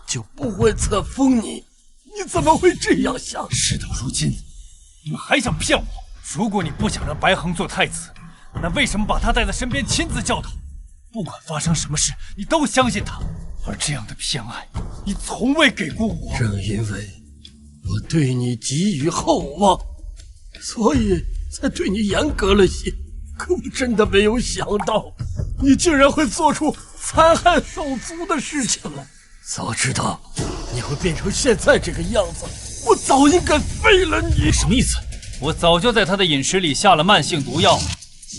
就不会册封你。你怎么会这样想？事到如今，你们还想骗我？如果你不想让白恒做太子，那为什么把他带在身边亲自教导？不管发生什么事，你都相信他。而这样的偏爱，你从未给过我。正因为我对你寄予厚望，所以才对你严格了些。可我真的没有想到，你竟然会做出残害手足的事情来。早知道你会变成现在这个样子，我早应该废了你。什么意思？我早就在他的饮食里下了慢性毒药，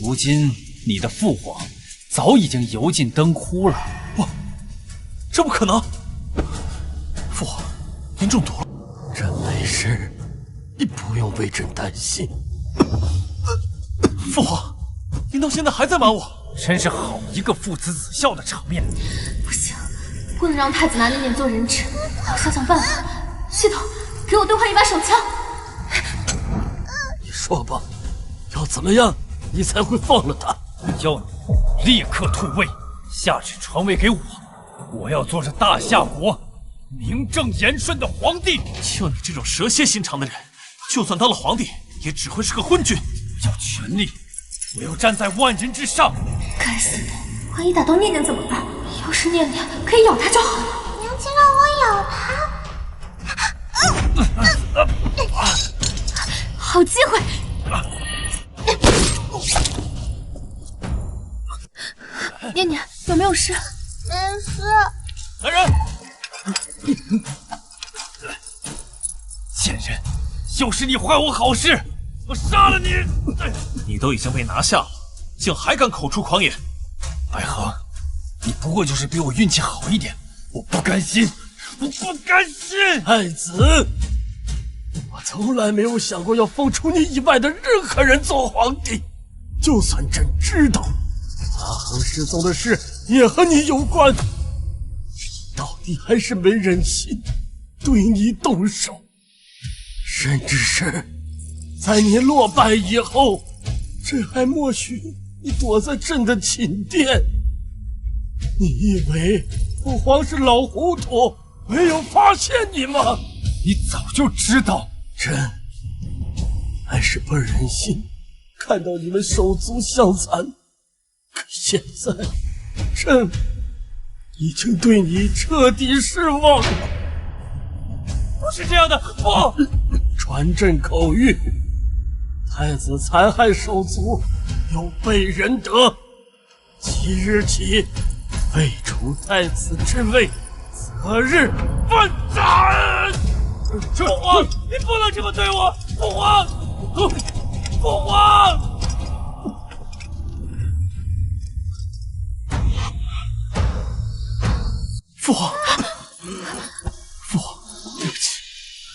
如今你的父皇早已经油尽灯枯了。这不可能！父皇，您中毒了。朕没事，你不用为朕担心。父皇，您到现在还在瞒我，真是好一个父慈子孝的场面。不行，不能让太子拿你脸做人质，我想想办法。系统，给我兑换一把手枪。你说吧，要怎么样你才会放了他？要你立刻退位，下旨传位给我。我要做这大夏国名正言顺的皇帝。就你这种蛇蝎心肠的人，就算当了皇帝，也只会是个昏君。我要权力，我要站在万人之上。该死的，万一打到念念怎么办？要是念念可以咬他就好了。娘亲让我咬他。好机会！念念有没有事？没事。来人！贱人，又是你坏我好事，我杀了你！你都已经被拿下了，竟还敢口出狂言！白恒，你不过就是比我运气好一点，我不甘心，我不甘心！太子，我从来没有想过要封除你以外的任何人做皇帝。就算朕知道阿恒失踪的事也和你有关，到底还是没忍心对你动手。甚至是在你落败以后，朕还默许你躲在朕的寝殿。你以为父皇是老糊涂，没有发现你吗？你早就知道。朕还是不忍心看到你们手足相残，可现在朕已经对你彻底失望了。不是这样的，不！传朕口谕，太子残害手足，有悖仁德，即日起废除太子之位，择日问斩。父皇，你不能这么对我！父皇，父皇！父皇，父皇，对不起，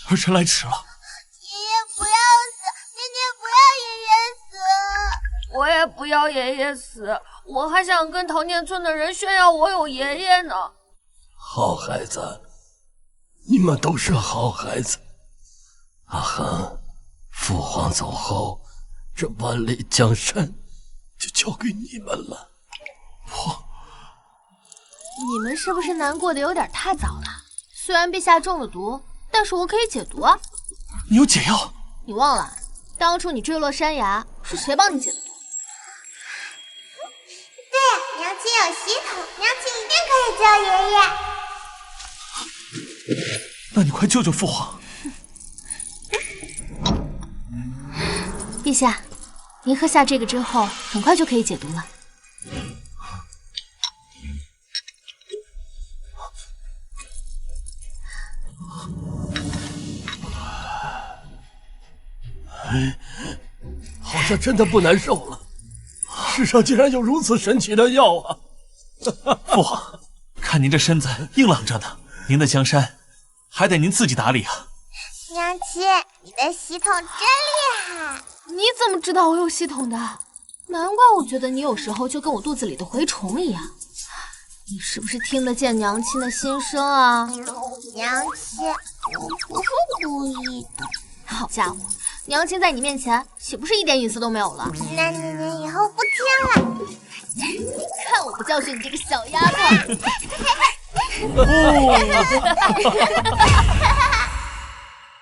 儿臣来迟了。爷爷不要死，爹爹不要爷爷死。我也不要爷爷死，我还想跟桃念村的人炫耀我有爷爷呢。好孩子，你们都是好孩子。阿恒，父皇走后，这万里江山就交给你们了。你们是不是难过的有点太早了？虽然陛下中了毒，但是我可以解毒啊。你有解药？你忘了，当初你坠落山崖是谁帮你解的毒？对呀，娘亲有系统，娘亲一定可以救爷爷。那你快救救父皇！陛下，您喝下这个之后，很快就可以解毒了。好像真的不难受了。世上竟然有如此神奇的药啊！父皇，看您这身子硬朗着呢，您的江山还得您自己打理啊。娘亲，你的系统真厉害！你怎么知道我有系统的？难怪我觉得你有时候就跟我肚子里的蛔虫一样。你是不是听得见娘亲的心声啊？娘亲，我不是故意的。好家伙，娘亲在你面前岂不是一点隐私都没有了？那你以后不听了。看我不教训你这个小丫头！